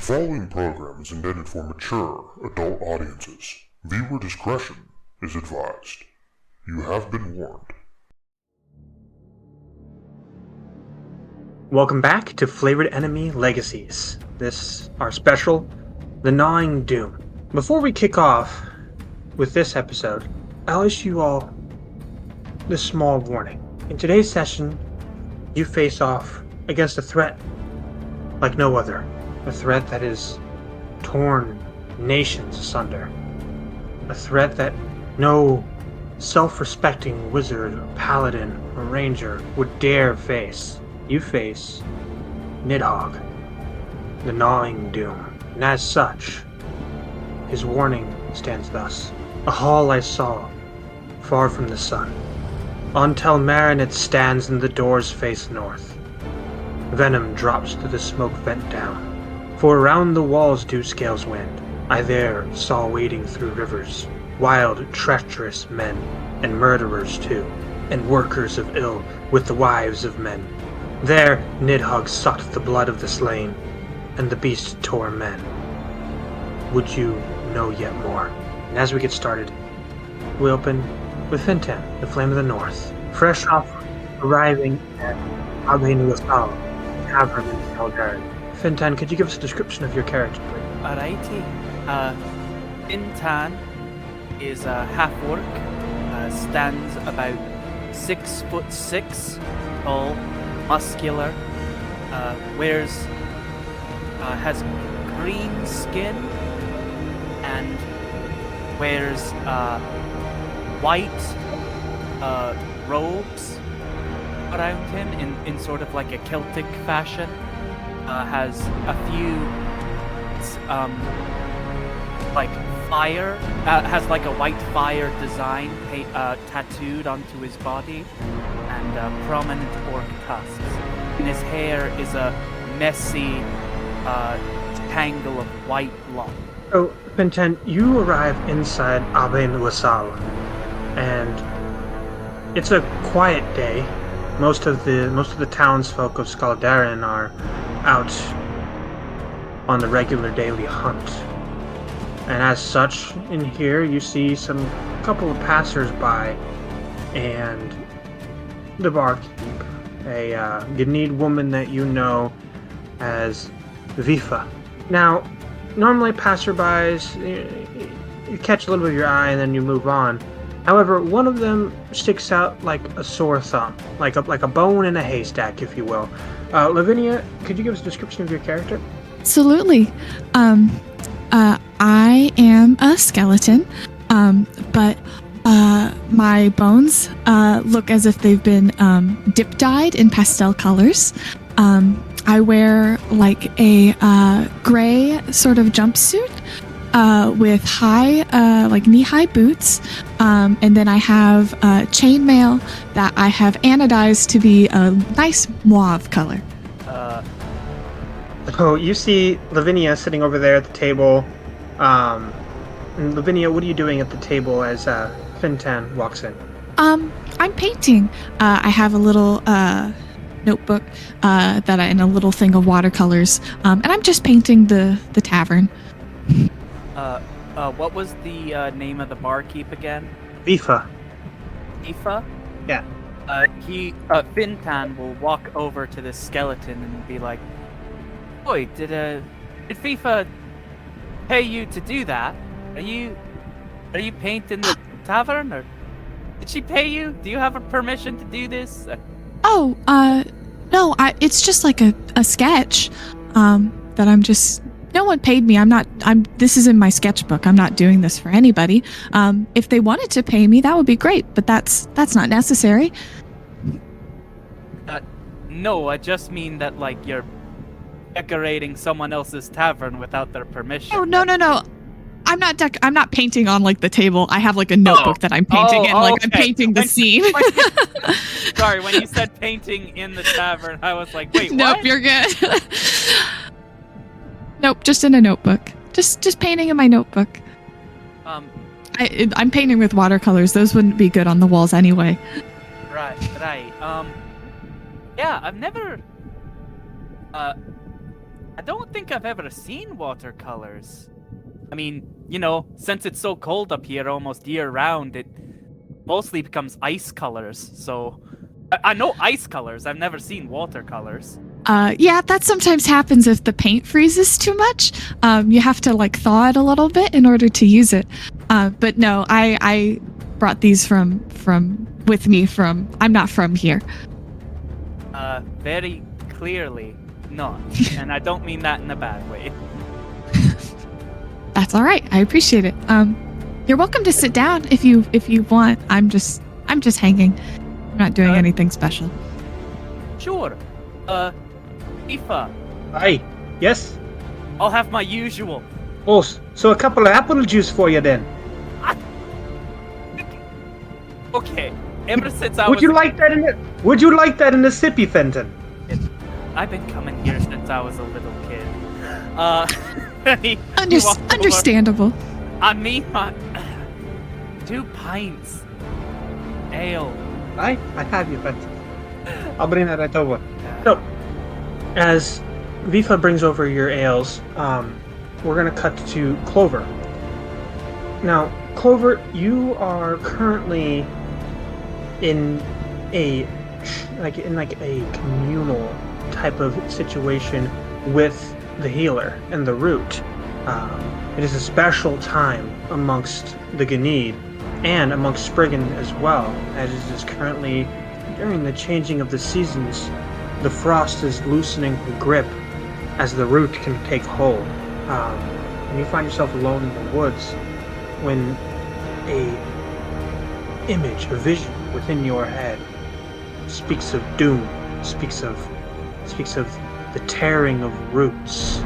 The following program is intended for mature, adult audiences. Viewer discretion is advised. You have been warned. Welcome back to Flavored Enemy Legacies. This, our special, The Gnawing Doom. Before we kick off with this episode, I'll issue you all this small warning. In today's session, you face off against a threat like no other. A threat that has torn nations asunder. A threat that no self-respecting wizard, or paladin, or ranger would dare face. You face Nidhogg, the Gnawing Doom. And as such, his warning stands thus. A hall I saw, far from the sun. On Tel Maren it stands and the doors face north. Venom drops to the smoke vent down. For around the walls do scales wind. I there saw wading through rivers, wild, treacherous men, and murderers too, and workers of ill with the wives of men. There Nidhogg sucked the blood of the slain, and the beast tore men. Would you know yet more? And as we get started, we open with Fintan, the Flame of the North, fresh off arriving at Aben Lasal, tavern in Tel Maren. Fintan, could you give us a description of your character, please? Alrighty. Fintan is a half-orc, stands about 6'6", tall, muscular, has green skin, and wears white robes around him in sort of like a Celtic fashion. Has a few like fire, has like a white fire design tattooed onto his body, and prominent orc tusks. And his hair is a messy tangle of white locks. So, Fintan, you arrive inside Aben Lasal, and it's a quiet day. Most of the townsfolk of Skaldaren are out on the regular daily hunt. And as such, in here you see some couple of passers-by and the barkeep, a Gnawing woman that you know as Vifa. Now, normally passerbys, you catch a little bit of your eye and then you move on. However, one of them sticks out like a sore thumb, like a bone in a haystack, if you will. Lavinia, could you give us a description of your character? Absolutely. I am a skeleton, but my bones look as if they've been dip-dyed in pastel colors. I wear like a gray sort of jumpsuit with high, like knee-high boots, and then I have chainmail that I have anodized to be a nice mauve color. So you see Lavinia sitting over there at the table. And Lavinia, what are you doing at the table as Fintan walks in? I'm painting. I have a little notebook and a little thing of watercolors, and I'm just painting the tavern. What was the name of the barkeep again? Vifa. Vifa? Yeah. Fintan will walk over to the skeleton and be like, "Boy, did Vifa pay you to do that? Are you painting the tavern, or did she pay you? Do you have a permission to do this?" No, it's just like a sketch, that I'm just, no one paid me. This is in my sketchbook. I'm not doing this for anybody. If they wanted to pay me, that would be great, but that's not necessary. No, I just mean that, like, you're decorating someone else's tavern without their permission. Oh, no. I'm not painting on like the table. I have like a notebook that I'm painting in, like okay. I'm painting the scene. Sorry, when you said painting in the tavern, I was like, wait, nope, what? You're good. Nope, just in a notebook. Just painting in my notebook. I'm painting with watercolors. Those wouldn't be good on the walls anyway. Right. Yeah, I've never I don't think I've ever seen watercolors. I mean, since it's so cold up here almost year round, it mostly becomes ice colors. So I know ice colors. I've never seen watercolors. Yeah, that sometimes happens if the paint freezes too much. You have to like thaw it a little bit in order to use it. But no, I brought these from with me from. I'm not from here. Very clearly not, and I don't mean that in a bad way. That's all right. I appreciate it. You're welcome to sit down if you want. I'm just hanging. I'm not doing anything special. Sure. Aoife, Hi. Yes? I'll have my usual. Oh, so a couple of apple juice for you then. Okay. Ever since I Would was you like that in the sippy, Fenton? I've been coming here since I was a little kid. Understandable. I mean, my 2 pints ale. I have you, Fenton. I'll bring that right over. So, as Vifa brings over your ales, we're gonna cut to Clover. Now, Clover, you are currently in a communal type of situation with the healer and the root. It is a special time amongst the Ganid and amongst Spriggan as well, as it is currently during the changing of the seasons. The frost is loosening the grip as the root can take hold. And you find yourself alone in the woods when a vision within your head speaks of doom, speaks of the tearing of roots,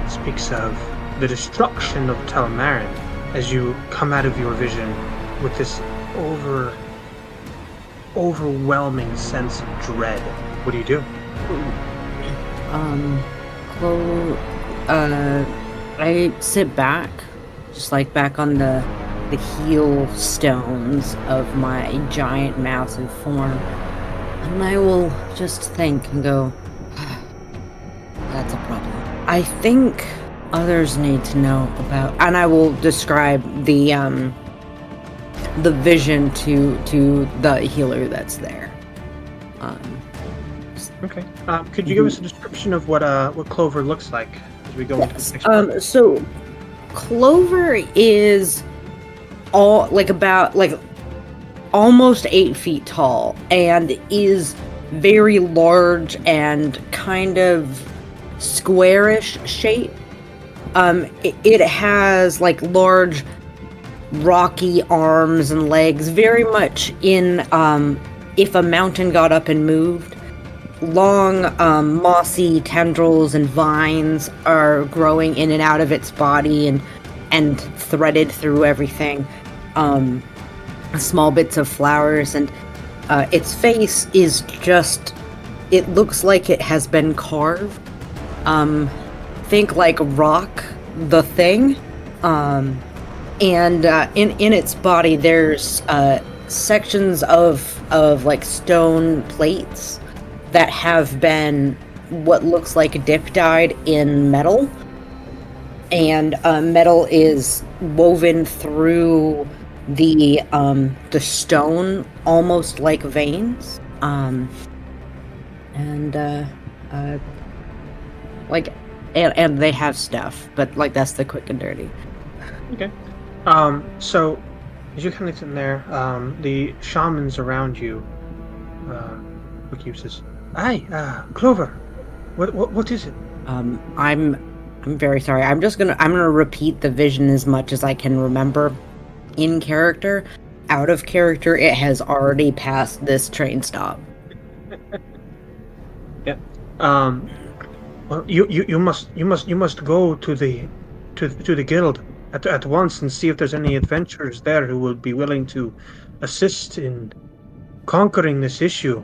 speaks of the destruction of Tel Maren as you come out of your vision with this overwhelming sense of dread. What do you do? I sit back, just like back on the heel stones of my giant, massive form, and I will just think and go, that's a problem. I think others need to know about, and I will describe the vision to the healer that's there. Okay. Could you give us a description of what Clover looks like as we go into the next part? So Clover is almost 8 feet tall and is very large and kind of squarish shape. It has like large rocky arms and legs, very much in if a mountain got up and moved. Long mossy tendrils and vines are growing in and out of its body and threaded through everything. Small bits of flowers, and its face is just, it looks like it has been carved. Think like rock, the thing. And in its body there's sections of like stone plates that have been what looks like dip dyed in metal, and metal is woven through the stone almost like veins, and they have stuff, but like that's the quick and dirty. Okay. So as you kind of sit in there, the shamans around you look at you and says, "Hi, Clover. What is it?" I'm very sorry. I'm gonna repeat the vision as much as I can remember. In character, out of character, it has already passed this train stop. Yeah. Well, you must go to the guild at once and see if there's any adventurers there who will be willing to assist in conquering this issue.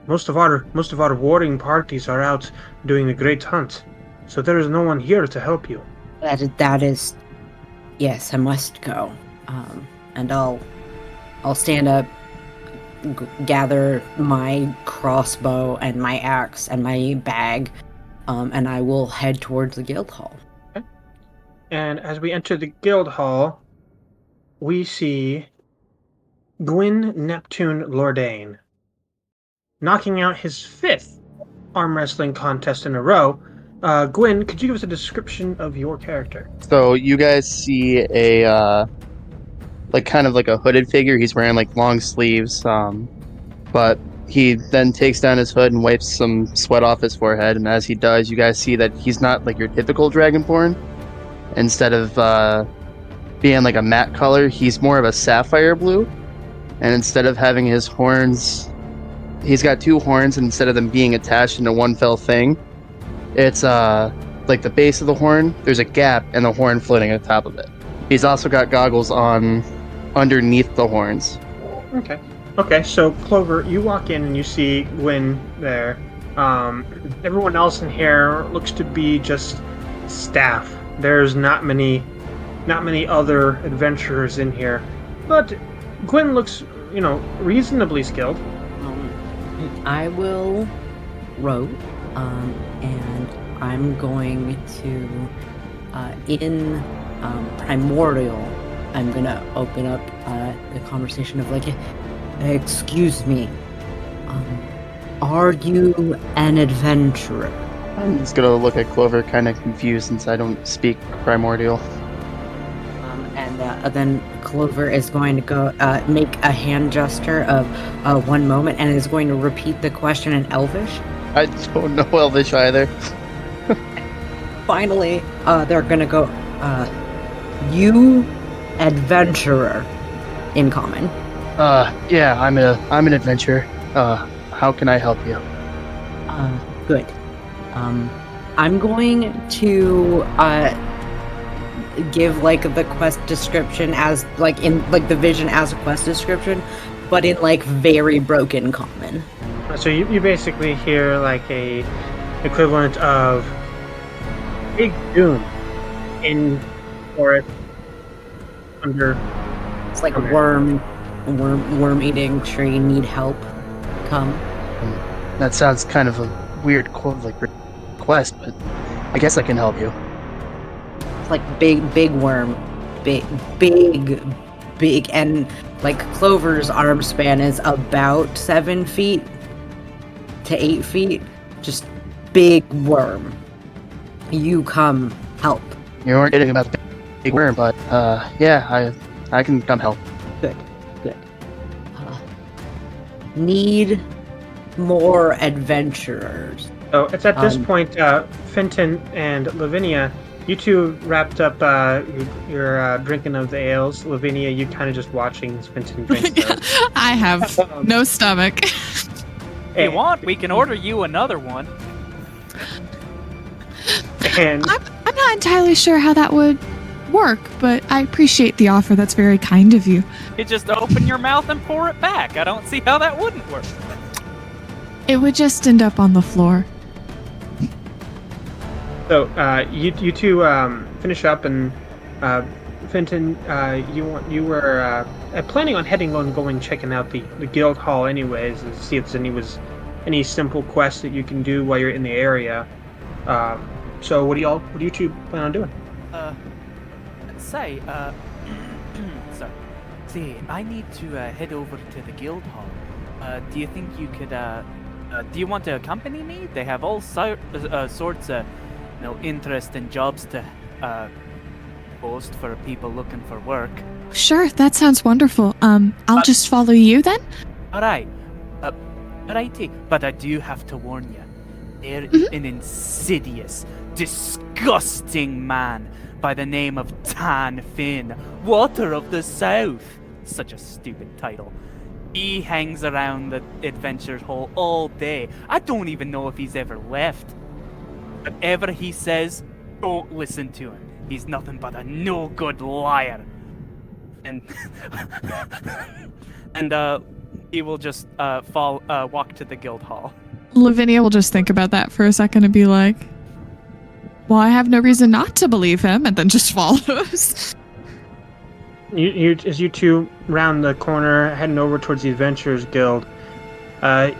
Most of our warring parties are out doing the great hunt, so there is no one here to help you. That is, yes, I must go. And I'll stand up, gather my crossbow and my axe and my bag, and I will head towards the guild hall. And as we enter the guild hall, we see Gwyn Neptune Lordain knocking out his 5th arm wrestling contest in a row. Gwyn, could you give us a description of your character? So you guys see a kind of like a hooded figure. He's wearing like long sleeves, but he then takes down his hood and wipes some sweat off his forehead. And as he does, you guys see that he's not like your typical dragonborn. Instead of being like a matte color, he's more of a sapphire blue. And instead of having his horns, he's got 2 horns, and instead of them being attached into one fell thing, it's like the base of the horn, there's a gap and the horn floating at the top of it. He's also got goggles on underneath the horns. Okay, so Clover, you walk in and you see Gwyn there. Everyone else in here looks to be just staff. There's not many other adventurers in here. But Gwyn looks, reasonably skilled. I will row, and I'm going to, in Primordial, I'm going to open up the conversation of like, excuse me, are you an adventurer? I'm just gonna look at Clover kind of confused since I don't speak Primordial. And then Clover is going to go make a hand gesture of one moment and is going to repeat the question in Elvish. I don't know Elvish either. Finally, they're going to go, you adventurer in common. Yeah, I'm an adventurer. How can I help you? Good. I'm going to give like the quest description as like in like the vision as a quest description, but in like very broken common. So you basically hear like a equivalent of big doom in forest under. It's like a worm eating tree need help. Come. That sounds kind of a weird request, but I guess I can help you. It's like big worm, big, and like Clover's arm span is about 7 feet to 8 feet. Just big worm. You come help. You weren't kidding about the big worm, but yeah, I can come help. Good. Need more adventurers. So it's at this point, Fenton and Lavinia, you two wrapped up your drinking of the ales. Lavinia, you kind of just watching Fenton drink those. I have no stomach. If you want, we can order you another one. And I'm not entirely sure how that would work, but I appreciate the offer. That's very kind of you. You just open your mouth and pour it back. I don't see how that wouldn't work. It would just end up on the floor. so you two finish up, and Fenton, you were planning on heading on, going checking out the guild hall anyways, to see if there's any simple quests that you can do while you're in the area. So what do you two plan on doing? Sorry. See, I need to head over to the guild hall. Do you think you could, do you want to accompany me? They have all sorts of, interesting jobs to, post for people looking for work. Sure, that sounds wonderful. I'll just follow you then? Alright. Righty. But I do have to warn you. There is an insidious, disgusting man by the name of Tan Finn, Water of the South. Such a stupid title. He hangs around the Adventure Hall all day. I don't even know if he's ever left. Whatever he says, don't listen to him. He's nothing but a no-good liar. And he will just walk to the guild hall. Lavinia will just think about that for a second and be like, well, I have no reason not to believe him, and then just follows. As you two round the corner, heading over towards the Adventurers Guild,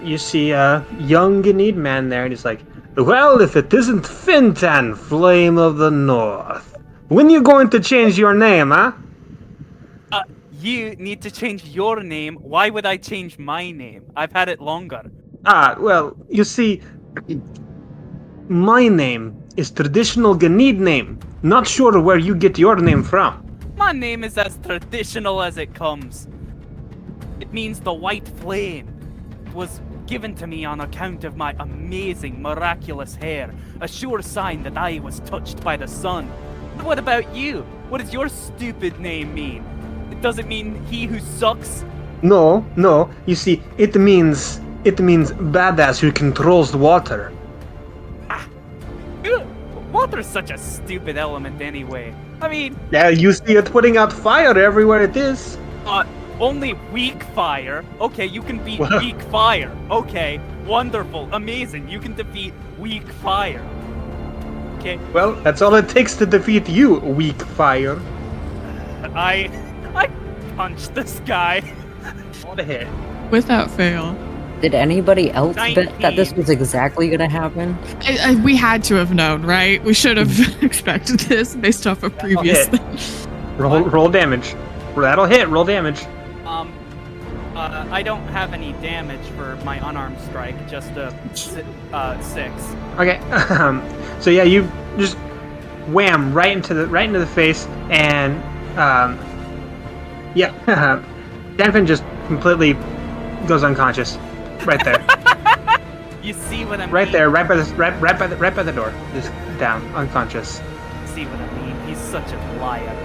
you see a young Ganid man there, and he's like, Well, if it isn't Fintan, Flame of the North. When you going to change your name, huh? You need to change your name. Why would I change my name? I've had it longer. Well, you see, my name is traditional Ganid name. Not sure where you get your name from. My name is as traditional as it comes. It means the white flame. It was given to me on account of my amazing, miraculous hair, a sure sign that I was touched by the sun. But what about you? What does your stupid name mean? Does it mean he who sucks? No. You see, it means badass who controls the water. Water's such a stupid element anyway. I mean, Yeah, you see it putting out fire everywhere it is. only weak fire. Okay, you can beat Well- weak fire. Okay, wonderful, amazing. You can defeat weak fire. Okay, Well, that's all it takes to defeat you, weak fire. I punched this guy. What a hit. Without fail. Did anybody else bet that this 19. was exactly gonna happen? We had to have known, right? We should have expected this based off of previous hit. things. Roll damage. That'll hit, roll damage. I don't have any damage for my unarmed strike, just a 6. Okay, so yeah, you just wham right into the face, and yeah, Danfin just completely goes unconscious, right there, You see what I mean? right there, right by the door, just down, unconscious. See what I mean? He's such a liar.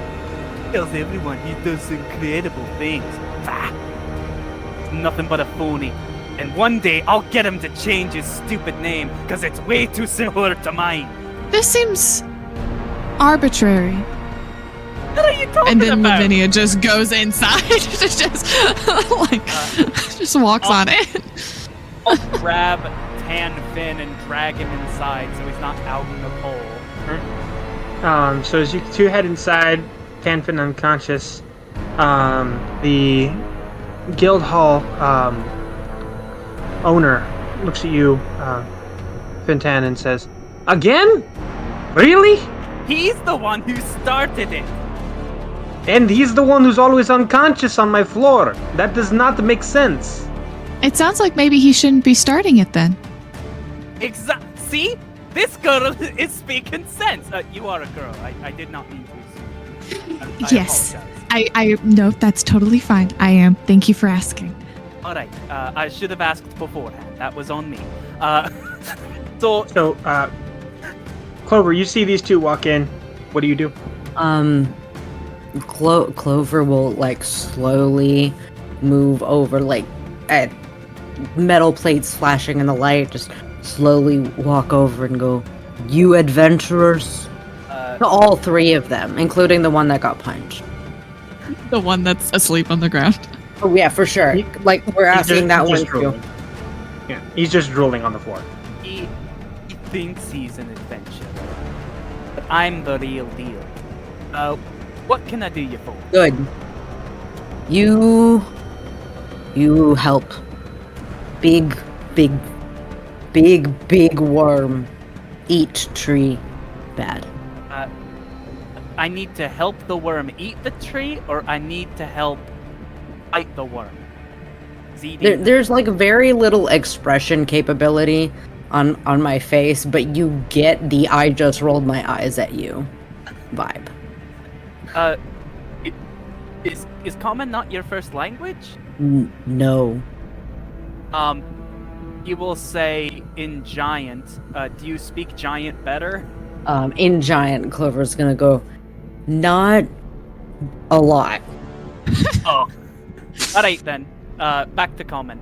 Tells everyone he does incredible things. Bah! He's nothing but a phony. And one day I'll get him to change his stupid name, because it's way too similar to mine. This seems arbitrary. What are you talking And then about? Lavinia just goes inside, just walks on it. I'll grab Tan Fin and drag him inside so he's not out in the cold. So as you two head inside, Danfin unconscious, the guild hall owner looks at you, Fintan, and says, "Again? Really? He's the one who started it. And he's the one who's always unconscious on my floor. That does not make sense." It sounds like maybe he shouldn't be starting it then. See? This girl is speaking sense. You are a girl. I did not mean to assume. I Yes. apologize. I no, that's totally fine. I am. Thank you for asking. All right. I should have asked beforehand. That was on me. So So, Clover, you see these two walk in. What do you do? Clover will like slowly move over, like at metal plates flashing in the light, just slowly walk over and go, "You adventurers!" To all three of them, including the one that got punched. The one that's asleep on the ground. Oh yeah, for sure. Like we're asking that one too. drooling. Yeah, he's just drooling on the floor. he thinks he's an adventurer, but I'm the real deal. What can I do you for? Good. You help big worm eat tree bad. I need to help the worm eat the tree, or I need to help fight the worm? Is eating There's like very little expression capability on my face, but you get the "I just rolled my eyes at you" vibe. Is common not your first language? No. You will say in giant. Do you speak giant better? In giant, Clover's gonna go, not a lot. Oh. Alright then. Back to common.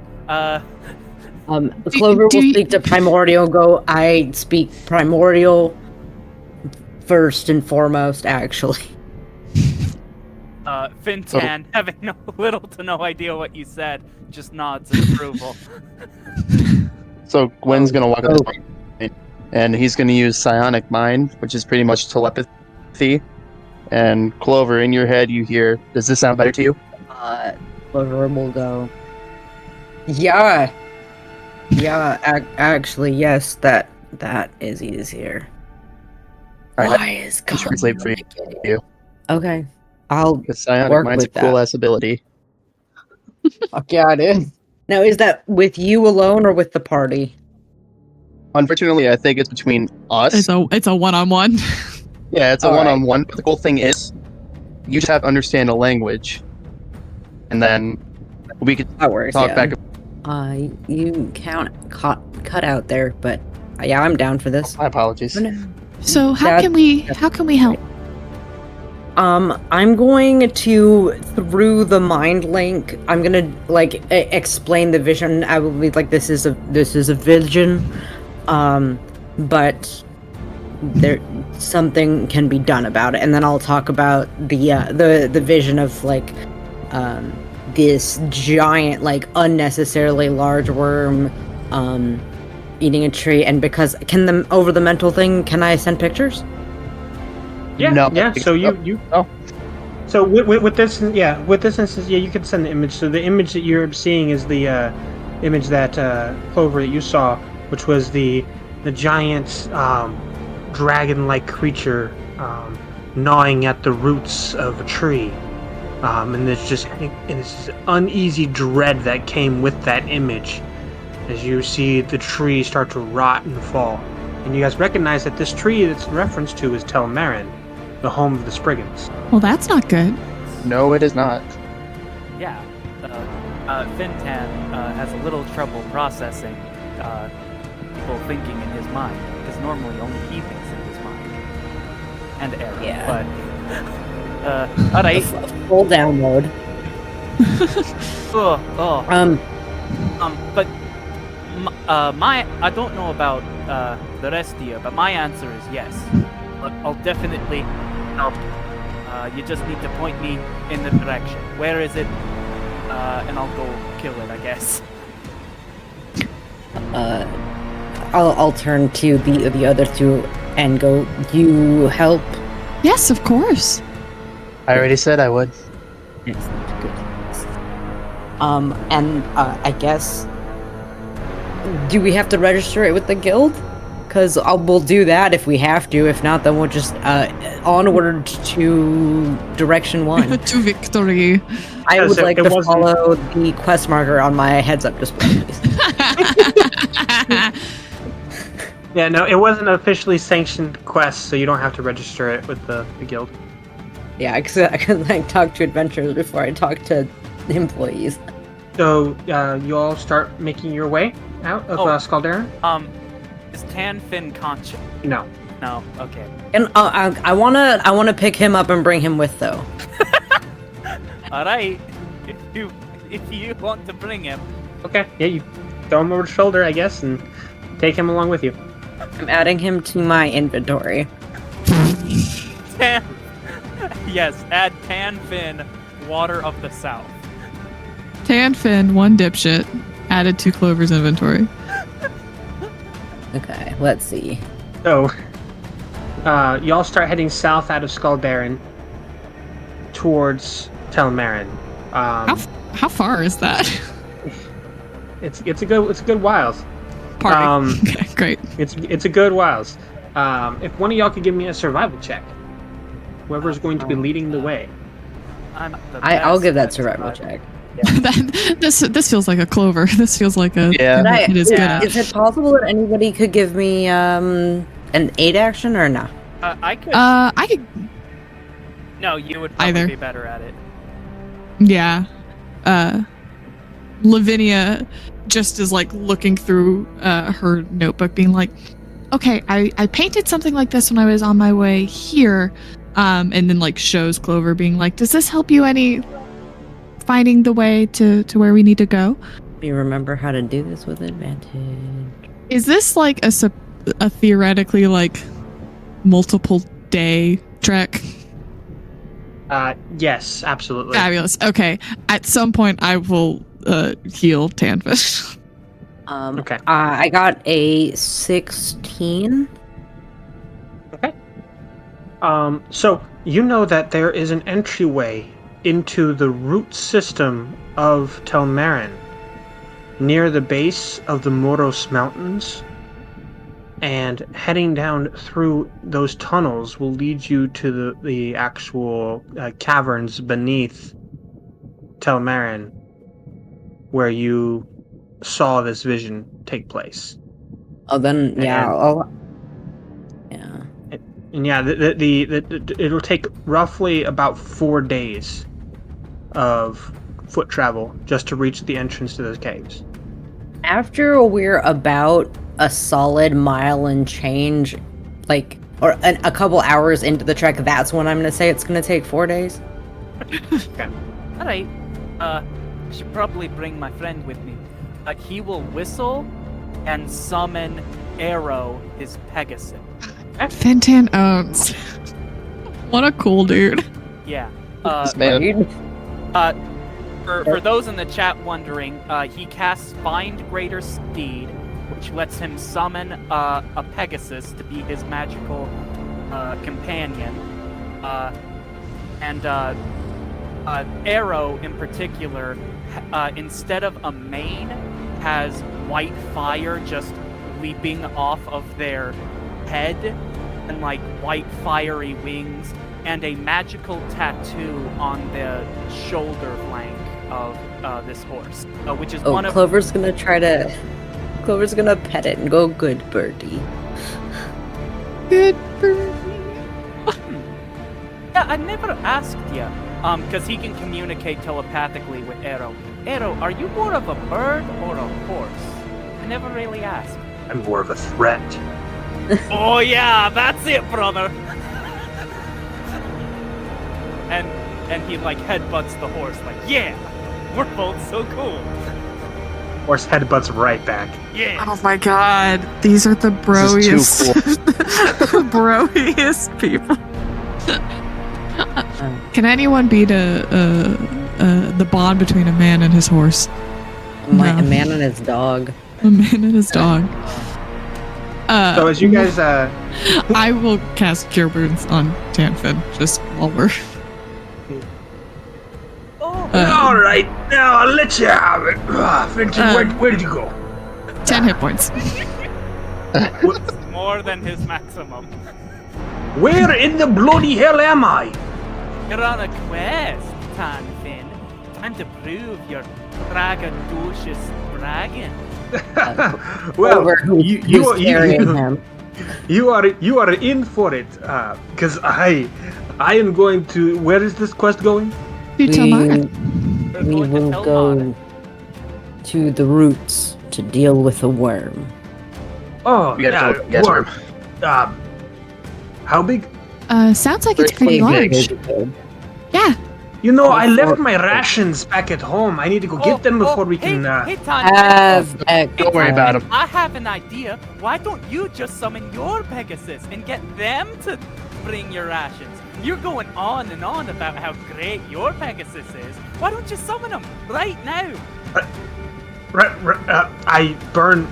Clover will do you- speak to Primordial and go, "I speak Primordial first and foremost, actually." Fintan, having little to no idea what you said, just nods in approval. So Gwen's gonna walk up to this point, and he's gonna use Psionic Mind, which is pretty much telepathy. And Clover, in your head, you hear, "Does this sound better to you?" Clover will go, "Yeah, actually, yes, that That is easier. All right, Why is I'll translate for you. Okay. I'll Because psionic work mind's a with that. cool ass ability. Fuck yeah, dude. Now, is that with you alone or with the party? Unfortunately, I think it's between us. It's a one-on-one. Yeah, it's a All right. one-on-one. But the cool thing is, you just have to understand a language, and then we could That works, talk yeah. back. You cut out there, but yeah, I'm down for this. My apologies. So how That- can we help? I'm going to, through the mind link, I'm gonna like explain the vision. I will be like, this is a vision, but there something can be done about it, and then I'll talk about the vision of like this giant, like unnecessarily large worm eating a tree, and because over the mental thing, can I send pictures? Yeah, No, yeah. So you. Oh. So with this, yeah, with this instance, yeah, you can send the image. So the image that you're seeing is the image that Clover that you saw, which was the giant dragon-like creature gnawing at the roots of a tree, and there's just this uneasy dread that came with that image as you see the tree start to rot and fall. And you guys recognize that this tree that's referenced to is Tel Maren, the home of the Spriggans. Well, that's not good. No, it is not. Yeah. Fintan has a little trouble processing people thinking in his mind, because normally only he thinks in his mind. And Aaron. Yeah. But, alright. Full download. But I don't know about the rest of you, but my answer is yes. But I'll definitely help. You just need to point me in the direction. Where is it? And I'll go kill it, I guess. I'll turn to the other two and go, you help? Yes, of course. I already said I would. Excellent, good. And I guess, do we have to register it with the guild? Because we'll do that if we have to. If not, then we'll just onward to direction 1. To victory. I would so like it to wasn't- follow the quest marker on my heads-up display, please. Yeah, no, it wasn't an officially sanctioned quest, so you don't have to register it with the guild. Yeah, because I could like talk to adventurers before I talk to employees. So you all start making your way out of Skaldaren? Is Tanfin conscious? No. No, okay. And I wanna pick him up and bring him with though. Alright. If you want to bring him. Okay, yeah, you throw him over the shoulder, I guess, and take him along with you. I'm adding him to my inventory. Yes, add Tanfin, Water of the South. Tanfin, one dipshit, added to Clover's inventory. Okay, let's see. So, y'all start heading south out of Skaldaren towards Tel Maren. How far is that? It's a good whiles. Party. Okay, great. It's a good whiles. If one of y'all could give me a survival check, whoever's going to be leading the way. I'll give that survival check. This feels like a Clover. This feels like a Yeah. it is good at. Is it possible that anybody could give me an aid action or no? I could. I could. No, you would probably Either. be better at it. Yeah. Lavinia just is like looking through her notebook, being like, "Okay, I painted something like this when I was on my way here," and then like shows Clover, being like, "Does this help you any finding the way to where we need to go?" You remember how to do this with advantage. Is this like a theoretically like multiple day trek? Yes, absolutely. Fabulous. Okay, at some point I will heal Tanfish. Okay. I got a 16. Okay. So you know that there is an entryway into the root system of Tel Maren, near the base of the Moros Mountains, and heading down through those tunnels will lead you to the actual caverns beneath Tel Maren, where you saw this vision take place. Oh, then yeah. And yeah, it'll take roughly about 4 days of foot travel just to reach the entrance to those caves. After we're about a solid mile and change, or a couple hours into the trek, that's when I'm gonna say it's gonna take 4 days. Okay. Alright. I should probably bring my friend with me. He will whistle and summon Arrow, his Pegasus. Fenton owns. What a cool dude. Yeah. This man. For those in the chat wondering, he casts Find Greater Speed, which lets him summon a Pegasus to be his magical companion. And Arrow, in particular, instead of a mane, has white fire just leaping off of their head, and like white fiery wings, and a magical tattoo on the shoulder flank of this horse, which is one of... Clover's gonna pet it and go, good birdie. Good birdie. Yeah, I never asked you, because he can communicate telepathically with Arrow. Arrow, are you more of a bird or a horse? I never really asked. I'm more of a threat. Oh yeah, that's it, brother. And he like headbutts the horse, like, yeah, we're both so cool. Horse headbutts right back. Yeah. Oh my god, these are the broiest, broiest people. Can anyone beat the bond between a man and his horse? A man and his dog. A man and his dog. So as you guys, I will cast Cure Wounds on Tanfin just while we're. all right, now I'll let you have it. Fenton, where did you go? 10 hit points. More than his maximum. Where in the bloody hell am I? You're on a quest, Tanfin. Time to prove your braggadocious bragging. Well, him. you are in for it, because I am going to. Where is this quest going? To Tel Maren. We will go to the roots to deal with a worm. Oh, yeah, worm. How big? Sounds like it's pretty large. Yeah. You know, I left my rations back at home. I need to go get them before we can. Hey, Tanfin. Don't worry about him. I have an idea. Why don't you just summon your Pegasus and get them to bring your rations? You're going on and on about how great your Pegasus is. Why don't you summon them right now? I burn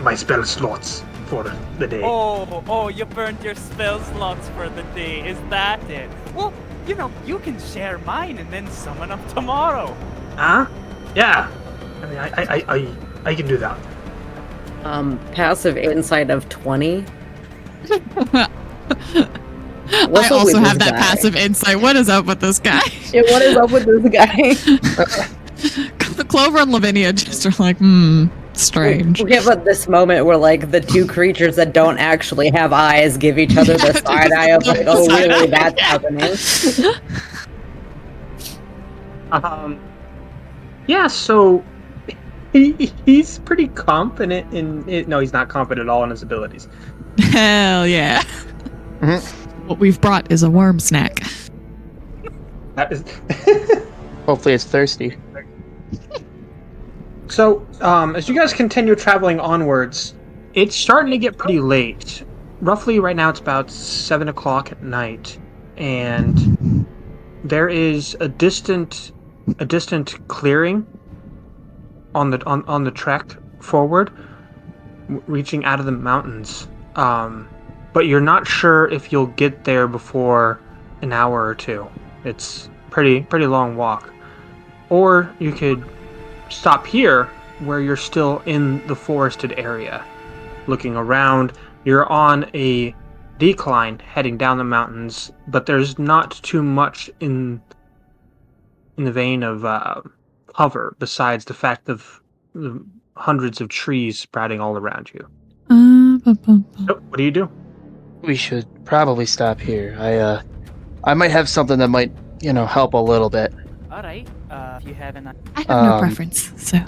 my spell slots for the day. Oh, you burned your spell slots for the day. Is that it? Well, you know, you can share mine and then summon them tomorrow. Huh? Yeah. I mean, I can do that. Passive insight of 20. I also have that passive insight. What is up with this guy? Yeah, what is up with this guy? The Clover and Lavinia just are like, strange. We have this moment where, like, the two creatures that don't actually have eyes give each other the side eye of, like, oh, really, that's happening. Yeah, so he's pretty confident in it. No, he's not confident at all in his abilities. Hell yeah. What we've brought is a worm snack. That is. Hopefully it's thirsty. So, as you guys continue traveling onwards, it's starting to get pretty late. Roughly right now it's about 7 o'clock at night, and there is a distant clearing on the trek forward, reaching out of the mountains. But you're not sure if you'll get there before an hour or two. It's pretty long walk. Or you could stop here where you're still in the forested area, looking around, You're on a decline heading down the mountains, but there's not too much in the vein of cover besides the fact of the hundreds of trees sprouting all around you. So, what do you do? We should probably stop here. I might have something that might, help a little bit. All right. If you have an I have no preference, so.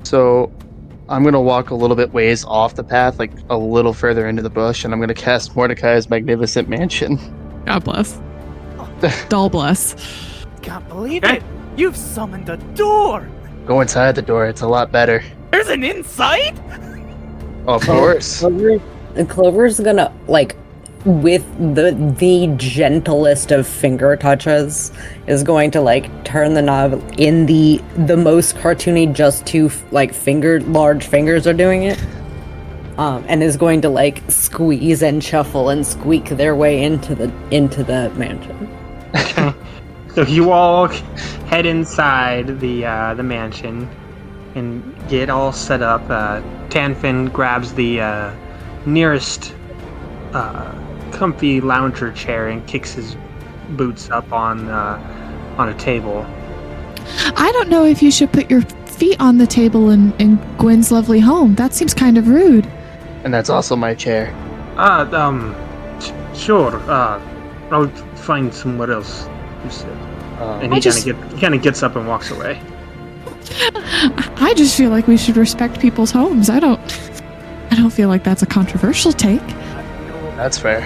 So, I'm gonna walk a little bit ways off the path, like a little further into the bush, and I'm gonna cast Mordecai's Magnificent Mansion. God bless. Doll bless. Can't believe it! You've summoned a door! Go inside the door; it's a lot better. There's an inside? Of course. Clover's gonna, like, with the gentlest of finger touches, is going to, like, turn the knob in the most cartoony, just two, like, large fingers are doing it. And is going to, like, squeeze and shuffle and squeak their way into the mansion. Okay. So you all head inside the mansion and get all set up. Tanfin grabs the nearest comfy lounger chair and kicks his boots up on a table. I don't know if you should put your feet on the table in Gwen's lovely home. That seems kind of rude. And that's also my chair. Sure. I'll find somewhere else. You said. And he kind of gets up and walks away. I just feel like we should respect people's homes. I don't feel like that's a controversial take. That's fair.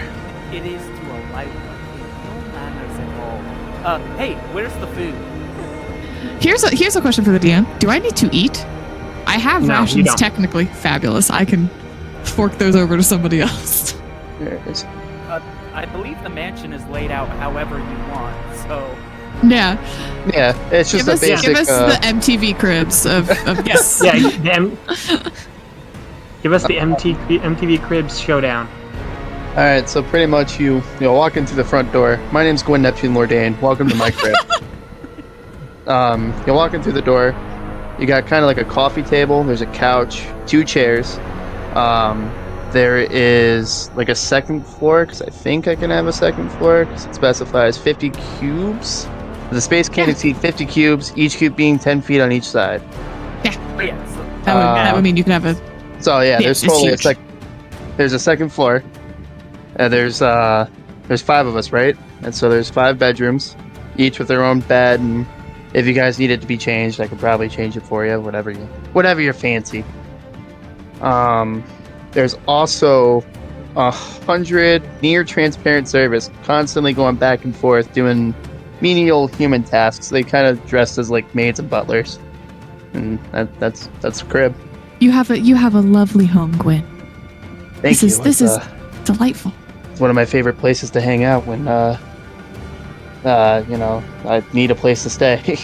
It is to a light no manners at all. Hey, where's the food? Here's a question for the DM. Do I need to eat? I have No, you rations don't. technically. Fabulous. I can fork those over to somebody else. There it is. I believe the mansion is laid out however you want, so... Yeah. Yeah, it's just Give a basic. us the MTV cribs of yes. Yeah. Give us the MTV Cribs showdown. All right, so pretty much you walk into the front door. My name's Gwen Neptune Lordain. Welcome to my crib. You're walking through the door. You got kind of like a coffee table. There's a couch, 2 chairs. There is like a second floor, because I think I can have a second floor, because it specifies 50 cubes. The space can exceed 50 cubes, each cube being 10 feet on each side. Oh, yeah, so That would mean you could have a. So yeah, there's it's totally huge. there's a second floor. There's 5 of us, right? And so there's 5 bedrooms, each with their own bed, and if you guys need it to be changed, I could probably change it for you, whatever you fancy. There's also 100 near transparent servants constantly going back and forth doing menial human tasks. They kind of dressed as like maids and butlers, and that's the crib. You have a lovely home, Gwen. Thank you. This is delightful. It's one of my favorite places to hang out when I need a place to stay.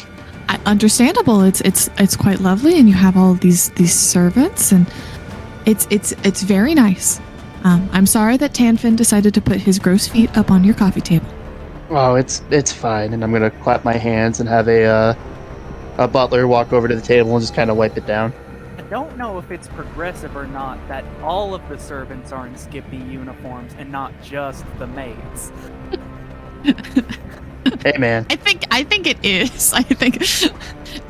Understandable. It's quite lovely, and you have all these servants, and it's very nice. I'm sorry that Tanfin decided to put his gross feet up on your coffee table. Oh, it's fine, and I'm gonna clap my hands and have a butler walk over to the table and just kind of wipe it down. I don't know if it's progressive or not that all of the servants are in Skippy uniforms and not just the maids. Hey, man. I think it is. I think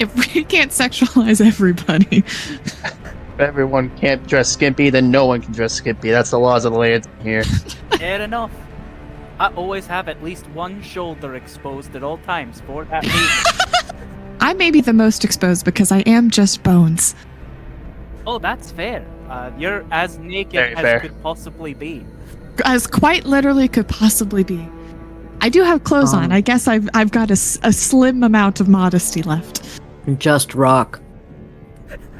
if we can't sexualize everybody. If everyone can't dress skimpy, then no one can dress skimpy. That's the laws of the land here. Fair enough. I always have at least one shoulder exposed at all times for that reason. I may be the most exposed because I am just bones. Oh, that's fair. You're as naked Very as fair. could possibly be. As quite literally could possibly be. I do have clothes on. I guess I've got a slim amount of modesty left. Just rock.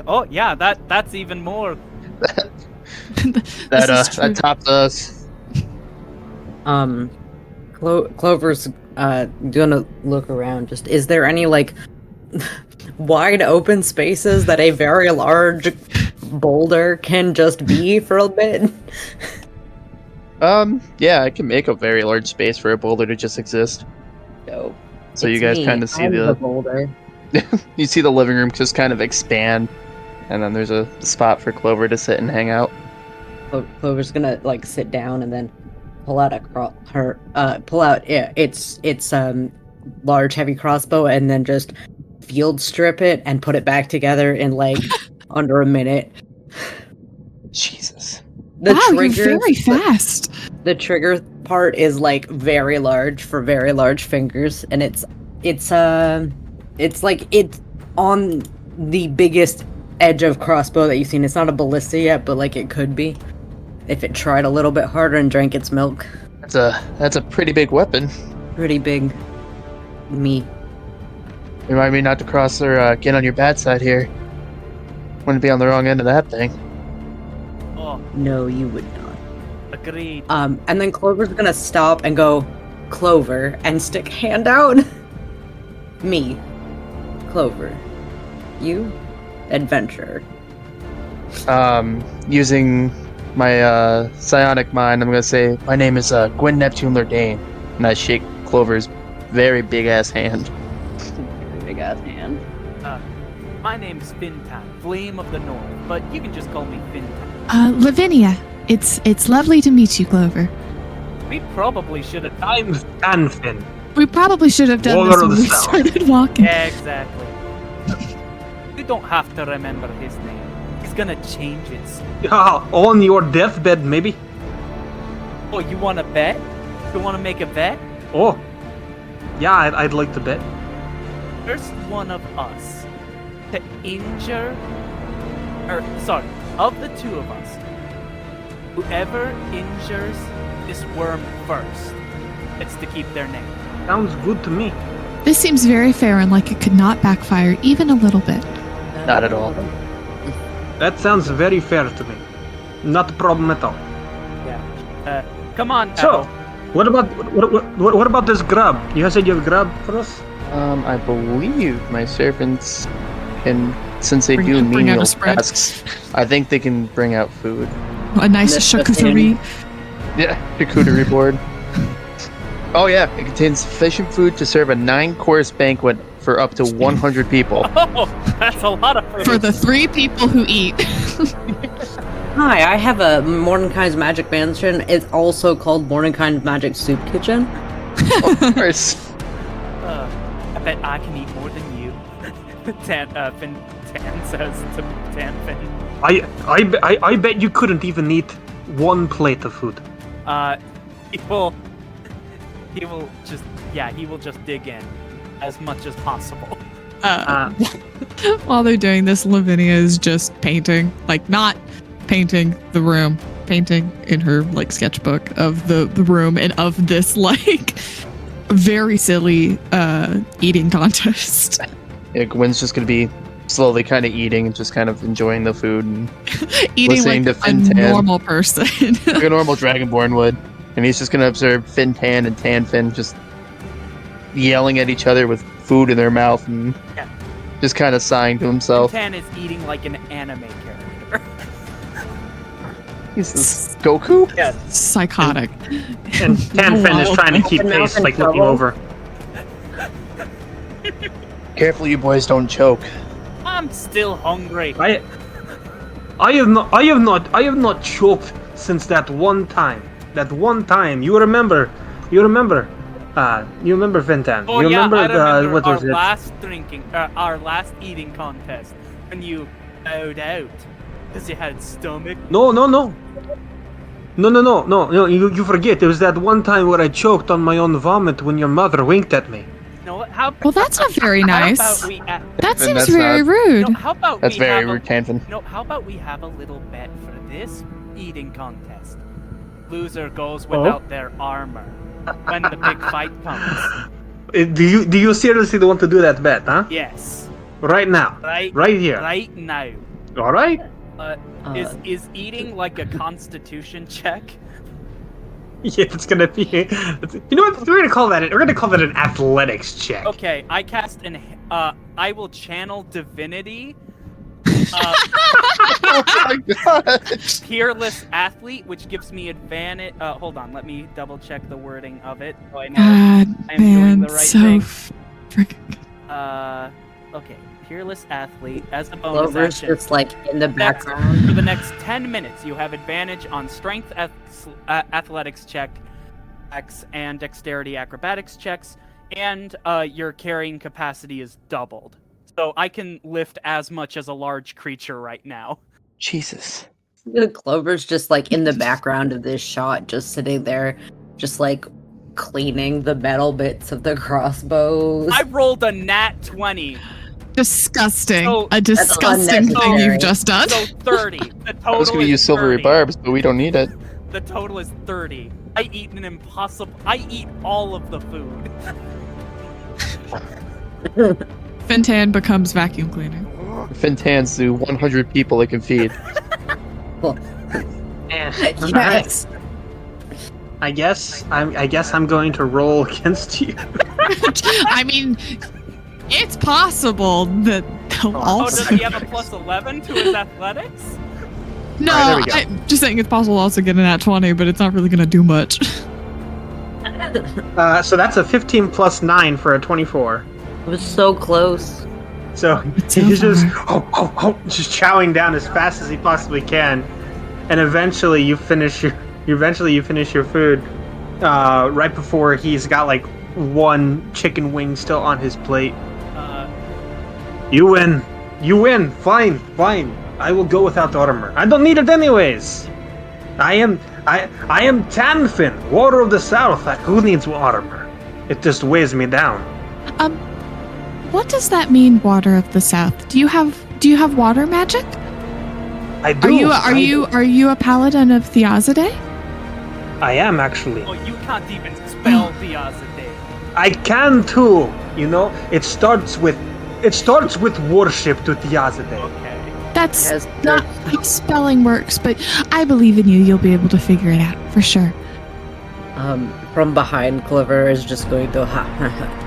Oh yeah, that's even more. That tops us. Clover's gonna look around. Just, is there any, like, wide open spaces that a very large boulder can just be for a bit? Yeah, I can make a very large space for a boulder to just exist. No. So you It's guys me. kind of see I'm the boulder. you see the living room just kind of expand, and then there's a spot for Clover to sit and hang out. Clover's gonna like sit down and then pull out its large heavy crossbow and then just field strip it and put it back together in like under a minute. Jesus. The wow, triggers, you're very fast. The trigger part is like very large for very large fingers, and it's like it's on the biggest edge of crossbow that you've seen. It's not a ballista yet, but like it could be if it tried a little bit harder and drank its milk. That's a pretty big weapon. Pretty big. Me. Remind me not to cross or get on your bad side here. Wouldn't be on the wrong end of that thing. Oh, No, you would not. agreed. And then Clover's gonna stop and go, Clover, and stick hand out. Me. Clover. You? Adventurer. Using my psionic mind, I'm gonna say my name is Gwen Neptune Lordane, and I shake Clover's very big ass hand. Big ass hand. My name's Fintan, Flame of the North, but you can just call me Fintan. Lavinia, it's lovely to meet you, Clover. We probably should have. I'm Stanfin. We probably should have done Warlord this of when the we South. started walking. Yeah, exactly. You don't have to remember his name. He's gonna change it soon. Yeah, on your deathbed, maybe. Oh, you want to bet? You want to make a bet? Oh, yeah, I'd like to bet. First one of us to injure, of the two of us, whoever injures this worm first gets to keep their name. Sounds good to me. This seems very fair and like it could not backfire even a little bit. Not at all. That sounds very fair to me. Not a problem at all. Yeah. Come on. So, Apple. what about this grub? You said you have grub for us? I believe my servants can, since they Bring do out a menial spread. tasks, I think they can bring out food. A nice That's the charcuterie. Yeah, charcuterie board. Oh yeah, it contains sufficient food to serve a 9-course banquet for up to 100 people. Oh, that's a lot of food. For the 3 people who eat. Hi, I have a Mordenkainen's Magic Mansion. It's also called Mordenkainen's Magic Soup Kitchen. Of course. I bet I can eat more than you. Tan says to Tanfin. I bet you couldn't even eat one plate of food. He will just dig in as much as possible. While they're doing this, Lavinia is just painting. Like, not painting the room, painting in her, like, sketchbook of the room and of this, like, very silly eating contest. Yeah, Gwen's just gonna be slowly kind of eating and just kind of enjoying the food and Eating listening like to a Fintan. normal person. like a normal Dragonborn would. And he's just gonna observe Fintan and Tanfin just yelling at each other with food in their mouth and Yeah. just kind of sighing to himself. Tan is eating like an anime character. He's this Goku? Psychotic. And Tanfin is trying to keep Open mouth pace, and like looking trouble. over. Careful, you boys don't choke. I'm still hungry. I have not choked since that one time. That one time. You remember, Fintan. Oh you yeah, remember I remember what our was it? our last eating contest when you bowed out because you had stomach. No. You forget. It was that one time where I choked on my own vomit when your mother winked at me. No, how? Well, that's not very How nice. about we? That Then seems that's very not- rude. No, how about That's we very have rude, Tanfin. No, how about we have a little bet for this eating contest? Loser goes without their armor when the big fight comes. Do you seriously want to do that bet, huh? Yes, Right now. Right here. right now. All right. Is eating like a constitution check? Yeah, it's gonna be. You know what? We're gonna call that an athletics check. Okay, I cast I will channel divinity. Oh my god! Peerless athlete, which gives me advantage. Hold on, let me double check the wording of it. So I know God, I am doing man, the right so thing. freaking. Okay, peerless athlete. As a bonus Clover's action, just like in the background. for the next 10 minutes, you have advantage on strength athletics checks and dexterity acrobatics checks, and your carrying capacity is doubled. So I can lift as much as a large creature right now. Jesus. Clover's just like in the background of this shot, just sitting there, just like cleaning the metal bits of the crossbows. I rolled a nat 20. Disgusting. So- A disgusting thing unnecessary. you've just done. So 30. The total I was gonna is use silvery 30. barbs, but we don't need it. The total is 30. I eat all of the food. Fintan becomes vacuum cleaner. Fintan's do 100 people it can feed. Yes. I guess I'm going to roll against you. I mean, it's possible that they'll Oh, also. does he have a plus 11 to his athletics? No, Alright, there we go. I'm just saying it's possible to also get an at 20, but it's not really going to do much. So that's a 15 plus 9 for a 24. It was so close. So It's he's just over. just chowing down as fast as he possibly can, and eventually you finish your food. Right before he's got like one chicken wing still on his plate. You win. Fine. I will go without armor. I don't need it anyways. I am Tanfin, Water of the South. Who needs armor? It just weighs me down. What does that mean, Water of the South? Do you have water magic? I do. Are you a paladin of Theozide? I am actually. Oh, you can't even spell Theozide. I can too. You know, it starts with worship to Theozide. Okay. That's Yes, not how spelling works, but I believe in you. You'll be able to figure it out for sure. From behind, Clover is just going to ha ha ha.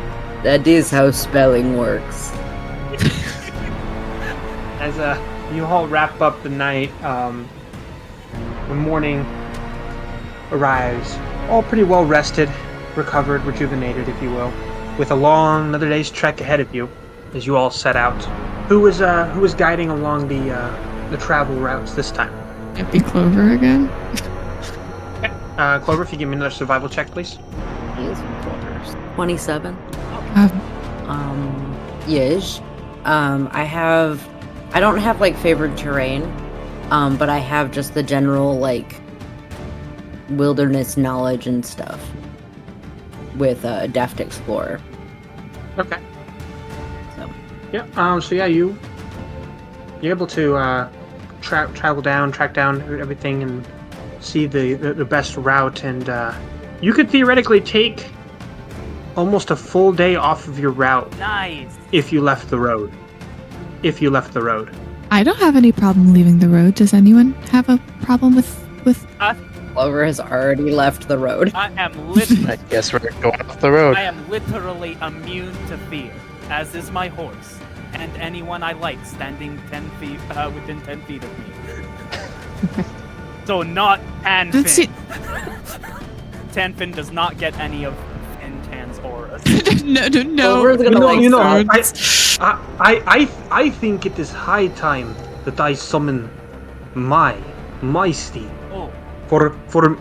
That is how spelling works. As you all wrap up the night, the morning arrives, all pretty well rested, recovered, rejuvenated, if you will, with another day's trek ahead of you, as you all set out. Who was guiding along the travel routes this time? It'd be Clover again. Clover, if you give me another survival check, please. 27. Um, Yes. I don't have like favored terrain, but I have just the general like wilderness knowledge and stuff with Daft Explorer. Okay. So Yeah. So yeah, you're able to track down everything, and see the best route, and you could theoretically take almost a full day off of your route Nice. if you left the road. I don't have any problem leaving the road. Does anyone have a problem with? Clover has already left the road. I am literally. I guess we're going off the road. I am literally immune to fear, as is my horse, and anyone I like standing 10 feet within 10 feet of me. So not That's Tanfin. it. Tanfin does not get any of Fintan's auras. no. Clover's gonna swords. I think it is high time that I summon my steed Oh, for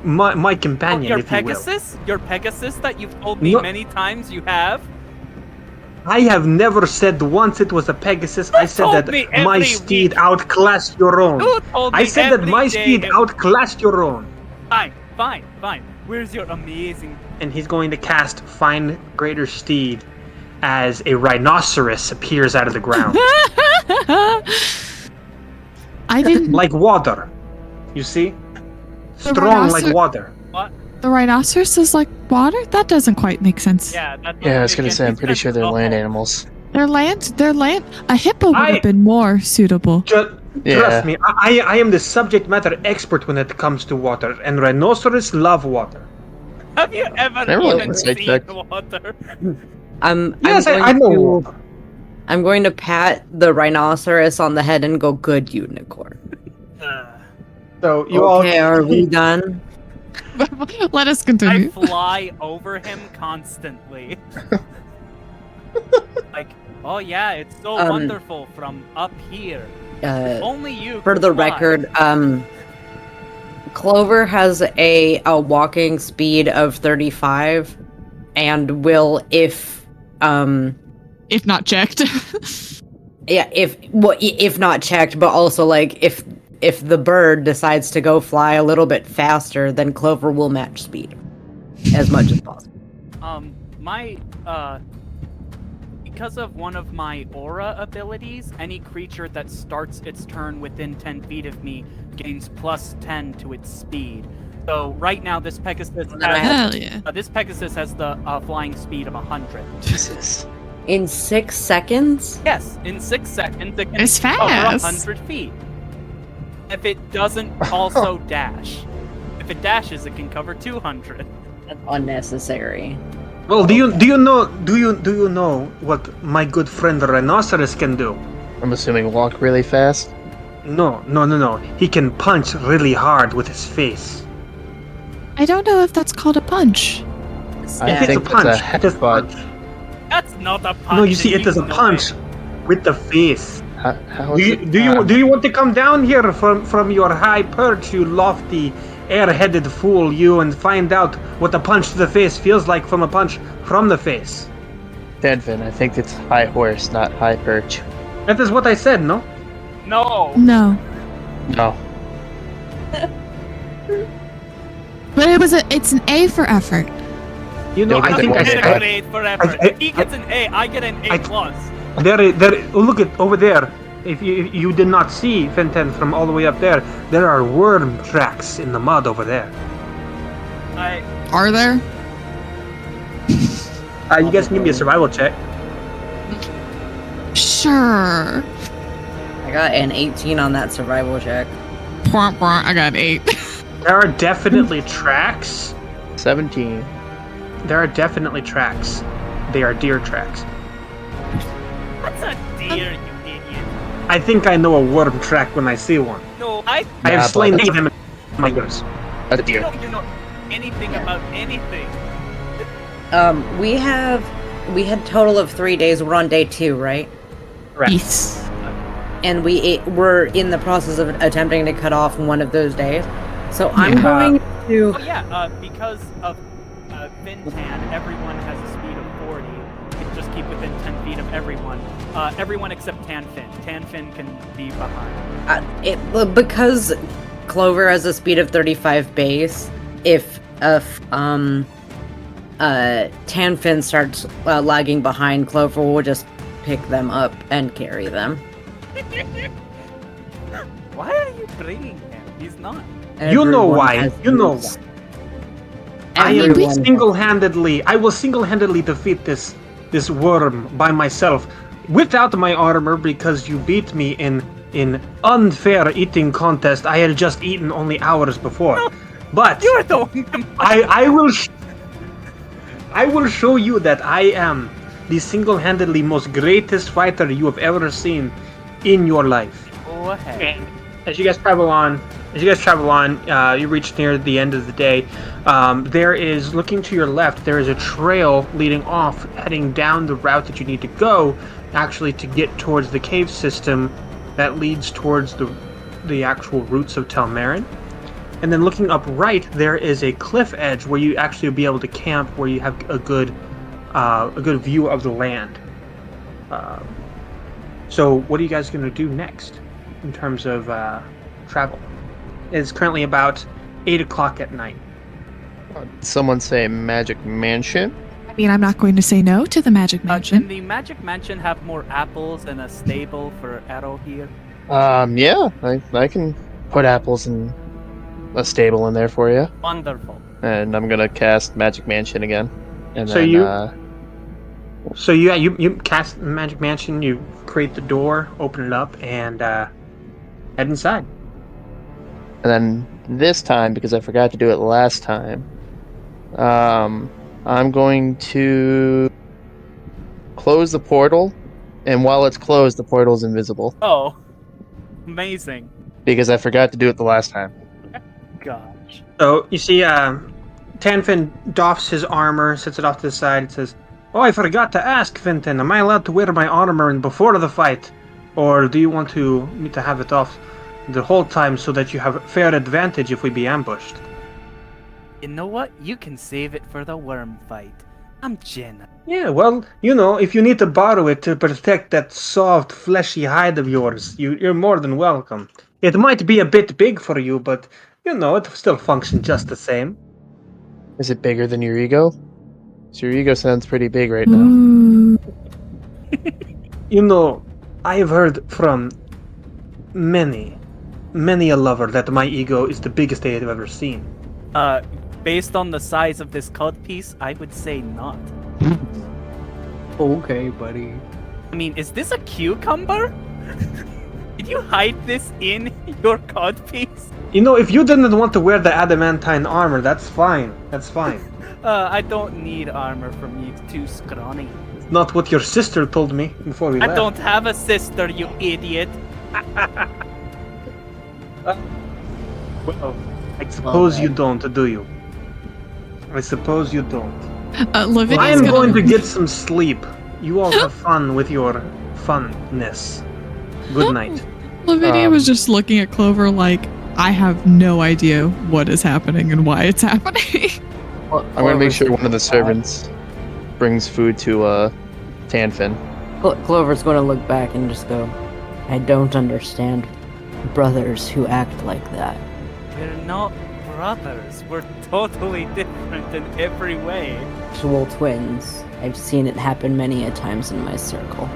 my companion, your if you will. Pegasus? Your Pegasus that you've told me No. many times you have? I have never said once it was a Pegasus. I said told that me my every steed week. outclassed your own. You told me I said that every my day steed and- outclassed your own. Fine. Where's your amazing... And he's going to cast Find Greater Steed as a rhinoceros appears out of the ground. I didn't. Like water. You see? The Strong like rhinocer- water. What? The rhinoceros is like water. That doesn't quite make sense. Yeah, that's Yeah, I was gonna again, say, I'm he's pretty been sure they're awful. land animals. They're land. A hippo would have been more suitable. Trust Yeah. me, I am the subject matter expert when it comes to water, and rhinoceros love water. Have you ever Never really even insight seen check. water? Yes, I know. I'm going to pat the rhinoceros on the head and go, "Good unicorn." So you Okay, all are we done? Let us I continue. fly over him constantly. Like, Oh yeah, it's so wonderful from up here. Only you. For can the fly. record, Clover has a walking speed of 35, and will if not checked. if not checked, but also like if the bird decides to go fly a little bit faster, then Clover will match speed as much as possible. Because of one of my aura abilities, any creature that starts its turn within 10 feet of me gains plus 10 to its speed. So right now, this Pegasus Hell yeah. has the flying speed of 100. Jesus. In 6 seconds? Yes, in 6 seconds it can It's cover fast. 100 feet. If it doesn't also dash. If it dashes, it can cover 200. That's unnecessary. Well, do you know what my good friend the rhinoceros can do? I'm assuming walk really fast. No. He can punch really hard with his face. I don't know if that's called a punch. I If it's a think punch, that's a it is a headbutt. punch. That's not a punch. No, you see, and it is a know punch it. with the face. How Do is you, it? do you want to come down here from your high perch, you lofty, air-headed fool, you, and find out what a punch to the face feels like from a punch from the face? Denvin, I think it's high horse, not high perch. That is what I said, no? No. No. No. But it's an A for effort. You know, Don't I get think the I Get point. a said grade for effort. I- He gets an A, I get an A I- plus. there. Look at over there. If you did not see Fenten from all the way up there, there are worm tracks in the mud over there. Are there? You guys can give me a survival check. Sure. I got an 18 on that survival check. I got an 8. There are definitely tracks. 17. There are definitely tracks. They are deer tracks. What's a deer, you idiot? I think I know a worm track when I see one. No, I Nah, have slain but- them in my years. That's a deer. you know anything about anything. We had total of 3 days. We're on day 2, right? Yes. And we're in the process of attempting to cut off one of those days. So I'm Yeah. going to. Oh yeah, because of Vintan, everyone has a speed of 40. You can just keep within 10 feet of everyone. Everyone except Tanfin. Tanfin can be behind. Because Clover has a speed of 35 base. If Tanfin starts lagging behind, Clover will just pick them up and carry them. Why are you bringing him? He's not. You know Everyone why. has You know moves. I am Everyone- I will single-handedly defeat this worm by myself without my armor because you beat me in unfair eating contest I had just eaten only hours before. But You're the one. I will show you that I am the single-handedly most greatest fighter you have ever seen in your life. Go ahead. And as you guys travel on, you reach near the end of the day. There is, looking to your left, there is a trail leading off, heading down the route that you need to go, actually to get towards the cave system that leads towards the actual roots of Tel Maren. And then looking up right, there is a cliff edge where you actually will be able to camp, where you have a good view of the land. So what are you guys going to do next in terms of travel? It's currently about 8 o'clock at night. Someone say Magic Mansion. I mean, I'm not going to say no to the Magic Can Mansion. the Magic Mansion have more apples and a stable for Arrow here? Yeah, I can put apples and a stable in there for you. Wonderful. And I'm gonna cast Magic Mansion again. And So then, you cast Magic Mansion, you create the door, open it up, and head inside. and then this time, because I forgot to do it last time, I'm going to close the portal, and while it's closed, the portal's invisible. Oh, amazing. Because I forgot to do it the last time. Gosh. So you see, Tanfin doffs his armor, sets it off to the side, and says, Oh, I forgot to ask, Finton. Am I allowed to wear my armor before the fight? Or do you want me to have it off the whole time so that you have fair advantage if we be ambushed? You know what? You can save it for the worm fight. I'm Jenna. Yeah, well, if you need to borrow it to protect that soft, fleshy hide of yours, you're more than welcome. It might be a bit big for you, but, it still functions just the same. Is it bigger than your ego? So your ego sounds pretty big right now. Ooh. I've heard from many a lover that my ego is the biggest they have ever seen. Based on the size of this codpiece, I would say not. Okay, buddy. I mean, is this a cucumber? Did you hide this in your codpiece? If you didn't want to wear the adamantine armor, that's fine. That's fine. I don't need armor from you, it's too scrawny. It's not what your sister told me before we left. I don't have a sister, you idiot. Well, I suppose you don't, do you? I suppose you don't. Lavinia's I am gonna... going to get some sleep. You all have fun with your funness. Good night. Lavinia was just looking at Clover like, I have no idea what is happening and why it's happening. I'm gonna make sure one of the servants brings food to Tanfin. Clover's going to look back and just go, I don't understand brothers who act like that. We're not brothers. We're totally different in every way. Actual twins. I've seen it happen many a times in my circle.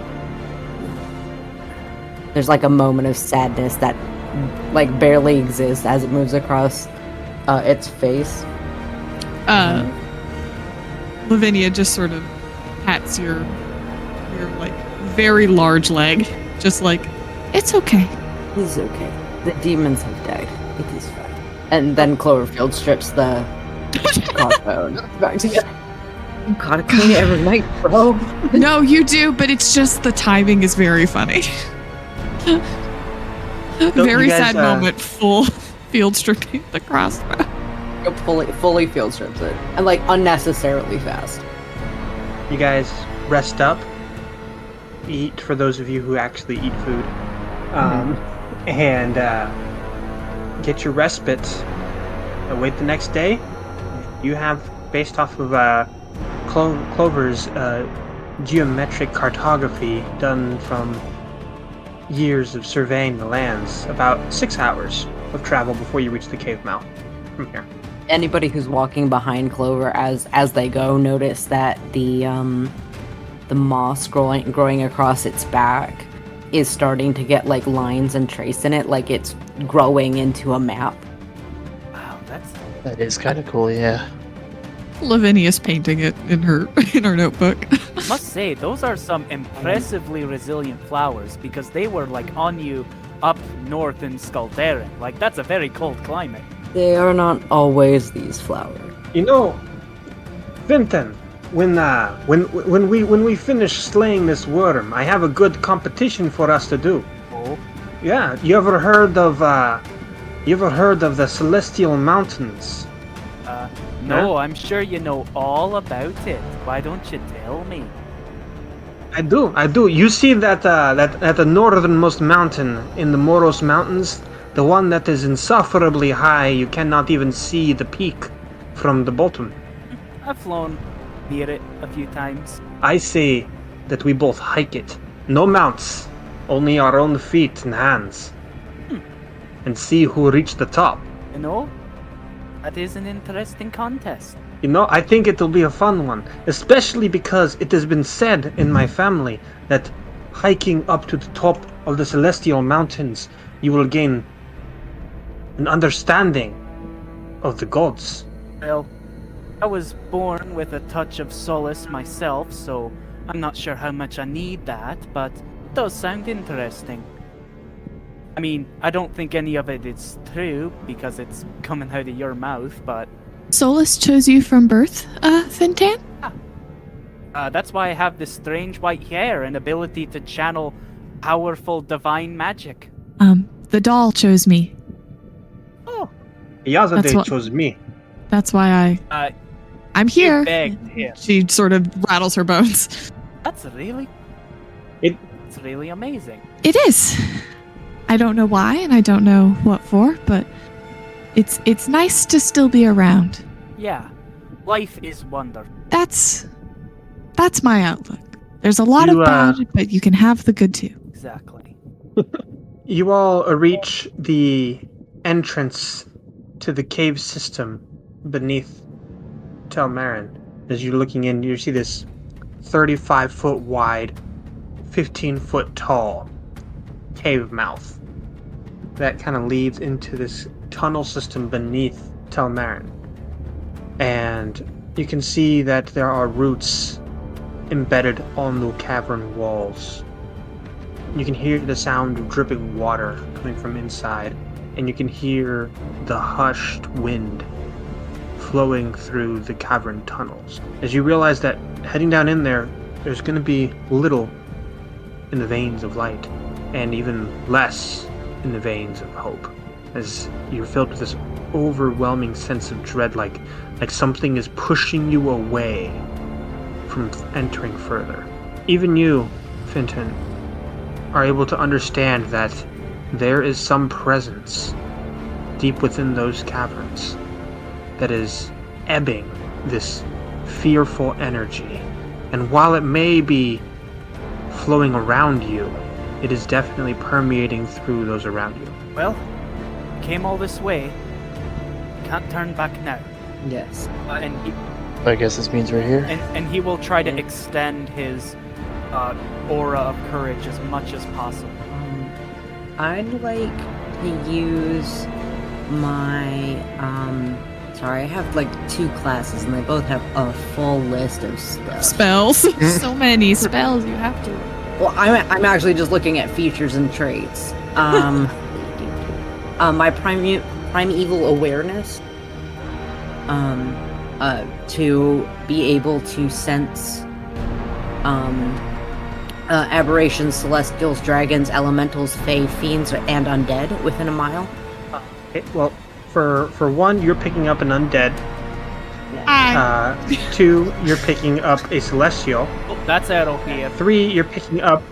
There's like a moment of sadness that like barely exists as it moves across its face. Lavinia just sort of pats your like very large leg, just like, it's okay. It's okay. The demons have died. It is fine. And then Cloverfield strips the crossbow back together. You gotta clean it every night, bro. No, you do, but it's just the timing is very funny. Very you guys, sad moment, full field stripping the crossbow. Fully field strips it. And like unnecessarily fast. You guys rest up. Eat, for those of you who actually eat food. And get your respite. Wait the next day. You have, based off of Clover's geometric cartography done from years of surveying the lands, about 6 hours of travel before you reach the cave mouth from here. Anybody who's walking behind Clover as they go notice that the moss growing across its back is starting to get like lines and trace in it, like it's growing into a map. Wow, That is kind of cool, yeah. Lavinia's painting it in her notebook. must say, those are some impressively resilient flowers because they were like on you up north in Skalderen. Like that's a very cold climate. They are not always these flowers. Vinton, when we finish slaying this worm, I have a good competition for us to do. Oh, Yeah, you ever heard of the Celestial Mountains? no, I'm sure you know all about it. Why don't you tell me? I do. You see that the northernmost mountain in the Moros Mountains, the one that is insufferably high, you cannot even see the peak from the bottom. I've flown near it a few times. I say that we both hike it. No mounts, only our own feet and hands. And see who reached the top. You know, that is an interesting contest. I think it'll be a fun one, especially because it has been said in my family that hiking up to the top of the Celestial Mountains, you will gain an understanding of the gods. Well, I was born with a touch of solace myself, so I'm not sure how much I need that, but it does sound interesting. I mean, I don't think any of it is true, because it's coming out of your mouth, but Solus chose you from birth, Fintan? that's why I have this strange white hair and ability to channel powerful divine magic. The doll chose me. Oh, Yazade That's what- chose me. That's why I I'm here. begged him. She sort of rattles her bones. That's really... It- It's really amazing. It is. I don't know why, and I don't know what for, but it's nice to still be around. Yeah. Life is wonderful. That's my outlook. There's a lot You, of bad, but you can have the good too. Exactly. You all reach the entrance to the cave system beneath Tel Maren. As you're looking in, you see this 35-foot wide, 15-foot tall cave mouth that kind of leads into this tunnel system beneath Tel Maren. And you can see that there are roots embedded on the cavern walls. You can hear the sound of dripping water coming from inside, and you can hear the hushed wind flowing through the cavern tunnels. As you realize that heading down in there, there's going to be little in the veins of light, and even less in the veins of hope, as you're filled with this overwhelming sense of dread, like something is pushing you away from entering further. Even you, Finton, are able to understand that there is some presence deep within those caverns that is ebbing this fearful energy. And while it may be flowing around you, it is definitely permeating through those around you. Well, came all this way. Can't turn back now. Yes. I guess this means we're here. And he will try to extend his aura of courage as much as possible. I'd like to use my sorry, I have like 2 classes and they both have a full list of stuff. Spells. So many spells you have to. Well, I'm actually just looking at features and traits. My primeval awareness. To be able to sense aberrations, celestials, dragons, elementals, fae, fiends, and undead within a mile. Okay, well, for one, you're picking up an undead. 2, you're picking up a celestial. Oh, that's out here. 3, you're picking up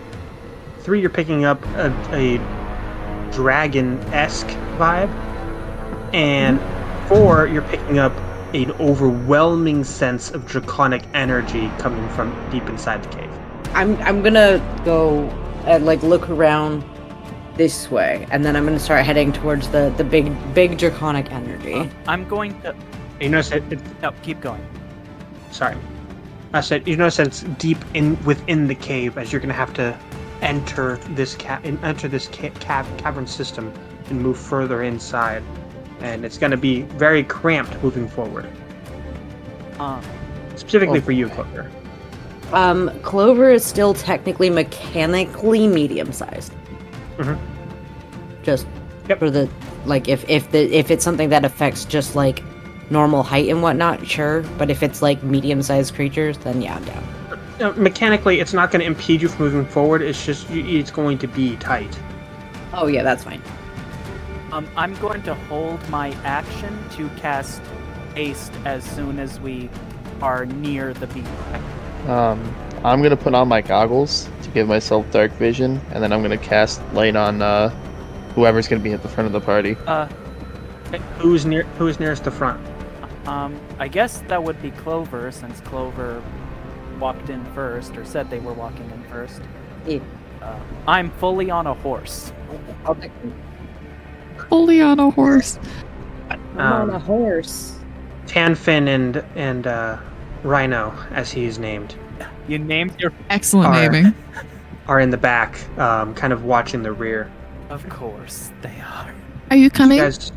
a dragon-esque vibe. And 4, you're picking up an overwhelming sense of draconic energy coming from deep inside the cave. I'm gonna go and look around this way, and then I'm gonna start heading towards the big draconic energy. I'm going to... You notice it. No, keep going. Sorry, I said you notice that it's deep within the cave, as you're gonna have to enter this cavern system and move further inside, and it's gonna be very cramped moving forward. Specifically for you, Clover. Clover is still technically mechanically medium-sized. Mhm. Just Yep. for the if it's something that affects just normal height and whatnot, sure. But if it's medium-sized creatures, then yeah, I'm down. Mechanically, it's not going to impede you from moving forward. It's just it's going to be tight. Oh yeah, that's fine. I'm going to hold my action to cast haste as soon as we are near the beacon. I'm gonna put on my goggles to give myself dark vision, and then I'm gonna cast light on whoever's gonna be at the front of the party. Who's nearest the front? I guess that would be Clover, since Clover walked in first, or said they were walking in first. Yeah. I'm fully on a horse. I'll take Fully on a horse. I'm on a horse. Tanfin and Rhino, as he is named, You named your... Excellent Are- naming. are in the back, kind of watching the rear. Of course, they are. Are you coming, You guys,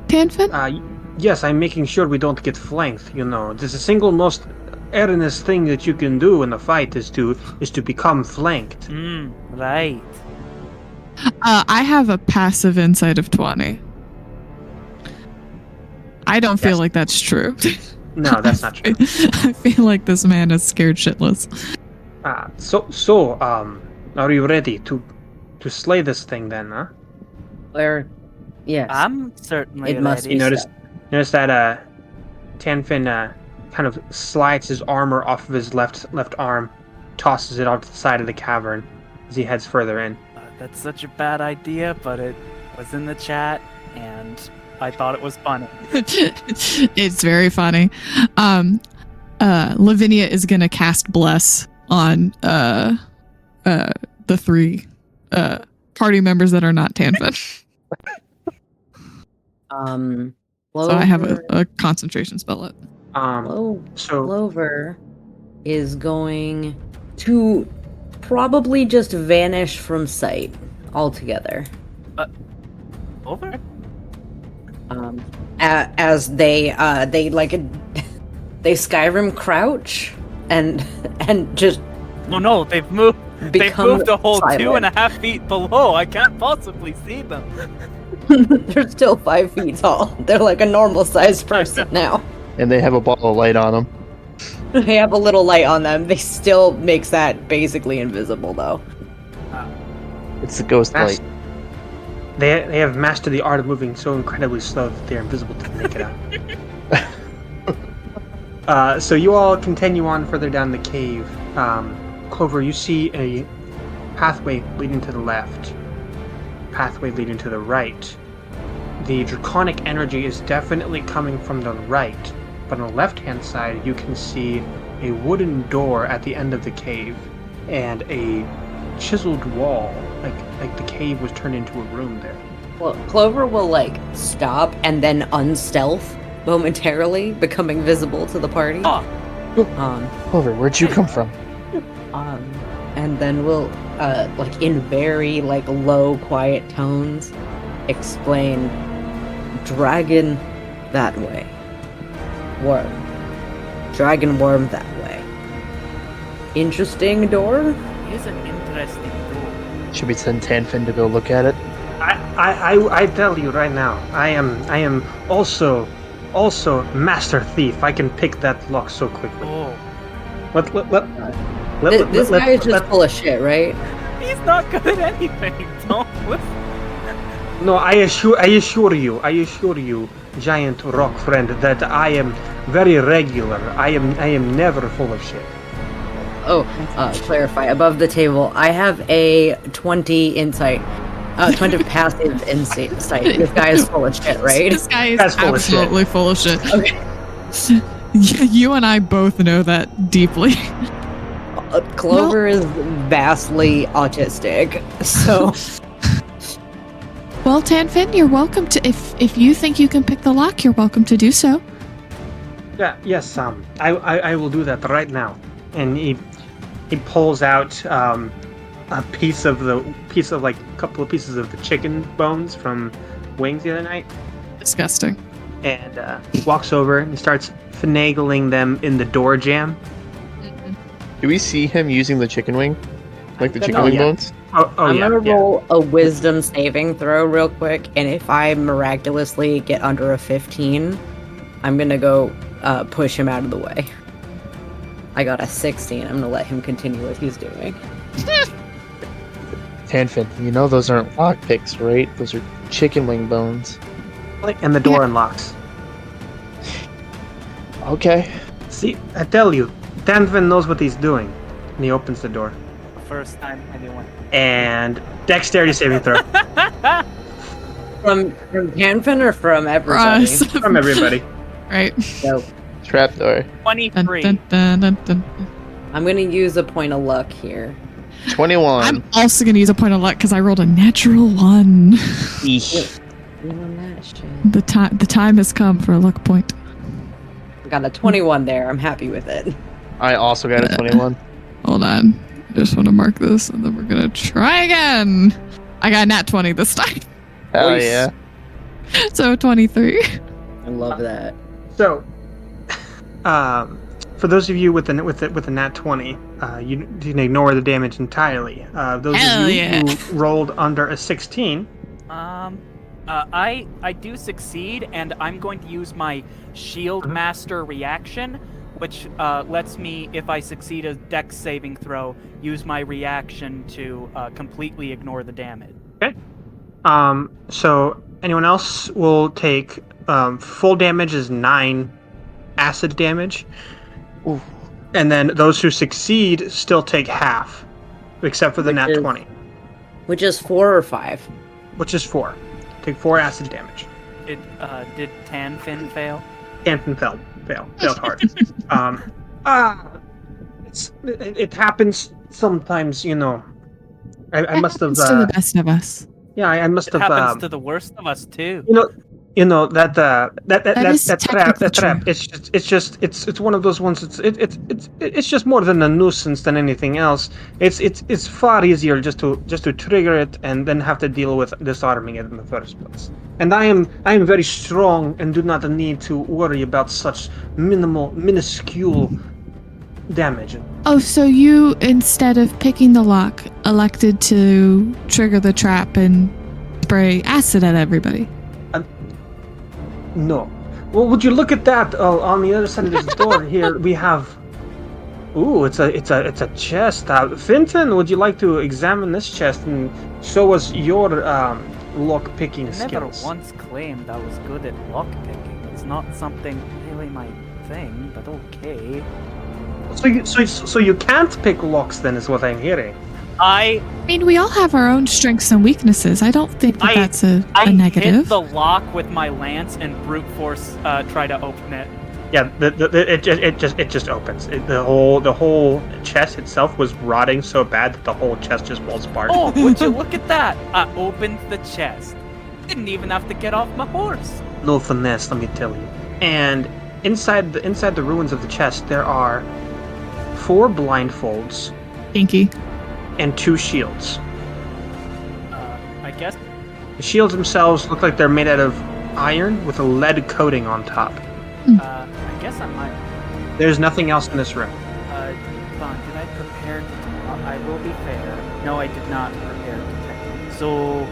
Tanfin? yes, I'm making sure we don't get flanked. You know, this is the single most earnest thing that you can do in a fight is to become flanked. Right. I have a passive insight of 20. I don't feel Yes. like that's true. No, that's not true. I feel like this man is scared shitless. So, are you ready to slay this thing then, huh? Where? Yes. I'm certainly It must ready. be Notice that Tanfin kind kind of slides his armor off of his left arm, tosses it onto the side of the cavern as he heads further in. That's such a bad idea, but it was in the chat, and I thought it was funny. It's very funny. Lavinia is gonna cast Bless on the 3 party members that are not Tanfin. Clover, So I have a concentration spell up. Clover is going to probably just vanish from sight altogether. Over? As they Skyrim crouch and just Oh no, they've moved. They've become moved a whole silent. 2.5 feet below. I can't possibly see them. They're still 5 feet tall. They're like a normal sized person now. And they have a ball of light on them. They have a little light on them. They still makes that basically invisible though. It's the ghost light. They have mastered the art of moving so incredibly slow that they're invisible to the naked eye. So you all continue on further down the cave. Clover, you see a pathway leading to the left, pathway leading to the right. The draconic energy is definitely coming from the right, but on the left-hand side you can see a wooden door at the end of the cave and a chiseled wall, like the cave was turned into a room there. Well, Clover will stop and then unstealth momentarily, becoming visible to the party. Clover, where'd you come from? And then we'll in very low, quiet tones, explain dragon that way. Worm. Dragon worm that way. Interesting door? Here's an interesting door. Should we send Tanfin to go look at it? I tell you right now, I am also master thief. I can pick that lock so quickly. Oh. This guy is just full of shit, right? He's not good at anything. Don't listen. No, I assure you, giant rock friend, that I am very regular. I am never full of shit. Clarify. Above the table, I have a 20 insight. 20 passive insight. This guy is full of shit, right? This guy is That's full of shit. absolutely full of shit. Okay. You and I both know that deeply. Clover is vastly autistic, so... Well, Tanfin, you're welcome to, if you think you can pick the lock, you're welcome to do so. Yeah, yes, I will do that right now. And he pulls out a couple of pieces of the chicken bones from Wings the other night. Disgusting. And he walks over and starts finagling them in the door jamb. Do we see him using the chicken wing? Like the chicken wing bones? I'm gonna roll a wisdom saving throw real quick, and if I miraculously get under a 15, I'm gonna go push him out of the way. I got a 16. I'm gonna let him continue what he's doing. Tanfin, you know those aren't lockpicks, right? Those are chicken wing bones. And the door unlocks. Okay. See, I tell you, Tanvin knows what he's doing. And he opens the door. First time anyone. And dexterity saving throw. From Tanfin or from everybody? From everybody. Right. So, Trapdoor. 23. Dun, dun, dun, dun, dun. I'm gonna use a point of luck here. 21. I'm also going to use a point of luck because I rolled a natural 1. Eesh. The time has come for a luck point. I got a 21 there. I'm happy with it. I also got a 21. Hold on. I just want to mark this and then we're going to try again. I got a nat 20 this time. Hell Nice. yeah. So 23. I love that. So, for those of you with the nat 20, you can ignore the damage entirely. Those Hell of you yeah. who rolled under a 16, I do succeed, and I'm going to use my Shield Master reaction, which lets me, if I succeed a Dex saving throw, use my reaction to completely ignore the damage. okay. So anyone else will take full damage is 9 acid damage. Ooh. And then those who succeed still take half, except for the nat 20, which is 4 or 5. which is 4. Take 4 acid damage. Did Tanfin fail? Canton failed hard. It happens sometimes, I must have. It's to the best of us. Yeah, I must It have. happens to the worst of us too. That technically trap. true. It's one of those ones. It's just more than a nuisance than anything else. It's far easier just to trigger it and then have to deal with disarming it in the first place. And I am very strong and do not need to worry about such minuscule damage. Oh, so you, instead of picking the lock, elected to trigger the trap and spray acid at everybody. No. Well, would you look at that? On the other side of this door here, we have. Ooh, it's a chest. Finton, would you like to examine this chest and show us your lock picking I skills? never once claimed I was good at lock picking. It's not something really my thing, but okay. So you can't pick locks then, is what I'm hearing. I mean, we all have our own strengths and weaknesses. I don't think that's a hit negative. the lock with my lance and brute force try to open it. Yeah, it just opens. The whole chest itself was rotting so bad that the whole chest just falls apart. Oh, would you look at that? I opened the chest. Didn't even have to get off my horse. No finesse, let me tell you. And inside the ruins of the chest, there are 4 blindfolds Pinky. and 2 shields. I guess. The shields themselves look like they're made out of iron with a lead coating on top. I guess I might. There's nothing else in this room. Vaughn, did I prepare to? I will be fair. No, I did not prepare to detect. So,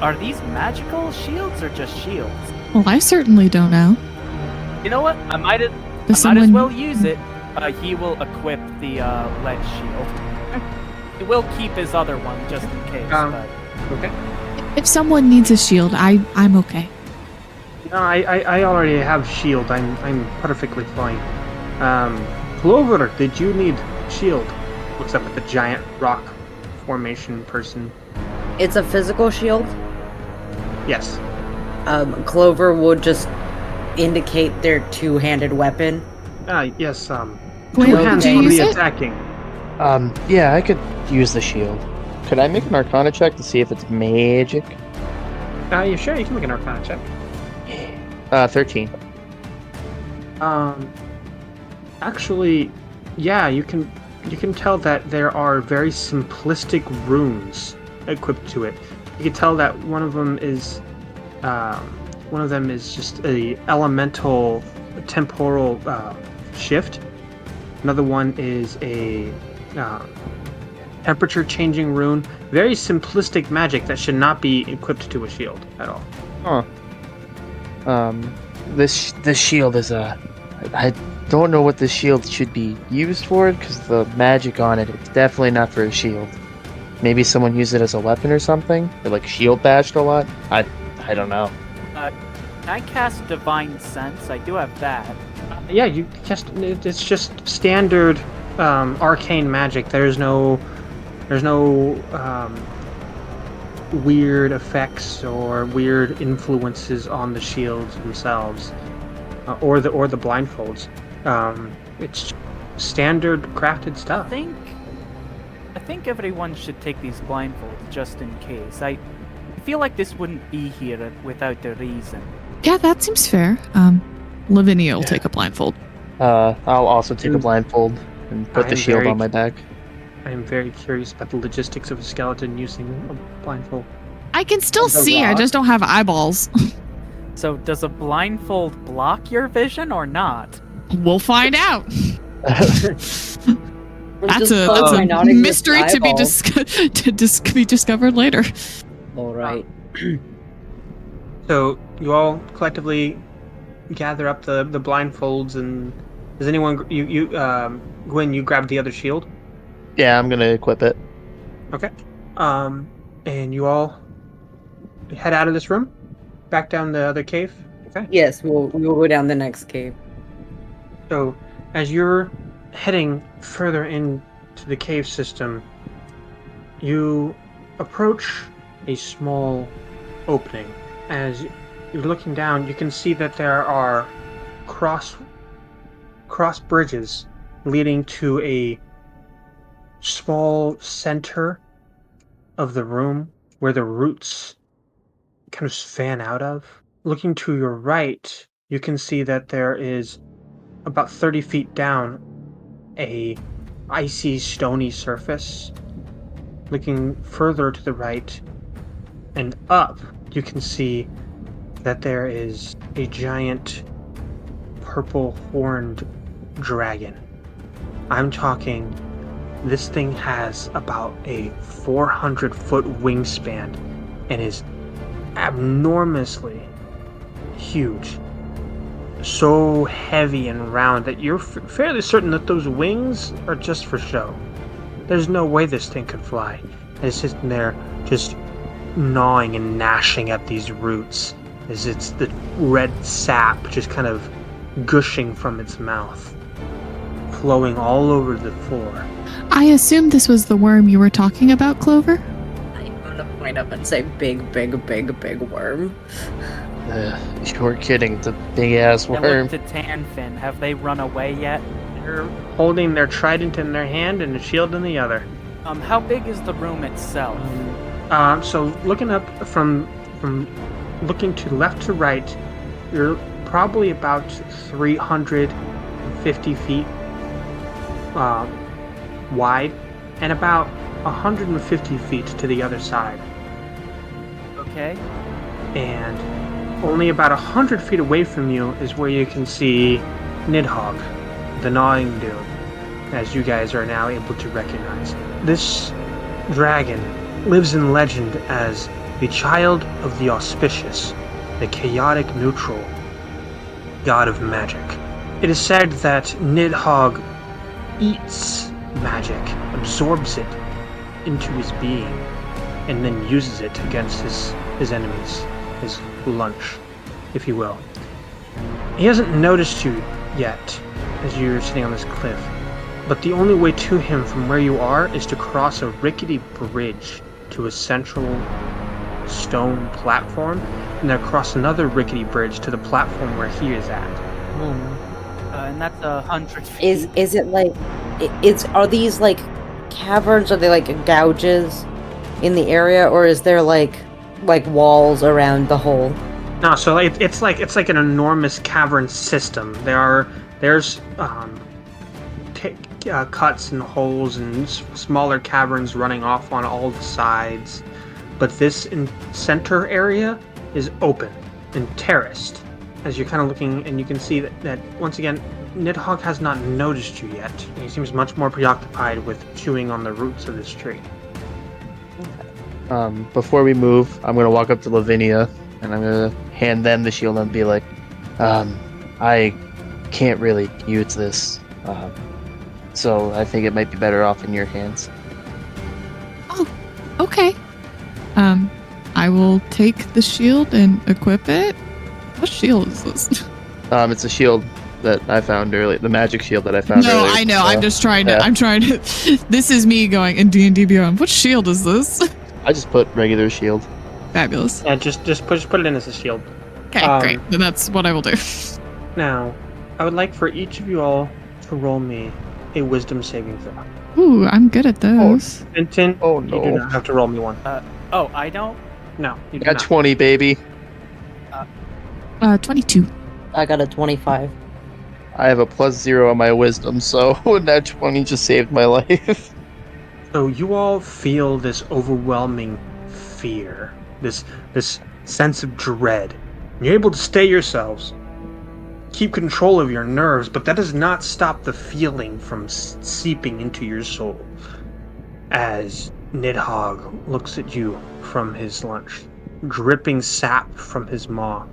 are these magical shields or just shields? Well, I certainly don't know. You know what? I might as well use it. He will equip the lead shield. He will keep his other one just in case. Okay. If someone needs a shield, I'm okay. No, I already have shield. I'm perfectly fine. Clover, did you need shield? Looks up at the giant rock formation person. It's a physical shield. Yes. Clover would just indicate their two-handed weapon. Yes. Wait, Two hands did you for use the it? attacking. Yeah, I could use the shield. Could I make an Arcana check to see if it's magic? Yeah, sure. You can make an Arcana check. 13. Actually, yeah, you can tell that there are very simplistic runes equipped to it. You can tell that one of them is just a elemental temporal shift. Another one is a temperature changing rune. Very simplistic magic that should not be equipped to a shield at all. Huh. This shield is I don't know what this shield should be used for because the magic on it, it's definitely not for a shield. Maybe someone used it as a weapon or something? Or like shield bashed a lot? I don't know. Can I cast Divine Sense? I do have that. Yeah, it's just standard arcane magic. There's no weird effects or weird influences on the shields themselves, or the blindfolds. It's standard crafted stuff. I think everyone should take these blindfolds just in case. I feel like this wouldn't be here without a reason. Yeah, that seems fair. Lavinia will take a blindfold. I'll also take a blindfold and put the shield on my back. I am very curious about the logistics of a skeleton using a blindfold. I can still see, I just don't have eyeballs. So does a blindfold block your vision or not? We'll find out. That's a non-existent mystery to be be discovered later. All right. So you all collectively gather up the blindfolds, and does anyone Gwen, you grab the other shield? Yeah, I'm gonna equip it. Okay. And you all head out of this room, back down the other cave. Okay. Yes, we will go down the next cave. So, as you're heading further into the cave system, you approach a small opening. As you're looking down, you can see that there are cross bridges leading to a small center of the room where the roots kind of fan out of. Looking to your right, you can see that there is about 30 feet down a icy, stony surface. Looking further to the right and up, you can see that there is a giant purple horned dragon. I'm talking, this thing has about a 400-foot wingspan and is abnormously huge. So heavy and round that you're fairly certain that those wings are just for show. There's no way this thing could fly. It's sitting there just gnawing and gnashing at these roots as it's the red sap just kind of gushing from its mouth, flowing all over the floor. I assume this was the worm you were talking about, Clover? I'm gonna point up and say big, big, big, big worm. You're kidding. It's a big-ass And worm. look to Tanfin. Have they run away yet? They're holding their trident in their hand and a shield in the other. How big is the room itself? So looking up from looking to left to right, you're probably about 350 feet wide and about 150 feet to the other side. Okay. And only about 100 feet away from you is where you can see Nidhogg, the Gnawing Doom, as you guys are now able to recognize. This dragon lives in legend as the child of the auspicious, the chaotic neutral, god of magic. It is said that Nidhogg eats magic, absorbs it into his being, and then uses it against his enemies, his lunch, if you will. He hasn't noticed you yet as you're sitting on this cliff, but the only way to him from where you are is to cross a rickety bridge to a central stone platform, and then across another rickety bridge to the platform where he is at. And that's 100 feet. Is it like are these like caverns? Are they like gouges in the area, or is there like walls around the hole? No, so it's like an enormous cavern system. There's cuts and holes and smaller caverns running off on all the sides, but this center area is open and terraced. As you're kind of looking, and you can see that once again, Nidhogg has not noticed you yet. He seems much more preoccupied with chewing on the roots of this tree. Before we move, I'm gonna walk up to Lavinia and I'm gonna hand them the shield and be like, I can't really use this, so I think it might be better off in your hands. Oh, okay. I will take the shield and equip it. What shield is this? It's a shield that I found earlier, the magic shield that I found earlier. No, I know. I'm just trying to. yeah. I'm trying to. This is me going in D&D Beyond. What shield is this? I just put regular shield. Fabulous. Yeah, just put it in as a shield. Okay, great. Then that's what I will do. Now, I would like for each of you all to roll me a wisdom saving throw. Ooh, I'm good at those. Tintin, Oh, you no. do not have to roll me one. Oh, I don't? No, you do Got not. 20, baby. 22. I got a 25. I have a +0 on my wisdom, so that 20 just saved my life. So you all feel this overwhelming fear, this sense of dread. You're able to stay yourselves, keep control of your nerves, but that does not stop the feeling from seeping into your soul. As Nidhogg looks at you from his lunch, dripping sap from his maw.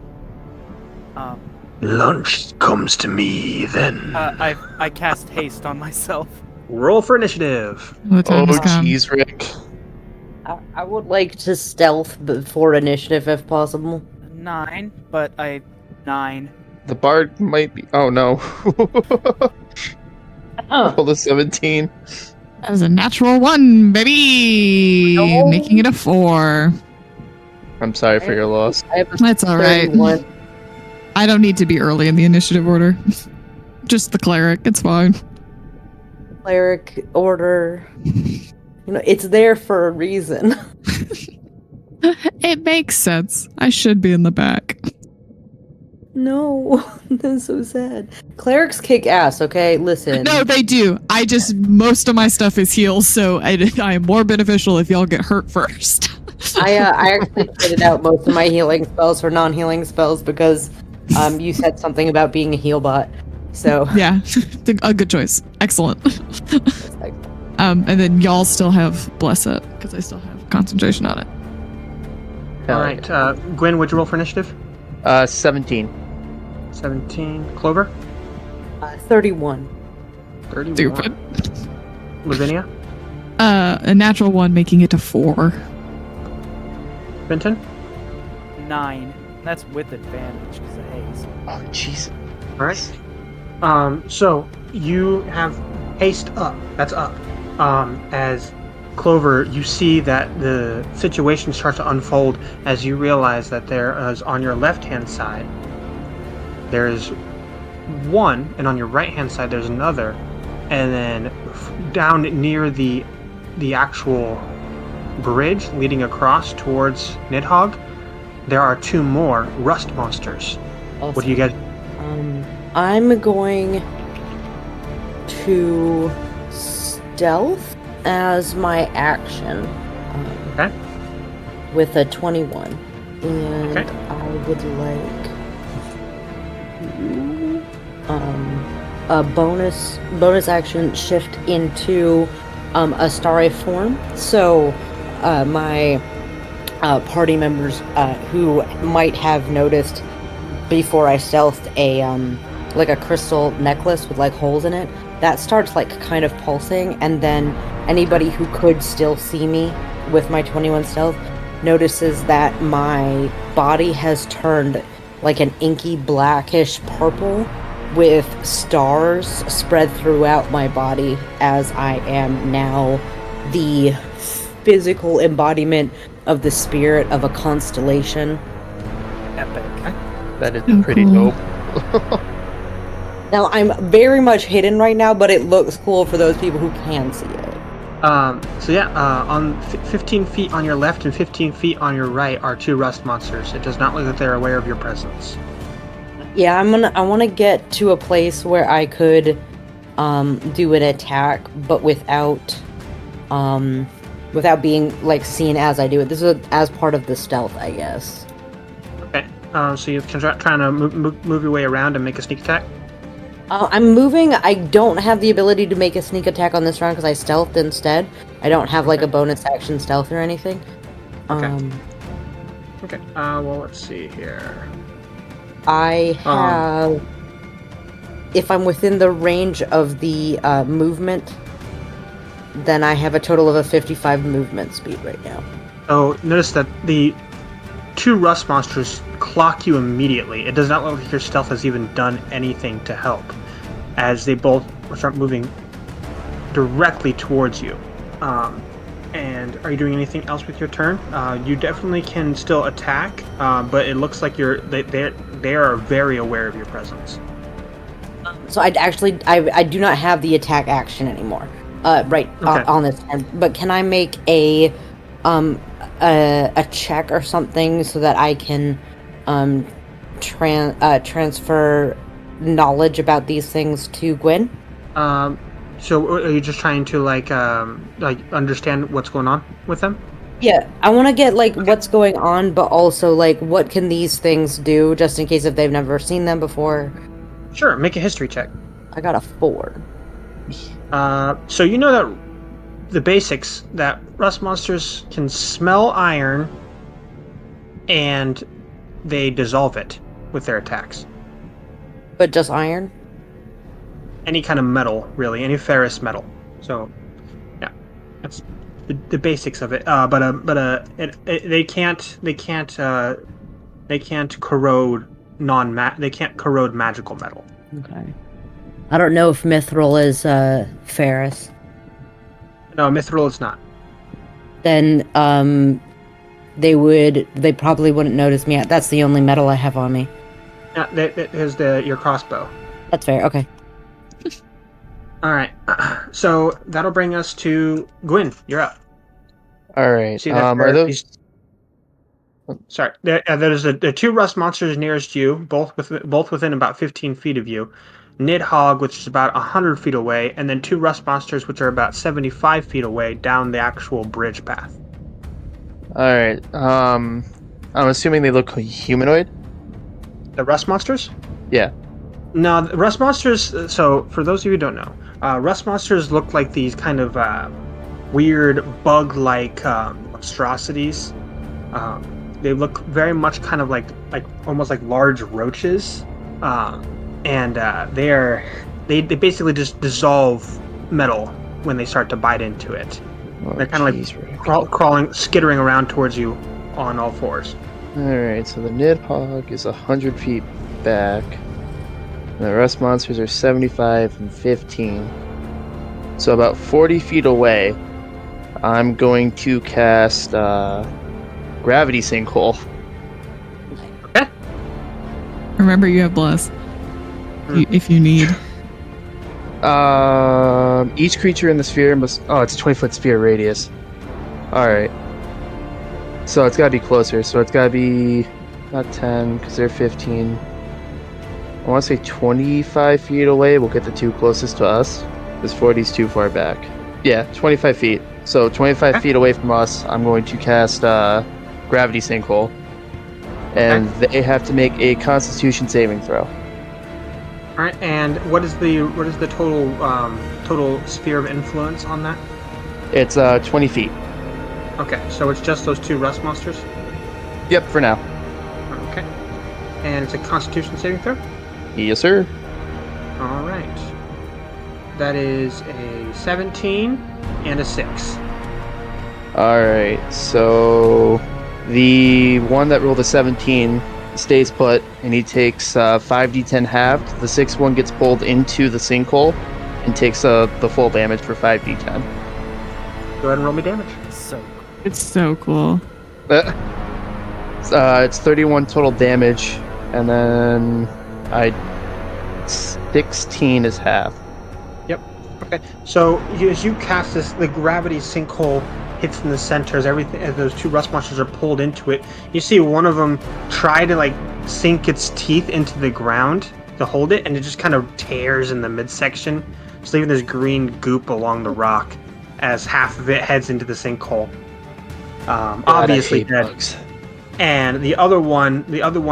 Lunch comes to me, then. I cast haste on myself. Roll for initiative. The time has come. Jeez, Rick. I would like to stealth before initiative if possible. 9, but 9. The bard might be. Oh no. Roll a 17. That was a natural 1, baby! No. Making it a 4. I'm sorry for your loss. I have a That's all right. 31. I don't need to be early in the initiative order. Just the cleric, it's fine. Cleric order. It's there for a reason. It makes sense. I should be in the back. No, that's so sad. Clerics kick ass, okay? Listen. No, they do. Most of my stuff is heals, so I am more beneficial if y'all get hurt first. I actually traded out most of my healing spells for non-healing spells because you said something about being a heal bot. So Yeah, a good choice. Excellent. And then y'all still have Bless It, because I still have concentration on it. All right, Gwen, what'd you roll for initiative? 17. 17. Clover? 31. 31. Stupid. Lavinia? A natural 1, making it to 4. Benton? 9. That's with advantage because of haze. Oh, jeez. All right. So you have haste up. That's up. As Clover, you see that the situation starts to unfold as you realize that there is on your left-hand side, there is one, and on your right-hand side there's another, and then down near the actual bridge leading across towards Nidhogg, there are 2 more rust monsters. Awesome. What do you guys? I'm going to stealth as my action. Okay. With a 21. And Okay. I would like a bonus action shift into a starry form. So my party members who might have noticed before I stealthed a crystal necklace with like holes in it, that starts like kind of pulsing, and then anybody who could still see me with my 21 stealth notices that my body has turned like an inky blackish purple with stars spread throughout my body, as I am now the physical embodiment of the spirit of a constellation. Epic. That is Oh, pretty cool. dope. Now, I'm very much hidden right now, but it looks cool for those people who can see it. So yeah, on 15 feet on your left and 15 feet on your right are 2 rust monsters. It does not look like they're aware of your presence. Yeah, I want to get to a place where I could do an attack, but without being like seen as I do it. This is as part of the stealth, I guess. Okay. So you're trying to move your way around and make a sneak attack. I'm moving. I don't have the ability to make a sneak attack on this round because I stealthed instead. I don't have like a bonus action stealth or anything. Okay. Okay. Well, let's see here. I have. If I'm within the range of the movement, then I have a total of a 55 movement speed right now. Oh, notice that the 2 rust monsters clock you immediately. It does not look like your stealth has even done anything to help, as they both start moving directly towards you. And are you doing anything else with your turn? You definitely can still attack, but it looks like they are very aware of your presence. So I do not have the attack action anymore. On this turn. But can I make a check or something so that I can transfer knowledge about these things to Gwen? So are you just trying to like understand what's going on with them? Yeah, I want to get like what's going on, but also like what can these things do, just in case if they've never seen them before. Sure, make a history check. I got a 4. So you know that the basics, that rust monsters can smell iron and they dissolve it with their attacks. But just iron? Any kind of metal, really, any ferrous metal. So, yeah, that's the basics of it. They can't corrode they can't corrode magical metal. Okay. I don't know if mithril is ferrous. No, mithril is not. Then they probably wouldn't notice me. That's the only metal I have on me. Yeah, there's your crossbow. That's fair. Okay. All right. So that'll bring us to Gwyn. You're up. All right. See that Are those? Sorry, there's the two rust monsters nearest you, both within about 15 feet of you. Nidhogg, which is about 100 feet away, and then two rust monsters, which are about 75 feet away down the actual bridge path. All right. I'm assuming they look humanoid. The rust monsters? Yeah. No, the rust monsters. So, for those of you who don't know, rust monsters look like these kind of weird bug-like monstrosities. They look very much kind of like almost like large roaches, and they basically just dissolve metal when they start to bite into it. They're kind of like crawling, skittering around towards you on all fours. All right. So the Nidhogg is 100 feet back. And the rust monsters are 75 and 15. So about 40 feet away, I'm going to cast Gravity Sinkhole. Okay. Remember, you have bless. If you need. Each creature in the sphere must... Oh, it's a 20-foot sphere radius. Alright. So it's gotta be closer. So it's gotta be... Not 10, because they're 15. I want to say 25 feet away. We'll get the two closest to us. Because 40 is too far back. Yeah, 25 feet. So 25 feet away from us, I'm going to cast Gravity Sinkhole. And they have to make a Constitution saving throw. All right, and what is the total sphere of influence on that? It's 20 feet. Okay, so it's just those two rust monsters. Yep, for now. Okay, and it's a Constitution saving throw. Yes, sir. All right, that is a 17 and a 6. Alright, so the one that rolled a 17 stays put, and he takes 5d10 halved. The 6th one gets pulled into the sinkhole and takes the full damage for 5d10. Go ahead and roll me damage. So It's so cool. It's 31 total damage, and then 16 is half. Yep. Okay. So as you cast this, the gravity sinkhole hits in the center as those two rust monsters are pulled into it. You see one of them try to sink its teeth into the ground to hold it, and it just kind of tears in the midsection, just leaving this green goop along the rock as half of it heads into the sinkhole. Obviously dead. Bugs. And the other one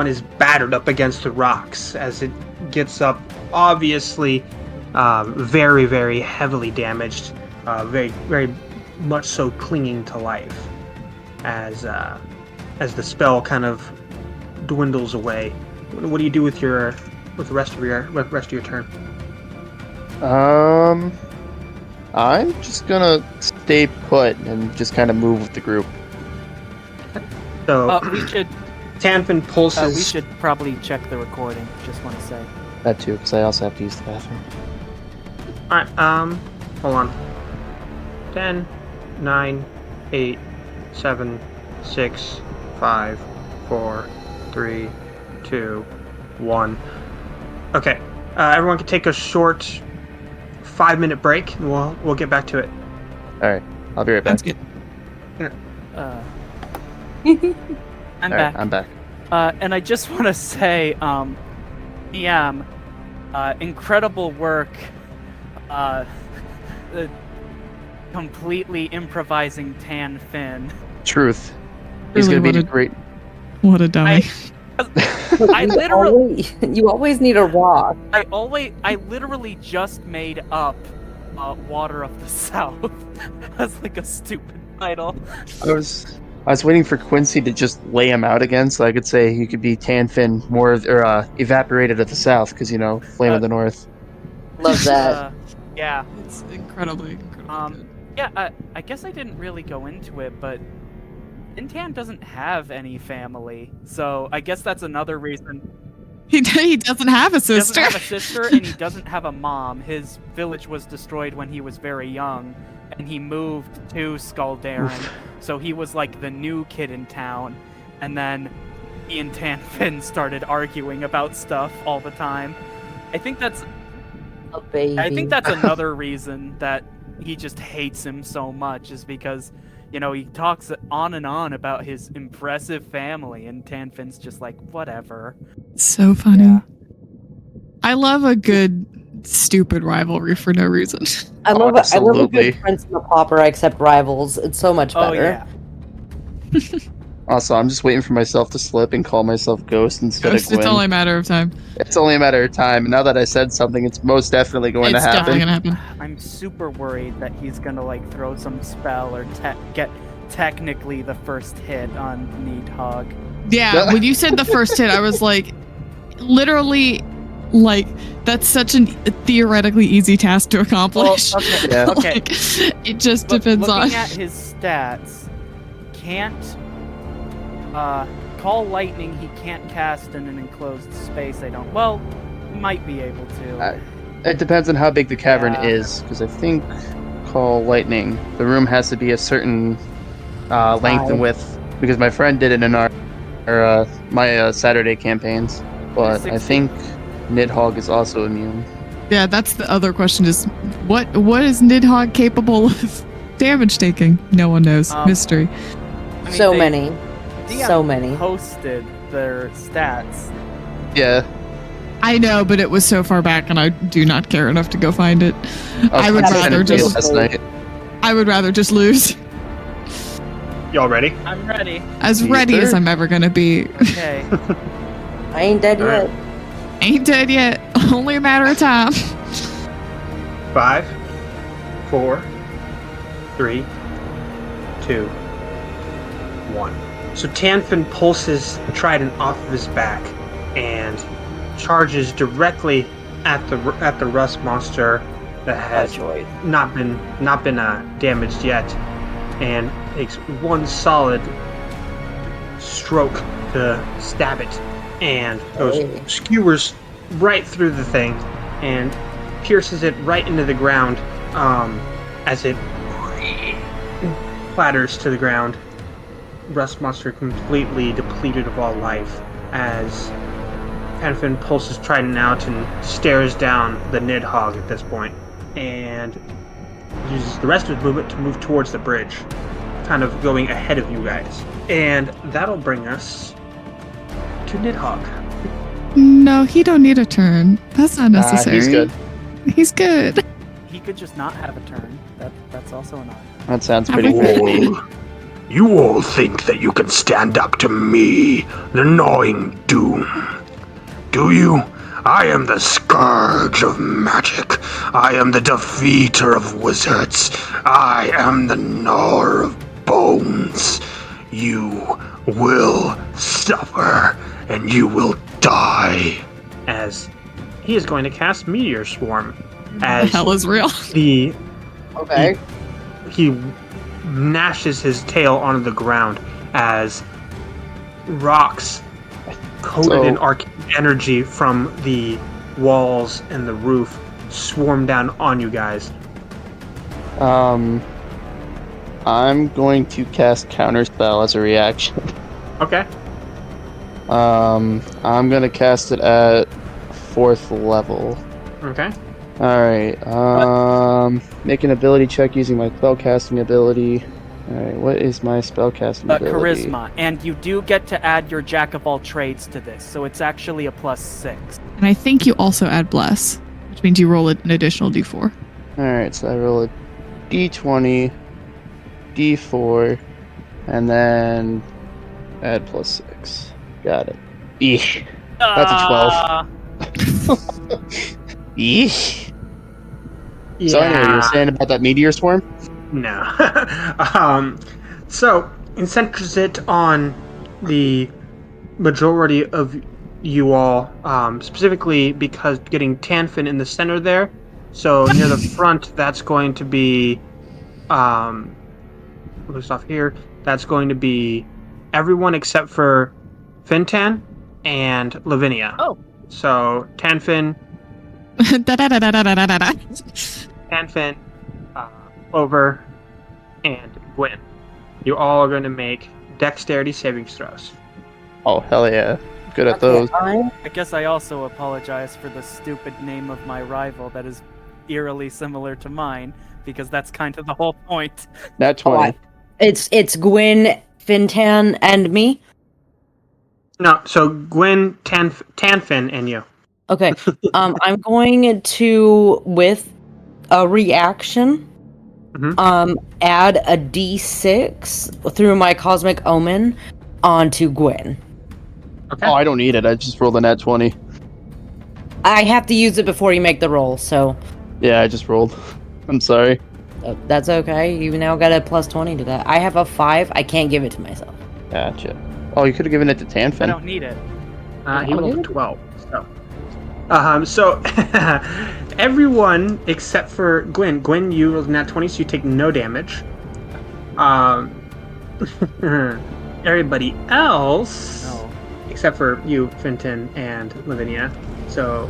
is battered up against the rocks as it gets up, obviously very, very heavily damaged, very, very much so clinging to life as the spell kind of dwindles away. What do you do with the rest of your turn? I'm just gonna stay put and just kind of move with the group. So we should Tanfin pulls his... we should probably check the recording. Just want to say That too, because I also have to use the bathroom. Alright, hold on. 10, 9, 8, 7, 6, 5, 4, 3, 2, 1. Okay, everyone can take a short 5-minute break, and we'll get back to it. Alright, I'll be right back. That's good. I'm back. I'm back. And I just want to say, PM, incredible work. Completely improvising Tan Fin. Truth. He's Really, gonna be great. What a dummy. I literally, You always need a rock. I literally just made up Water of the South as like a stupid title. I was waiting for Quincy to just lay him out again, so I could say he could be Tanfin more or evaporated at the south, because Flame of the North. Love that. Yeah. It's incredibly good. Yeah. I guess I didn't really go into it, but Intan doesn't have any family, so I guess that's another reason. He doesn't have a He doesn't sister. have a sister, and he doesn't have a mom. His village was destroyed when he was very young, and he moved to Skaldaren, so he was like the new kid in town. And then he and Tanfin started arguing about stuff all the time. I think that's A baby. I think that's another reason that he just hates him so much, is because, you know, he talks on and on about his impressive family, and Tanfin's just like, whatever. So funny. Yeah. I love a good stupid rivalry for no reason. I love a Absolutely. good Prince and the Pauper, I accept rivals. It's so much Oh, better. yeah. Also, I'm just waiting for myself to slip and call myself Ghost instead Ghost, of it's Gwyn. only a matter of time. It's only a matter of time. Now that I said something, it's most definitely going It's to definitely happen. gonna happen. I'm super worried that he's gonna like throw some spell or get technically the first hit on Needhog. Yeah, when you said the first hit, I was like, literally, like, that's such a theoretically easy task to accomplish. Well, okay, Yeah. okay. Like, it just depends on. Looking at his stats, can't call lightning. He can't cast in an enclosed space. I don't. Well, might be able to. It depends on how big the cavern Yeah. is, because I think call lightning. The room has to be a certain length and width. Because my friend did it in my Saturday campaigns, but I 60. think Nidhogg is also immune. Yeah, that's the other question: is what is Nidhogg capable of damage taking? No one knows. Mystery. I mean, So they- many. DM So many. posted their stats. Yeah. I know, but it was so far back, and I do not care enough to go find it. I would playing rather it just. last night. I would rather just lose. Y'all ready? I'm ready. As Me ready as too. I'm ever gonna be. Okay. I ain't dead All right. yet. Ain't dead yet. Only a matter of time. 5, 4, 3, 2, 1. So Tanfin pulses the trident off of his back and charges directly at the rust monster that has not been damaged yet, and takes one solid stroke to stab it, and goes skewers right through the thing and pierces it right into the ground as it clatters to the ground. Rust monster completely depleted of all life as Tanfin pulls his trident out and stares down the Nidhogg at this point, and uses the rest of his movement to move towards the bridge, kind of going ahead of you guys. And that'll bring us to Nidhogg. No, he don't need a turn. That's not necessary. He's good. He's good. He could just not have a turn. That's also an option. That sounds pretty good. You all think that you can stand up to me, the Gnawing Doom. Do you? I am the scourge of magic. I am the defeater of wizards. I am the gnawer of bones. You will suffer, and you will die. As he is going to cast Meteor Swarm. The As hell is real. the Okay. he gnashes his tail onto the ground as rocks coated in arcane energy from the walls and the roof swarm down on you guys. I'm going to cast Counterspell as a reaction. Okay. I'm gonna cast it at 4th level. Okay. Alright, make an ability check using my spellcasting ability. Alright, what is my spellcasting ability? Charisma, and you do get to add your Jack of all trades to this, so it's actually a +6. And I think you also add bless, which means you roll an additional d4. Alright, so I roll a d20, d4, and then add +6. Got it. Eesh. That's a 12. Eesh. So anyway, you were saying about that meteor swarm? No. So, it centers it on the majority of you all, specifically because getting Tanfin in the center there. So, near the front, that's going to be, loose off here, that's going to be everyone except for Fintan and Lavinia. Oh. So Tanfin, Da-da-da-da-da-da-da-da. Tanfin, Clover, and Gwen. You all are going to make dexterity saving throws. Oh, hell yeah. Good at those. I guess I also apologize for the stupid name of my rival that is eerily similar to mine, because that's kind of the whole point. Nat 20. It's Gwen, Fintan, and me. No, so Gwen, Tanfin, and you. Okay. I'm going to, with a reaction, add a d6 through my cosmic omen onto Gwen. Okay. Oh, I don't need it. I just rolled a nat 20. I have to use it before you make the roll, so Yeah, I just rolled. I'm sorry. that's okay. You now got a plus 20 to that. I have a 5. I can't give it to myself. Gotcha. Oh, you could have given it to I Tanfin. don't need it. He rolled a 12. So, everyone except for Gwen. Gwen, you rolled nat 20, so you take no damage. Everybody else, No. except for you, Finton, and Lavinia. So,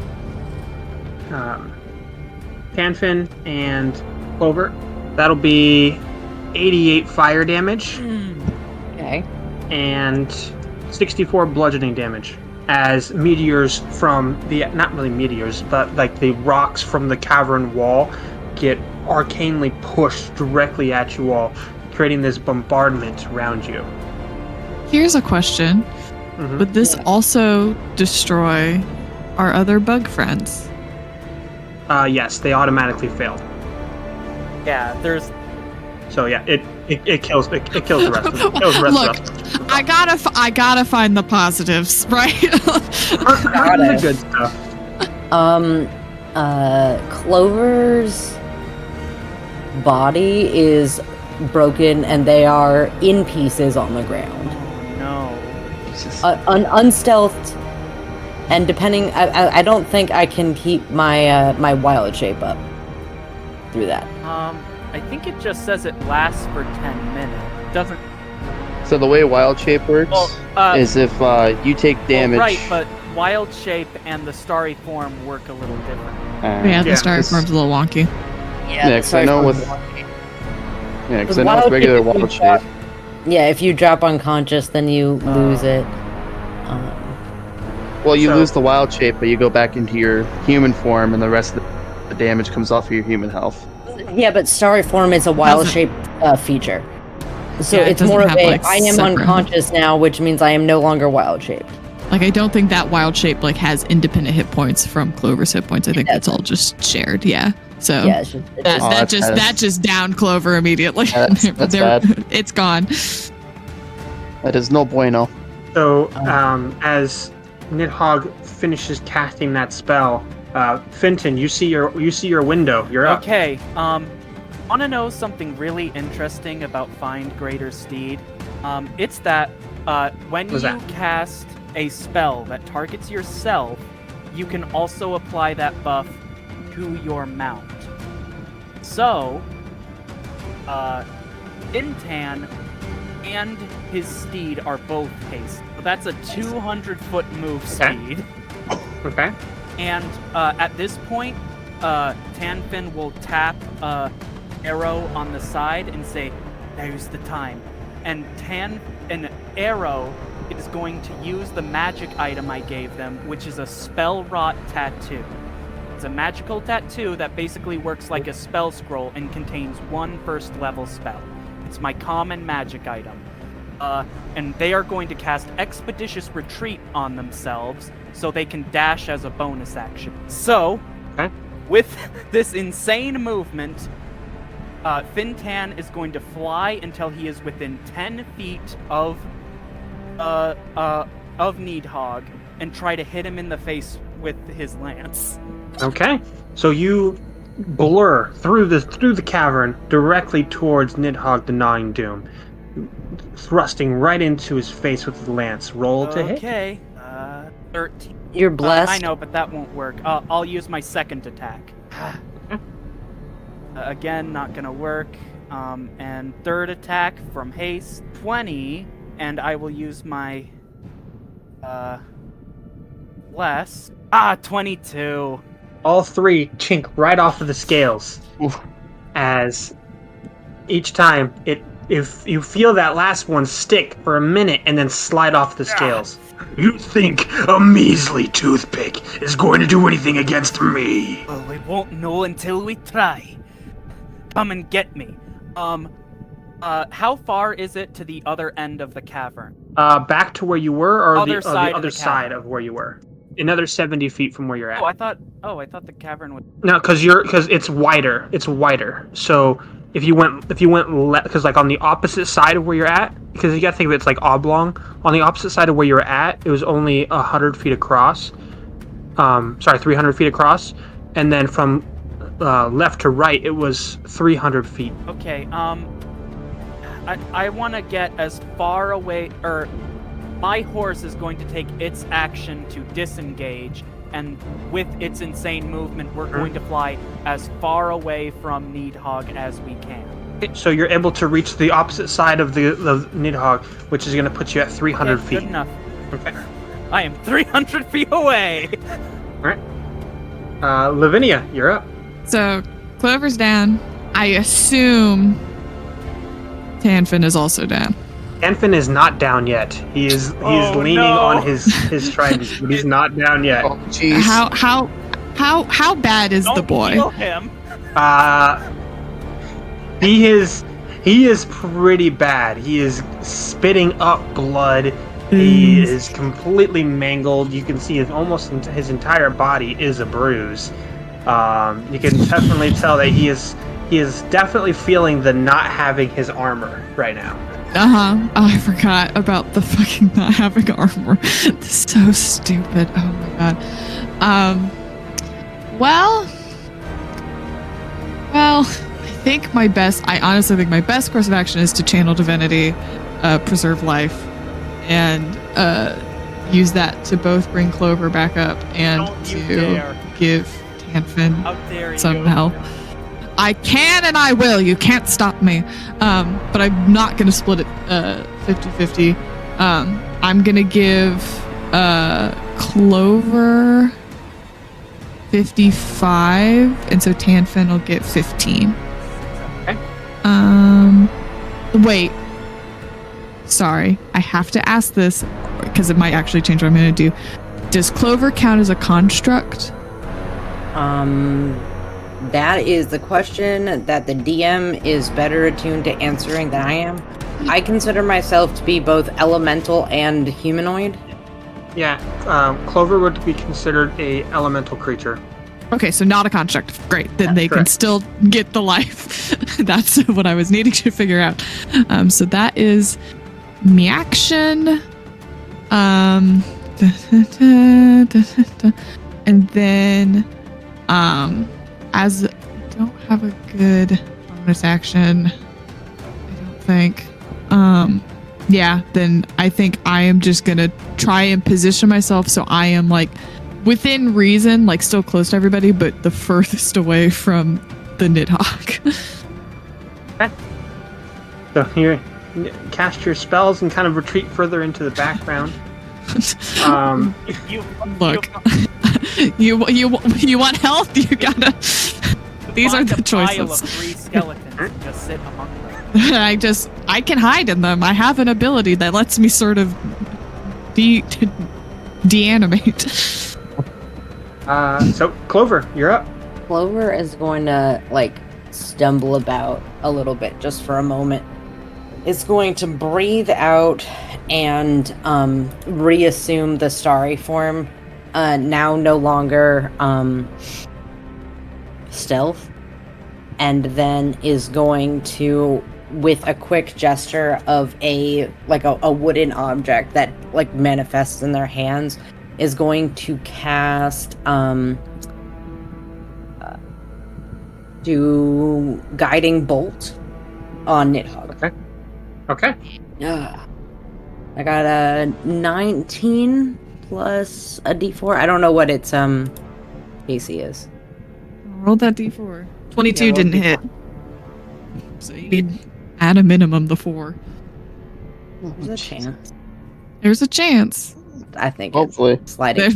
Tanfin and Clover, that'll be 88 fire damage Okay. and 64 bludgeoning damage as meteors from the, not really meteors, but like the rocks from the cavern wall get arcanely pushed directly at you all, creating this bombardment around you. Here's a question. Mhm. Would this also destroy our other bug friends? Yes, they automatically failed. Yeah, there's. So yeah, it kills the rest of them. It kills the rest Look, I gotta find the positives, right? the good stuff. Clover's body is broken and they are in pieces on the ground. No. Unstealthed, and depending, I don't think I can keep my my wild shape up through that. I think it just says it lasts for 10 minutes. Doesn't. So the way wild shape works Well, is if you take damage. Right, but wild shape and the starry form work a little different. Yeah, the Yeah, starry this- form's a little wonky. Yeah, 'cause I know with- Yeah, because I know Wild with regular shape, wild shape. Yeah, if you drop unconscious, then you lose it. Well, you So- lose the wild shape, but you go back into your human form, and the rest of the damage comes off of your human health. Yeah, but starry form is a wild Doesn't- shape feature. So Yeah, it it's more doesn't of have, a like, I am separate- unconscious now, which means I am no longer wild shaped. Like, I don't think that wild shape like has independent hit points from Clover's hit points. I think that's all just shared. Yeah. So Yeah, it's just, that Oh, that's bad. that just downed Clover immediately. Yeah, that's bad. It's gone. That is no bueno. So, as Nidhogg finishes casting that spell, Finton, you see your window. You're up. Okay, wanna know something really interesting about Find Greater Steed? It's that when you What's that? cast a spell that targets yourself, you can also apply that buff to your mount. So, Intan and his steed are both haste. So that's a 200-foot move Okay. speed. Okay. And at this point, Tanfin will tap Arrow on the side and say, "Now's the time." And Arrow is going to use the magic item I gave them, which is a spell wrought tattoo. It's a magical tattoo that basically works like a spell scroll and contains one first level spell. It's my common magic item. And they are going to cast Expeditious Retreat on themselves so they can dash as a bonus action. So, Okay. with this insane movement, Fintan is going to fly until he is within 10 feet of Nidhogg and try to hit him in the face with his lance. Okay. So you blur through the cavern directly towards Nidhogg the Gnawing Doom, thrusting right into his face with the lance. Roll to hit. Okay, 13. You're blessed. I know, but that won't work. I'll use my second attack. Again, not gonna work. And third attack from haste, 20, and I will use my bless. 22. All three chink right off of the scales. Oof. As each time if you feel that last one stick for a minute and then slide off the scales. You think a measly toothpick is going to do anything against me? Well, we won't know until we try. Come and get me. How far is it to the other end of the cavern? Back to where you were, or Other the side of other the side cavern. of where you were? Another 70 feet from where you're at. Oh, I thought the cavern was. No, because it's wider. It's wider. So if you went because like on the opposite side of where you're at, because you gotta think of it's like oblong. On the opposite side of where you're at, it was only 100 feet across. 300 feet across, and then from left to right, it was 300 feet. Okay. I want to get as far away, or my horse is going to take its action to disengage, and with its insane movement, we're going to fly as far away from Needhog as we can. So you're able to reach the opposite side of the Nidhogg, which is going to put you at 300 Okay, feet. Good enough. Okay. I am 300 feet away. All right. Lavinia, you're up. So Clover's down. I assume Tanfin is also down. Anfin is not down yet. He is leaning on his trident, but he's not down yet. Oh, jeez. How bad is Don't the boy? kill him. He is pretty bad. He is spitting up blood. He is completely mangled. You can see his entire body is a bruise. You can definitely tell that he is definitely feeling the not having his armor right now. Oh, I forgot about the fucking not having armor. This is so stupid. Oh my god. Well, I honestly think my best course of action is to channel divinity, preserve life, and use that to both bring Clover back up and Don't you to dare. give Tanfin How dare some you? help. I can and I will. You can't stop me. But I'm not going to split it 50-50. I'm going to give Clover 55, and so Tanfin will get 15. Okay. Wait. Sorry. I have to ask this because it might actually change what I'm going to do. Does Clover count as a construct? That is the question that the DM is better attuned to answering than I am. I consider myself to be both elemental and humanoid. Yeah, Clover would be considered a elemental creature. Okay, so not a construct. Great. Then they can correct. still get the life. That's what I was needing to figure out. So that is me action. And then as I don't have a good bonus action, I don't think. Yeah, then I think I am just gonna try and position myself so I am like within reason, like still close to everybody, but the furthest away from the Nidhogg. So you cast your spells and kind of retreat further into the background. You Look, you want health? You gotta. These are find the a pile of choices. 3 skeletons and just sit among them. I can hide in them. I have an ability that lets me sort of deanimate. So Clover, you're up. Clover is going to, stumble about a little bit just for a moment. It's going to breathe out and reassume the starry form. Now no longer stealth. And then is going to, with a quick gesture of a wooden object that manifests in their hands, is going to cast do guiding bolt on Nidhogg. Okay. I got a 19 plus a d4. I don't know what its AC is. Roll that d4. 22 Yeah, roll didn't d4. hit. So you need at a minimum the 4. There's a chance. There's a chance. I think Hopefully. it's sliding.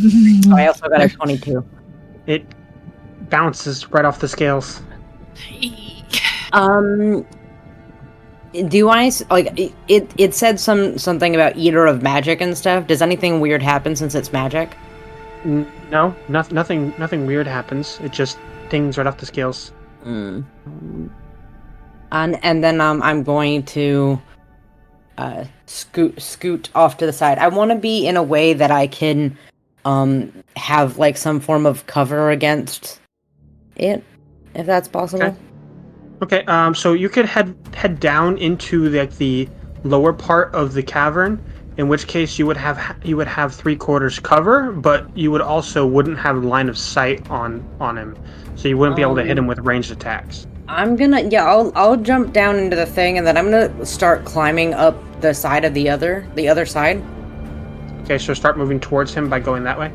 Oh, I also got a 22. It bounces right off the scales. Do I like it? It said something about eater of magic and stuff. Does anything weird happen since it's magic? No, nothing weird happens. It just dings right off the scales. And then I'm going to scoot off to the side. I want to be in a way that I can have like some form of cover against it, if that's possible. Okay. So you could head down into the lower part of the cavern, in which case you would have 3/4 cover, but you wouldn't have line of sight on him, so you wouldn't be able to hit him with ranged attacks. I'll jump down into the thing, and then I'm gonna start climbing up the side of the other side. Okay, so start moving towards him by going that way.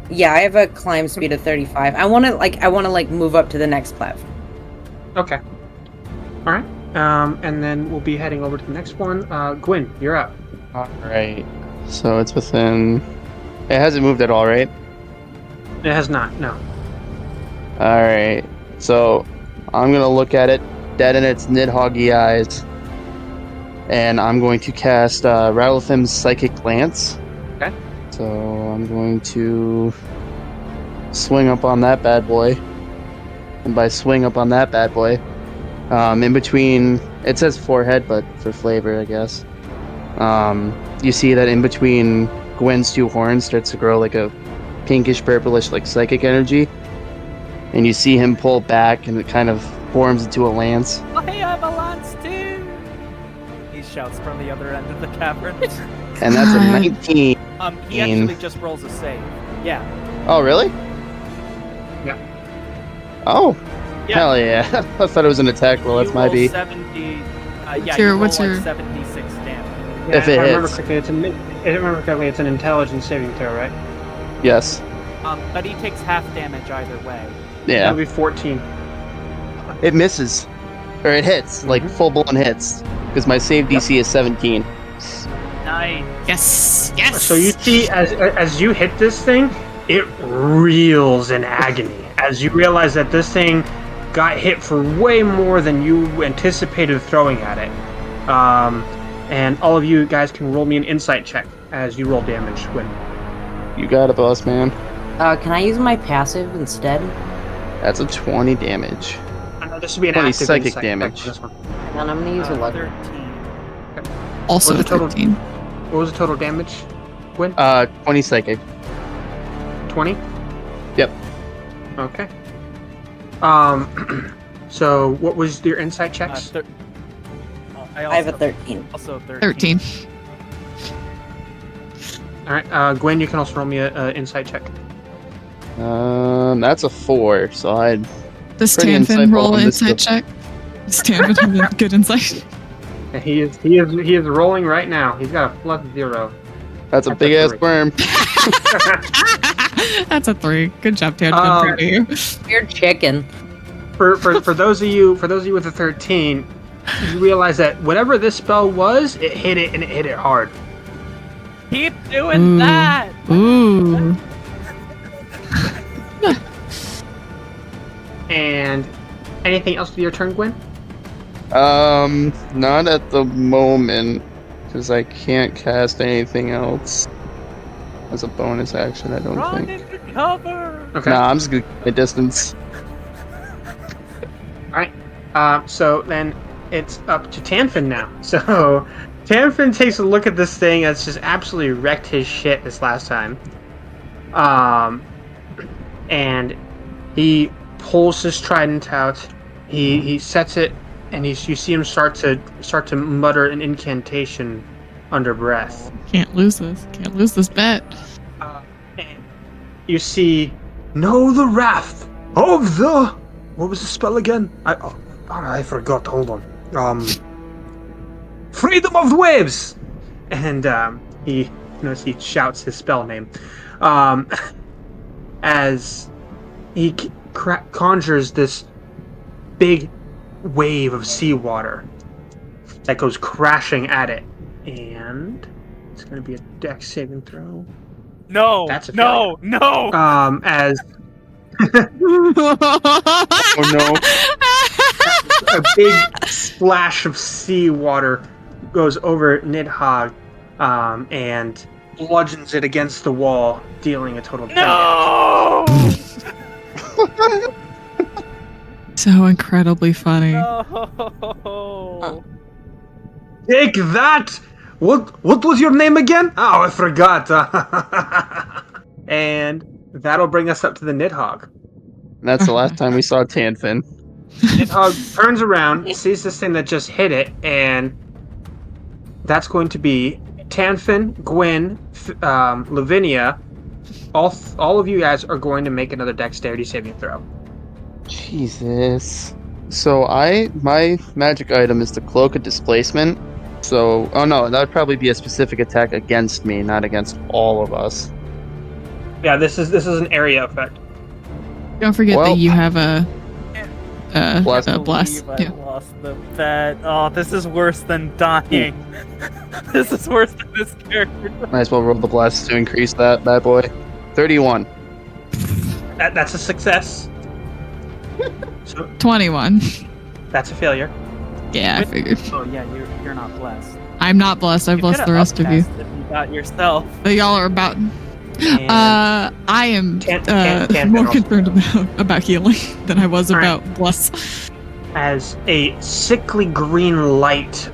Yeah, I have a climb speed of 35. I want to move up to the next platform. Okay. All right. And then we'll be heading over to the next one. Gwyn, you're up. Alright. So it's within... It hasn't moved at all, right? It has not. No. Alright. So I'm going to look at it dead in its nidhoggy eyes. And I'm going to cast Rattlethim's Psychic Glance. Okay. So I'm going to swing up on that bad boy. And by swing up on that bad boy, in between, it says forehead, but for flavor, I guess. You see that in between Gwen's two horns starts to grow like a pinkish purplish like psychic energy. And you see him pull back and it kind of forms into a lance. I have a lance too! He shouts from the other end of the cavern. And that's a 19. He actually just rolls a save. Yeah. Oh, really? Yeah. Oh. Yeah. Hell yeah. I thought it was an attack roll. That's You my roll beat. 70. What's your 76 damage. Yeah, If it I remember hits. correctly, it's an intelligence saving throw, right? Yes. But he takes half damage either way. Yeah. That'll be 14. It misses. Or it hits. Like full blown hits. Because my save DC is 17. Nice. Yes. So you see, as you hit this thing, it reels in agony as you realize that this thing got hit for way more than you anticipated throwing at it. And all of you guys can roll me an insight check as you roll damage. You got it, boss man. Can I use my passive instead? That's a 20 damage. This would be an 20 active psychic insight damage. check for this one. And I'm gonna use 11. 13. Also What was the total? 13. What was the total damage, Gwyn? 20 psychic. 20? Yep. Okay. So what was your insight checks? I have a 13. Also 13. 13. All right, Gwyn, you can also roll me a insight check. That's a 4, so I'd... Does Pretty Tanfin insightful roll on an this insight check? Does Tanfin have a good insight? And he is rolling right now. He's got a +0. That's a That's big a ass 3. worm. That's a 3. Good job, Tanfin. Proud of you. Weird chicken. For those of you with a 13, you realize that whatever this spell was, it hit it and it hit it hard. Keep doing that! Ooh. And anything else with your turn, Gwyn? Not at the moment, because I can't cast anything else as a bonus action, I don't Run think. into cover! Okay. Nah, I'm just gonna keep my distance. Alright. So then it's up to Tanfin now. So Tanfin takes a look at this thing that's just absolutely wrecked his shit this last time. And he pulls his trident out. He sets it, and you see him start to mutter an incantation under breath. Can't lose this. Can't lose this bet. And you see, know the wrath of the... What was the spell again? I forgot. Hold on. Freedom of the waves. And he shouts his spell name, as he conjures this big wave of seawater that goes crashing at it, and it's going to be a dex saving throw. No. That's a no. No. As Oh no. a big splash of seawater goes over Nidhogg, and bludgeons it against the wall, dealing a total of 10 damage. No. So incredibly funny. No. Take that! What was your name again? Oh, I forgot. And that'll bring us up to the Nidhogg. That's the last time we saw Tanfin. Nidhogg turns around, sees this thing that just hit it, and that's going to be Tanfin, Gwyn, Lavinia. All of you guys are going to make another dexterity saving throw. Jesus. So my magic item is the Cloak of Displacement. So, oh no, that would probably be a specific attack against me, not against all of us. Yeah, this is an area effect. Don't forget Well, that you have a Bless. bless. I Yeah. lost the bet. Oh, this is worse than dying. This is worse than this character. Might as well roll the bless to increase that bad boy. 31. That's a success. So 21. that's a failure. Yeah, I figured. Oh yeah, you're not blessed. I'm not blessed. I You blessed coulda the rest of you. upcast If you got yourself. But y'all are about. And I am Tan more also concerned about healing than I was All right. about bless. as a sickly green light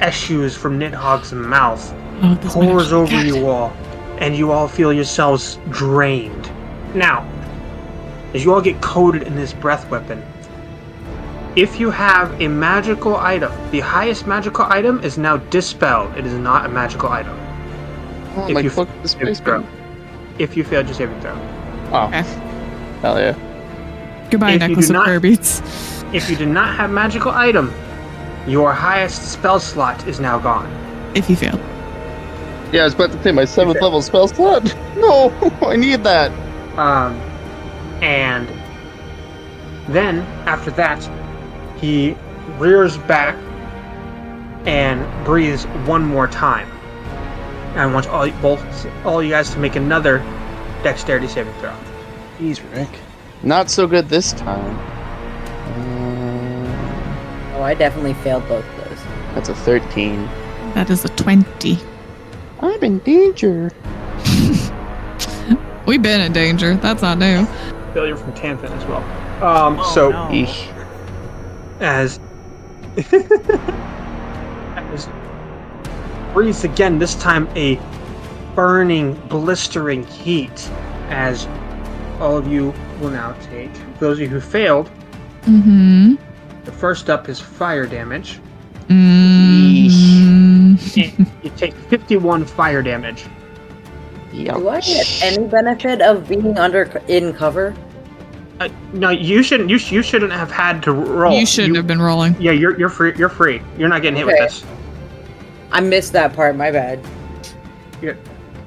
issues from Nidhogg's mouth, Oh, this might pours actually over count. you all, and you all feel yourselves drained. Now, as you all get coated in this breath weapon, if you have a magical item, the highest magical item is now dispelled. It is not a magical item. Oh, If my you Cloak of Saving Displacement. throw. If you failed your saving throw. Oh, Okay. hell yeah. Goodbye, If you necklace do of not- prayer beads. If you did not have magical item, your highest spell slot is now gone. If you fail. Yeah, I was about to say my 7th level spell slot. No, I need that. And then after that, he rears back and breathes one more time. And I want all you guys to make another dexterity saving throw. Jeez, Rick. Not so good this time. Oh, I definitely failed both of those. That's a 13. That is a 20. I'm in danger. We've been in danger. That's not new. Failure from Tanfin as well. Oh, So no. Eesh. as as breathes again, this time a burning, blistering heat, as all of you will now take. For those of you who failed, Mm-hmm. the first up is fire damage. Mm-hmm. You take 51 fire damage. Do I get any benefit of being in cover? No, you shouldn't. You shouldn't have had to roll. You shouldn't have been rolling. Yeah, you're free. You're free. You're not getting hit with Okay. this. I missed that part. My bad.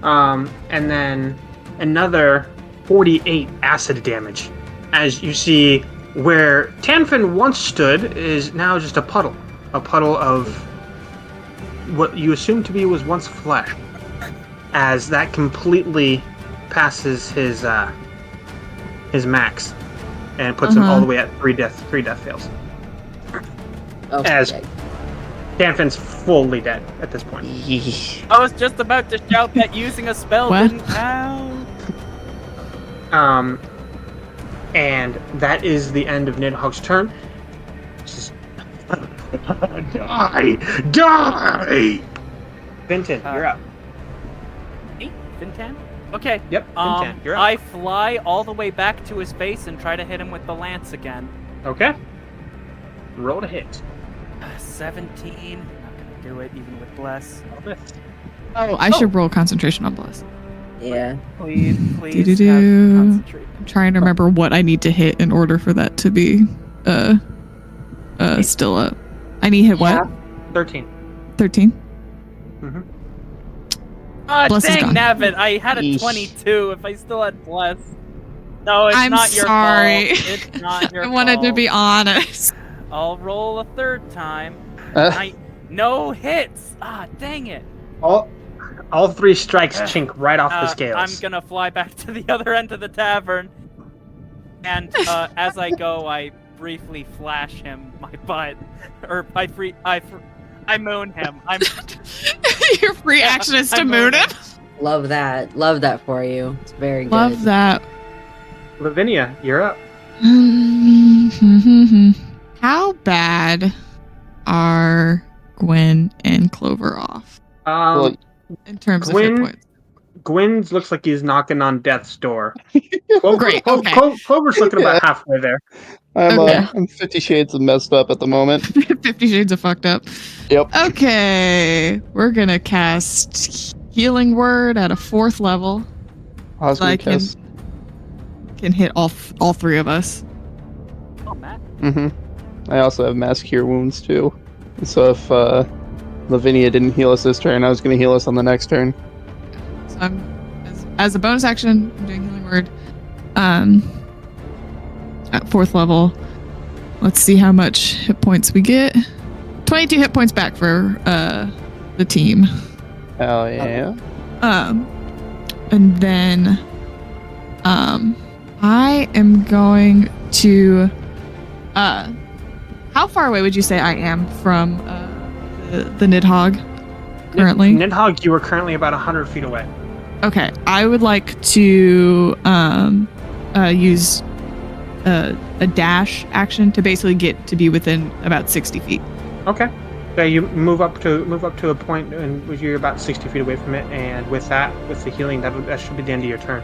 And then another 48 acid damage, as you see where Tanfin once stood is now just a puddle of what you assume to be was once flesh, as that completely passes his max and puts him all the way at three death fails. Oh, As- okay. Tanfin's fully dead at this point. I was just about to shout that using a spell What? didn't count. And that is the end of Nidhogg's turn. Just Die! Vinton, you're up. Eight? Vintan? Okay. Yep, Vintan, you're up. I fly all the way back to his face and try to hit him with the lance again. Okay. Roll to hit. 17. Not gonna do it, even with bless. Oh, I should roll concentration on bless. Yeah. Please Do-do-do. have concentrate. I'm trying to remember what I need to hit in order for that to be still up. I need to hit what? 13. 13? Ah, Bless is dang gone. nabbit! I had a Eesh. 22 if I still had bless. No, it's I'm not your sorry. fault. It's not your I wanted to fault. be honest. I'll roll a third time. Uh, No hits! Ah, dang it! All All 3 strikes chink right off the scales. I'm gonna fly back to the other end of the tavern, and as I go, I briefly flash him my butt, or I moon him. Your free action is to moon him. Love that for you. It's very good. Love that. Lavinia, you're up. How bad are Gwen and Clover off in terms of hit points? Gwen looks like he's knocking on death's door. Great. Okay. Clover's looking about halfway there. I'm 50 shades of messed up at the moment. 50 shades of fucked up. Yep. Okay, we're gonna cast Healing Word at a 4th level. I was gonna cast. Can hit all 3 of us. Oh, Matt. I also have Mass Cure Wounds too. So if Lavinia didn't heal us this turn, I was gonna heal us on the next turn. So as a bonus action, I'm doing Healing Word. At 4th level. Let's see how much hit points we get. 22 hit points back for the team. Hell yeah. And then I am going to how far away would you say I am from the Nidhogg currently? Nidhogg, you are currently about 100 feet away. Okay, I would like to use a dash action to basically get to be within about 60 feet. Okay. So you move up to a point and you're about 60 feet away from it, and with the healing, that should be the end of your turn.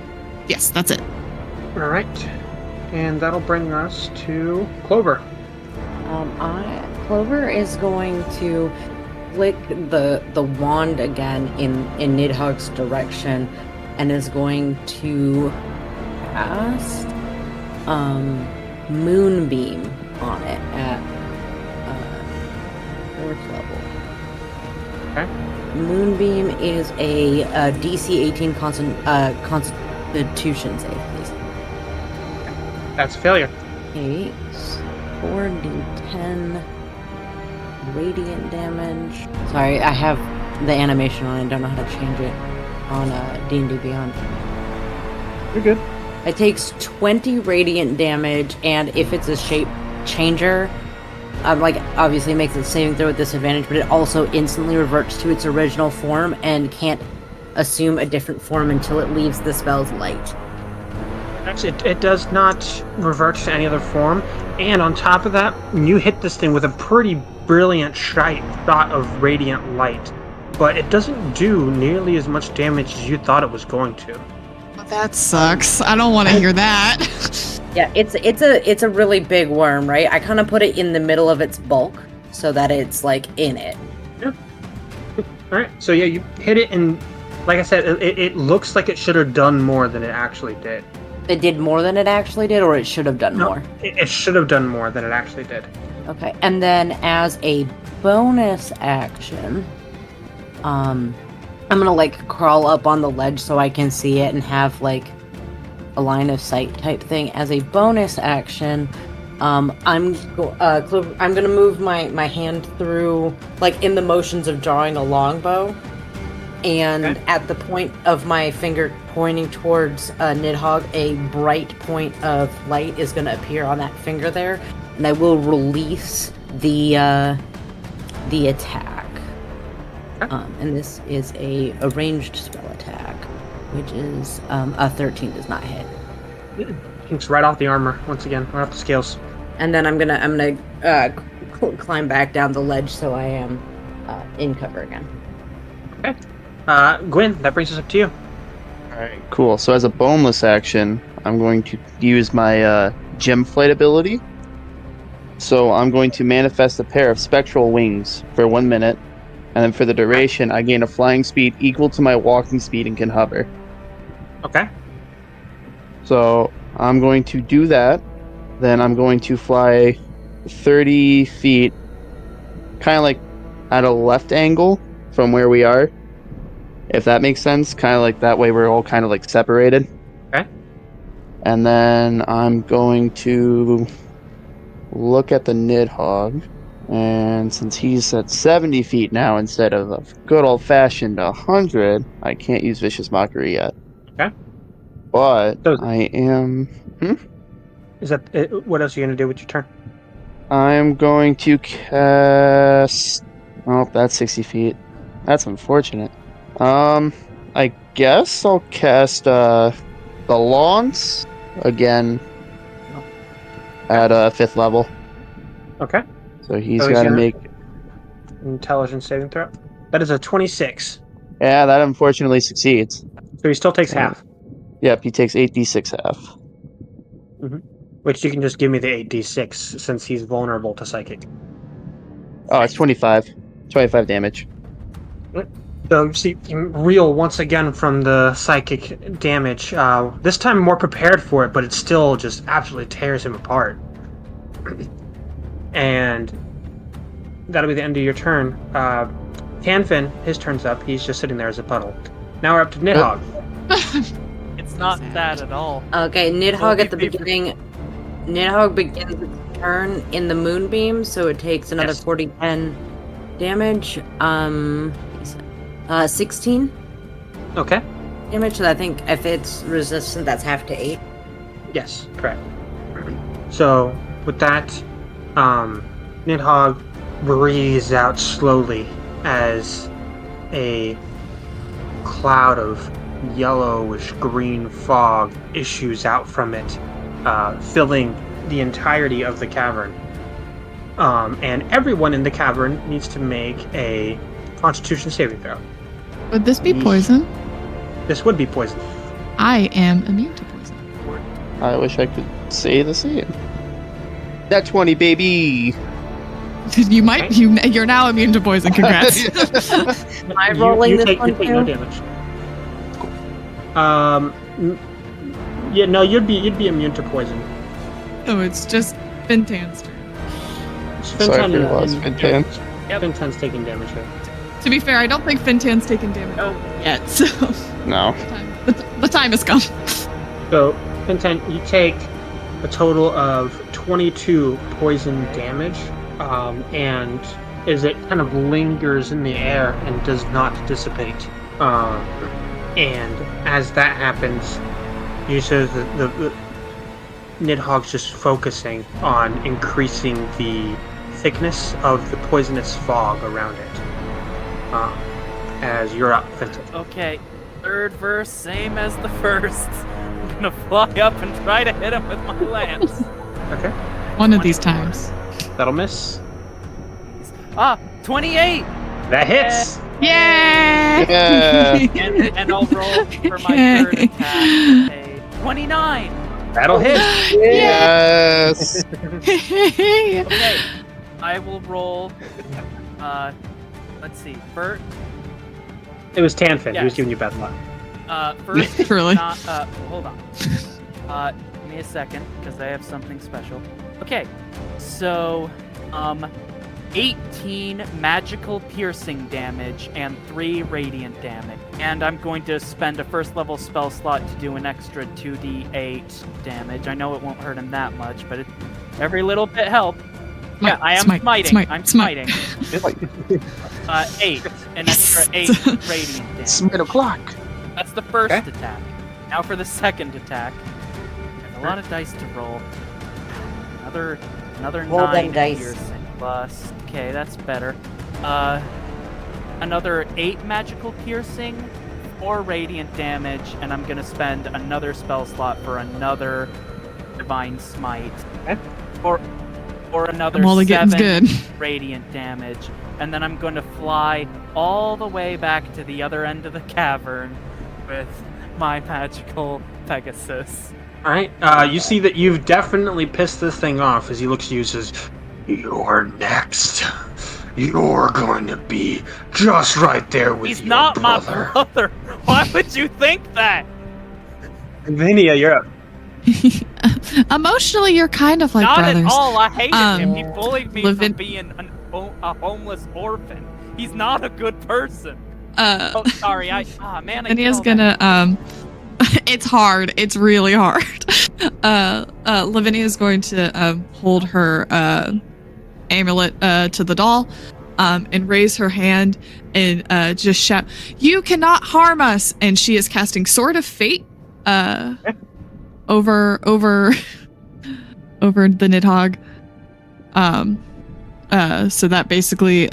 Yes, that's it. All right, and that'll bring us to Clover. Clover is going to flick the wand again in Nidhogg's direction, and is going to cast Moonbeam on it at 4th level. Okay. Moonbeam is a DC 18 Constitution save, please. That's a failure. 8, 4d10 radiant damage. Sorry, I have the animation on. I don't know how to change it on D&D Beyond. You're good. It takes 20 radiant damage, and if it's a shape changer, obviously it makes it saving throw at disadvantage, but it also instantly reverts to its original form and can't assume a different form until it leaves the spell's light. Actually, it does not revert to any other form, and on top of that, you hit this thing with a pretty brilliant shot of radiant light, but it doesn't do nearly as much damage as you thought it was going to. That sucks. I don't want to hear that. Yeah, it's a really big worm, right? I kind of put it in the middle of its bulk so that it's like in it. Yeah. All right. So yeah, you hit it, and like I said, it looks like it should have done more than it actually did. It did more than it actually did, or it should have done more? It should have done more than it actually did. Okay, and then as a bonus action, I'm gonna crawl up on the ledge so I can see it and have a line of sight type thing. As a bonus action, I'm gonna move my hand through in the motions of drawing a longbow, and at the point of my finger pointing towards Nidhogg, a bright point of light is gonna appear on that finger there, and I will release the attack. And this is a ranged spell attack, which is a 13 does not hit. Kinks right off the armor once again, right off the scales. And then I'm gonna climb back down the ledge so I am in cover again. Okay. Gwen, that brings us up to you. Alright, cool. So as a boneless action, I'm going to use my gem flight ability. So I'm going to manifest a pair of spectral wings for 1 minute, and then for the duration, I gain a flying speed equal to my walking speed and can hover. Okay. So I'm going to do that. Then I'm going to fly 30 feet, kind of at a left angle from where we are. If that makes sense, kind of that way we're all kind of separated. Okay. And then I'm going to look at the Nidhogg And since he's at 70 feet now instead of a good old-fashioned 100, I can't use Vicious Mockery yet. Okay. But So- I am... Is that what else are you gonna do with your turn? I'm going to cast... Oh, that's 60 feet. That's unfortunate. I guess I'll cast the Lawns again at 5th level. Okay. So he's So he's got to gonna- make... Intelligence saving throw. That is a 26. Yeah, that unfortunately succeeds. So he still takes half, Yep, he takes 8d6 half. which you can just give me the 8d6 since he's vulnerable to psychic. Oh, it's 25. 25 damage. So you see, you reel once again from the psychic damage. This time more prepared for it, but it still just absolutely tears him apart. And that'll be the end of your turn. Tanfin, his turn's up. He's just sitting there as a puddle. Now we're up to Nidhogg. It's not that at all. Okay, Nidhogg at the Be- beginning. Nidhogg begins its turn in the moonbeam, so it takes another Yes. 40-10 damage. 16 Okay. damage. So I think if it's resistant, that's half to 8. Yes, correct. So with that, Nidhogg breathes out slowly as a cloud of yellowish green fog issues out from it, filling the entirety of the cavern. And everyone in the cavern needs to make a Constitution saving throw. Would this be poison? This would be poison. I am immune to poison. I wish I could say the same. That 20, baby! You might. You're now immune to poison. Congrats. Am I rolling this take, one you take no too? damage. Yeah, no, you'd be immune to poison. Oh, it's just Fintan's turn. Sorry for your loss, Fintan. Fintan's taking damage here. To be fair, I don't think Fintan's taken damage yet, so No. the time has come. So, Fintan, you take a total of 22 poison damage, and as it kind of lingers in the air and does not dissipate. And as that happens, you see the Nidhogg's just focusing on increasing the thickness of the poisonous fog around it. As you're up, Fintan. Okay, third verse, same as the first. I'm gonna fly up and try to hit him with my lance. Okay, One of these times. that'll miss. 28! That hits! Yay! Yeah! And I'll roll for my third attack. A 29! That'll hit! Yes! Okay, I will roll, let's see, Bert, It was Tanfin. He was Yes. giving you bad luck. first, Really? not, hold on. Give me a second, because I have something special. Okay, so, 18 magical piercing damage and 3 radiant damage. And I'm going to spend a first level spell slot to do an extra 2d8 damage. I know it won't hurt him that much, but every little bit helps. Yeah, I am smiting. I'm smiting. 8. An extra 8 radiant damage. Smite o'clock! That's the first Okay. attack. Now for the second attack. I have a lot of dice to roll. Another Roll 9 them dice. piercing plus. Okay, that's better. Another 8 magical piercing, 4 radiant damage, and I'm gonna spend another spell slot for another divine smite. Okay. Or another Mulligan's 7 good. radiant damage, and then I'm going to fly all the way back to the other end of the cavern with my magical Pegasus. Alright, you see that you've definitely pissed this thing off as he looks at you and says, "You're next. You're going to be just right there with He's your not brother." my brother. Why would you think that? Vinia, you're up. Emotionally, you're kind of like Not brothers. at all. I hated him. He bullied me for Levin- being a homeless orphan. He's not a good person. Uh, Oh, sorry. Man. Lavinia's gonna it's hard. It's really hard. Lavinia's going to hold her amulet to the doll, and raise her hand and just shout, "You cannot harm us!" And she is casting Sword of Fate over the Nidhogg. So that basically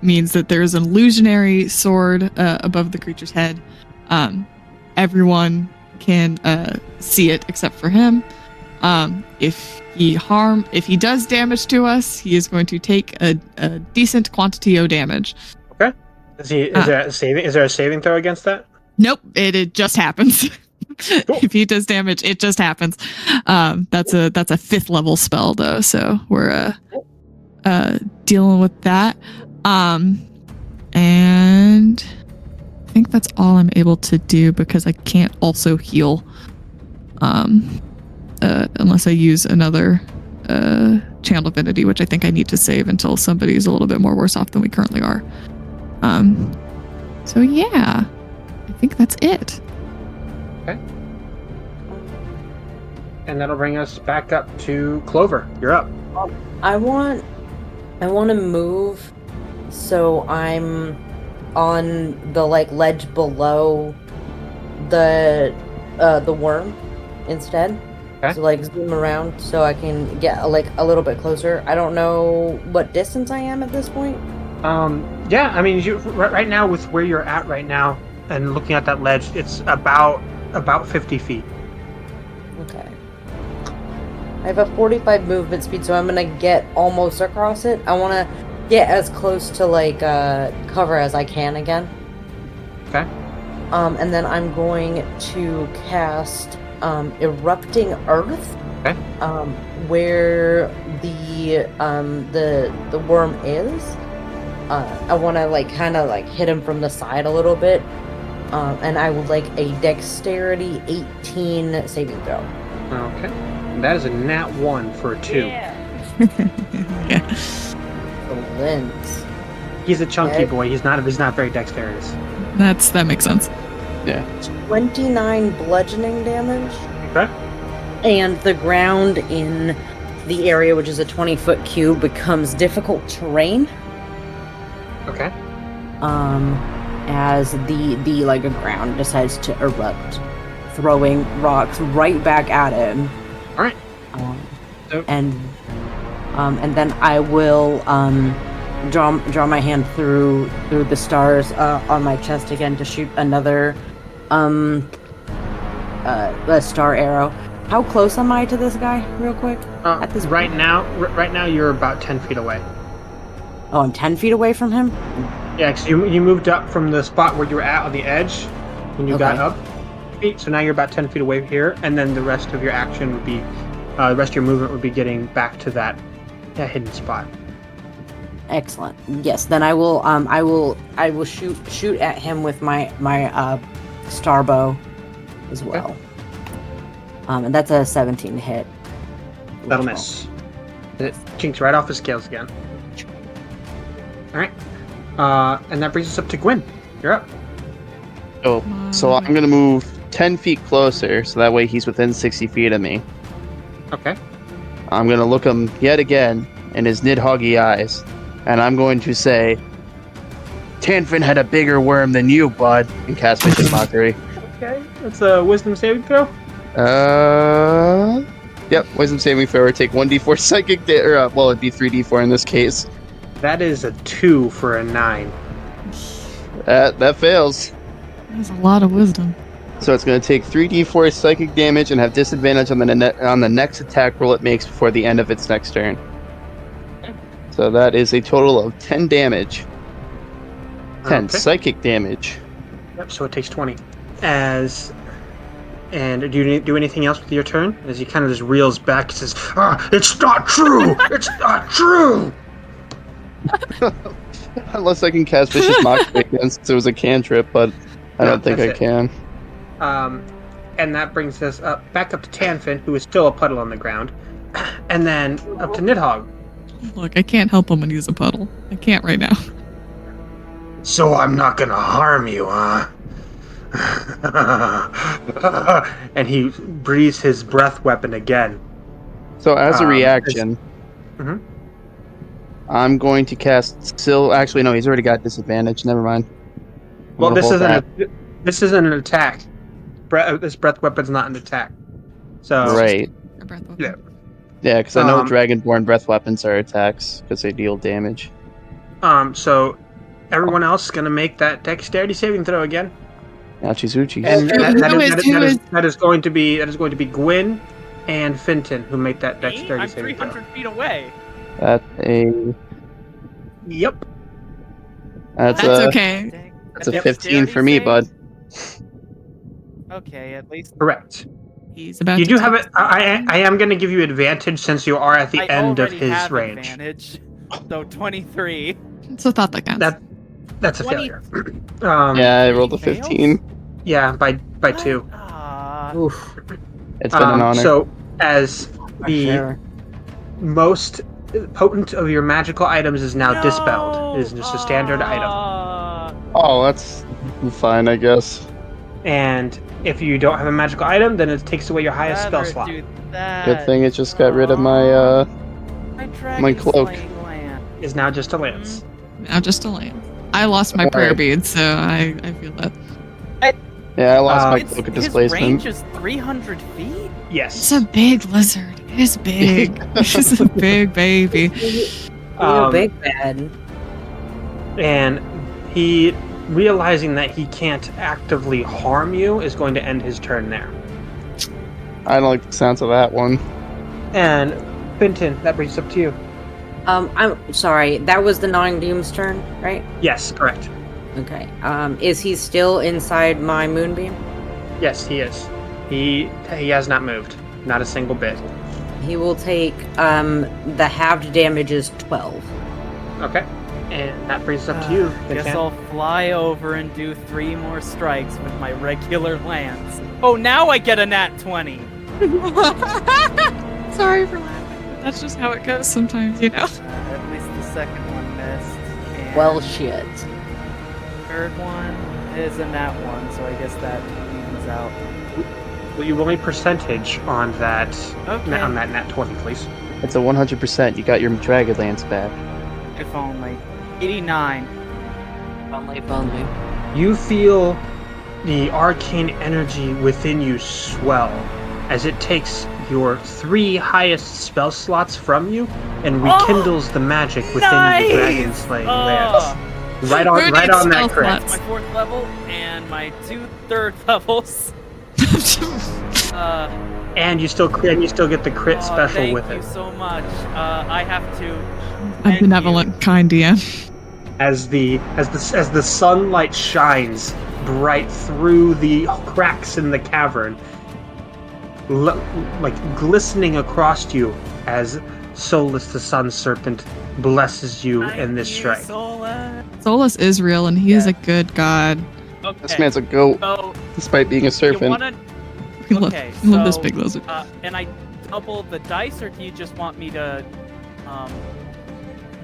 means that there is an illusionary sword above the creature's head. Everyone can see it except for him. If he does damage to us, he is going to take a decent quantity of damage. Okay. Is there a saving throw against that? Nope, it just happens. Cool. If he does damage, it just happens. That's a 5th level spell though, so we're dealing with that. And I think that's all I'm able to do because I can't also heal. Unless I use another channel divinity, which I think I need to save until somebody's a little bit more worse off than we currently are. So yeah, I think that's it. Okay. And that'll bring us back up to Clover. You're up. I want to move so I'm on the ledge below the worm instead. Okay. So zoom around so I can get a little bit closer. I don't know what distance I am at this point. Yeah, I mean, right now with where you're at right now and looking at that ledge, it's about 50 feet. Okay. I have a 45 movement speed, so I'm gonna get almost across it. I want to get as close to cover as I can again. Okay. And then I'm going to cast Erupting Earth. Okay. Where the worm is. I want to kind of hit him from the side a little bit. And I would like a Dexterity 18 saving throw. Okay. And that is a nat 1 for a 2. Yeah. Lens. He's a chunky boy. He's not very dexterous. That makes sense. Yeah. 29 bludgeoning damage. Okay. And the ground in the area, which is a 20-foot cube, becomes difficult terrain. Okay. As the ground decides to erupt, throwing rocks right back at him. All right. And then I will draw my hand through the stars on my chest again to shoot another a star arrow. How close am I to this guy, real quick? At this right now you're about 10 feet away. Oh, I'm 10 feet away from him? Yeah, because you moved up from the spot where you were at on the edge when you got up feet, so now you're about 10 feet away here, and then the rest of your action would be, the rest of your movement would be getting back to that hidden spot. Excellent. Yes, then I will shoot at him with my star bow as well. Okay. And that's a 17 hit. That'll miss. It chinks right off the scales again. Alright. And that brings us up to Gwyn. You're up. So I'm going to move 10 feet closer, so that way he's within 60 feet of me. Okay. I'm going to look him yet again in his Nidhoggy eyes, and I'm going to say, Tanfin had a bigger worm than you, bud, and cast Vicious Mockery. Okay. That's a wisdom saving throw? Yep, wisdom saving throw. Take 1d4 psychic it'd be 3d4 in this case. That is a 2 for a 9. That fails. That's a lot of wisdom. So it's going to take 3d4 psychic damage and have disadvantage on the next attack roll it makes before the end of its next turn. So that is a total of 10 damage. 10 psychic damage. Yep, so it takes 20. And do you do anything else with your turn? As he kind of just reels back and says, it's not true! It's not true! Unless I can cast Vicious Mockery again, since it was a cantrip, but I don't think I can. And that brings us back up to Tanfin, who is still a puddle on the ground. And then up to Nidhogg. Look, I can't help him when he's a puddle. I can't right now. So I'm not gonna harm you, huh? And he breathes his breath weapon again. So as a reaction, I'm going to cast still. Actually, no, he's already got disadvantage. Never mind. I'm Well, gonna this hold isn't an attack. This breath weapon's not an attack. So right. A breath weapon. yeah. Yeah, because I know Um, Dragonborn breath weapons are attacks because they deal damage. So everyone else is gonna make that dexterity saving throw again, Ouchies oochies. and Who that is going to be Gwyn and Finton who make that Me? dexterity I'm saving throw. 300 feet away. That's a Yep. that's That's a okay. Dang. that's a Yep, 15 for me, dexterity bud. save? Okay, at least Correct. He's about You to do have take- it. I am going to give you advantage since you are at the I end of already his have range. advantage. So 23. It's a thought that counts. That's a 20. failure. Yeah, I rolled a Fails? 15. Yeah, by 2. Oof. It's been an honor. So as the Sure. most potent of your magical items is now dispelled. It is just a standard item. Oh, that's fine, I guess. And if you don't have a magical item, then it takes away your highest spell slot. Good thing it just got rid of my my cloak. Is now just a lance. Now just a lane. I lost my All prayer right. bead, so I feel that. Yeah, I lost my It's, cloak of his displacement. range is 300 feet? Yes. It's a big lizard. It is big. It's a big baby. Big bad. And he, realizing that he can't actively harm you, is going to end his turn there. I don't like the sounds of that one. And Finton, that brings us up to you. I'm sorry. That was the Gnawing Doom's turn, right? Yes, correct. Okay. Is he still inside my moonbeam? Yes, he is. He has not moved, not a single bit. He will take the halved damage is 12. Okay, and that brings us up to you. Guess Fintan. I'll fly over and do 3 more strikes with my regular lance. Oh, now I get a nat 20. Sorry for laughing. But that's just how it goes sometimes, you know. At least the second one missed. And Well, shit. third one is a nat 1, so I guess that evens out. Will you roll me percentage on that Okay. on that nat 20, please? It's a 100%. You got your Dragonlance back. If only. 89. Only. You feel the arcane energy within you swell as it takes your 3 highest spell slots from you and rekindles the magic within Nice! the dragon slaying Oh! lance. Right Who on needs that spell crit. slots? My 4th level and my 2 third levels. And you still get the crit special with Thank it. you so much. I have to. A thank benevolent, kind DM. As the sunlight shines bright through the cracks in the cavern, like glistening across you as Solus the Sun Serpent blesses you in this strike. Solus is real, and he is a good god. Okay. This man's a goat, So despite being a you serpent. wanna? We love, Okay, we love this so, big lizard. And I double the dice, or do you just want me to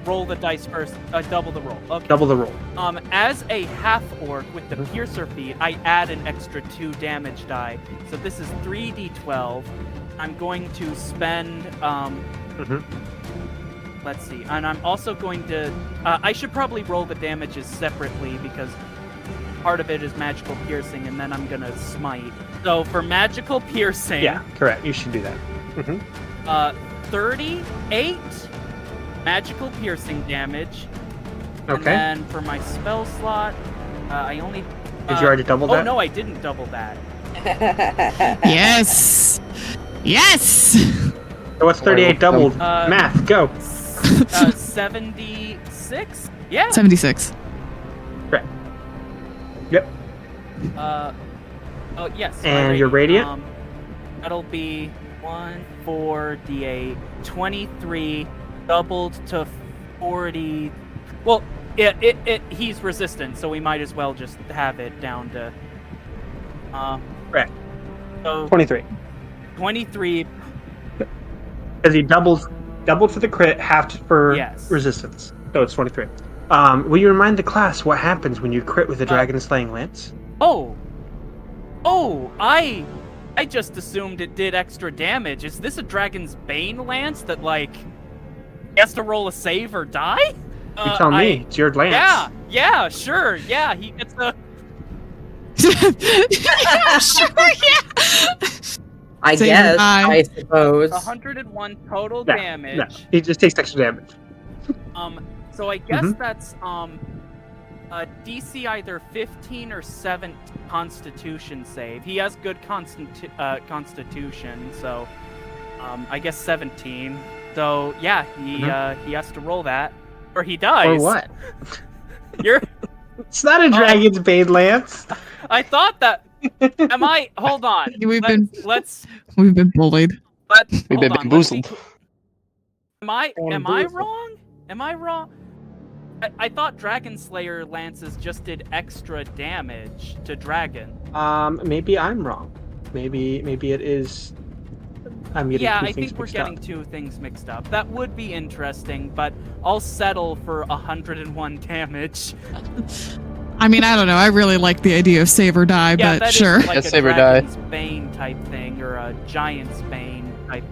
roll the dice first? Double the roll. Okay. Double the roll. As a half orc with the piercer feat, I add an extra 2 damage die. So this is 3d12. I'm going to spend. Let's see, and I'm also going to. I should probably roll the damages separately because part of it is magical piercing, and then I'm gonna smite. So for magical piercing, Yeah, correct. You should do that. 38 magical piercing damage. And Okay. then for my spell slot, I only. Did you already double Oh that? no, I didn't double that. Yes! Yes! So what's 38 doubled? Math, go. 76. Yeah. 76. Correct. Yep. Oh yes. And my your radiant? That'll be 1, 4, d8, 23, doubled to 40. Well, he's resistant, so we might as well just have it down to. Correct. So 23. 23. Because he doubled for the crit, halved for Yes. resistance. So it's 23. Will you remind the class what happens when you crit with a dragon slaying lance? Oh, I just assumed it did extra damage. Is this a Dragon's Bane lance that, like, He has to roll a save or die? You tell me. It's your lance. Yeah, sure. Yeah, he gets a... Yeah, sure, yeah. I Save or guess, die. I suppose. 101 total No, damage. No, he just takes extra damage. So I guess Mhm. that's a DC either 15 or 7 Constitution save. He has good Constitution, so I guess 17. So yeah, he has to roll that, or he dies. Or what? You're. It's not a Dragon's Bane lance. I thought that. Am I? Hold on. We've Let's. We've been bullied. We've been bamboozled. Am I Bamboozled. wrong? Am I wrong? I thought Dragon Slayer lances just did extra damage to dragon. Maybe I'm wrong. Maybe it is. I'm getting Yeah, two I things think we're mixed getting up. two things mixed up. That would be interesting, but I'll settle for 101 damage. I mean, I don't know. I really like the idea of save or die, Yeah, but that is sure. like Yeah, a save or die. Dragon's Bane type thing, or a Giant's Bane type.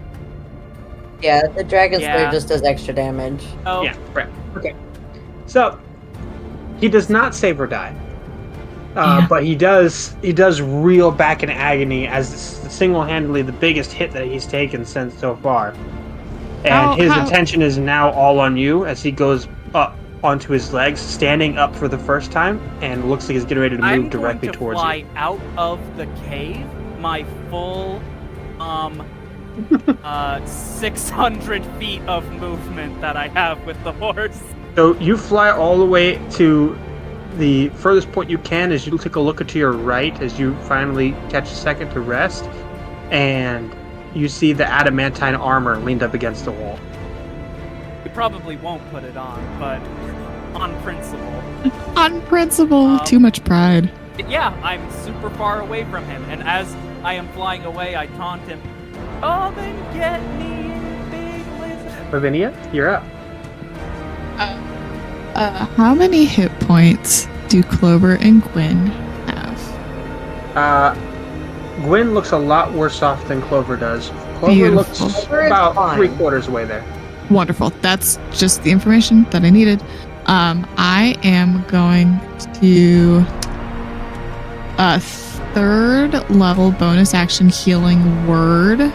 Yeah, the Dragon Slayer Yeah. just does extra damage. Oh, Yeah, right. Okay. So he does not save or die, Yeah. but he does reel back in agony as single-handedly the biggest hit that he's taken since so far, and his attention is now all on you as he goes up onto his legs, standing up for the first time, and looks like he's getting ready to move I'm directly going to towards fly you. out of the cave. My full 600 feet of movement that I have with the horse. So you fly all the way to the furthest point you can as you take a look to your right as you finally catch a second to rest, and you see the adamantine armor leaned up against the wall. We probably won't put it on, but on principle. On principle, too much pride. Yeah, I'm super far away from him, and as I am flying away, I taunt him. Come and get me, big lizard. Lavinia, you're up. How many hit points do Clover and Gwyn have? Gwen looks a lot worse off than Clover does. Clover Beautiful. looks Clover is about fine. 3/4 away there. Wonderful. That's just the information that I needed. I am going to a 3rd level bonus action healing word.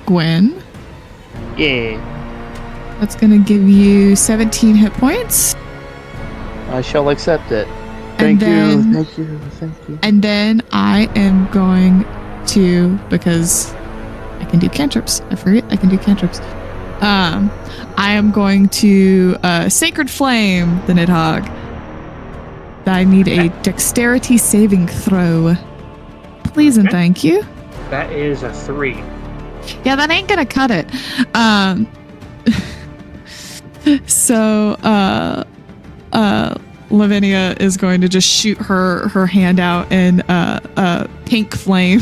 Gwen. Yeah. That's going to give you 17 hit points. I shall accept it. And Thank you. then- Thank you. Thank you. And then I am going to, because I can do cantrips. I forget I can do cantrips. I am going to Sacred Flame the Nidhogg. I need a dexterity saving throw. Please and Okay. thank you. That is a 3. Yeah, that ain't gonna cut it. So Lavinia is going to just shoot her hand out, and pink flame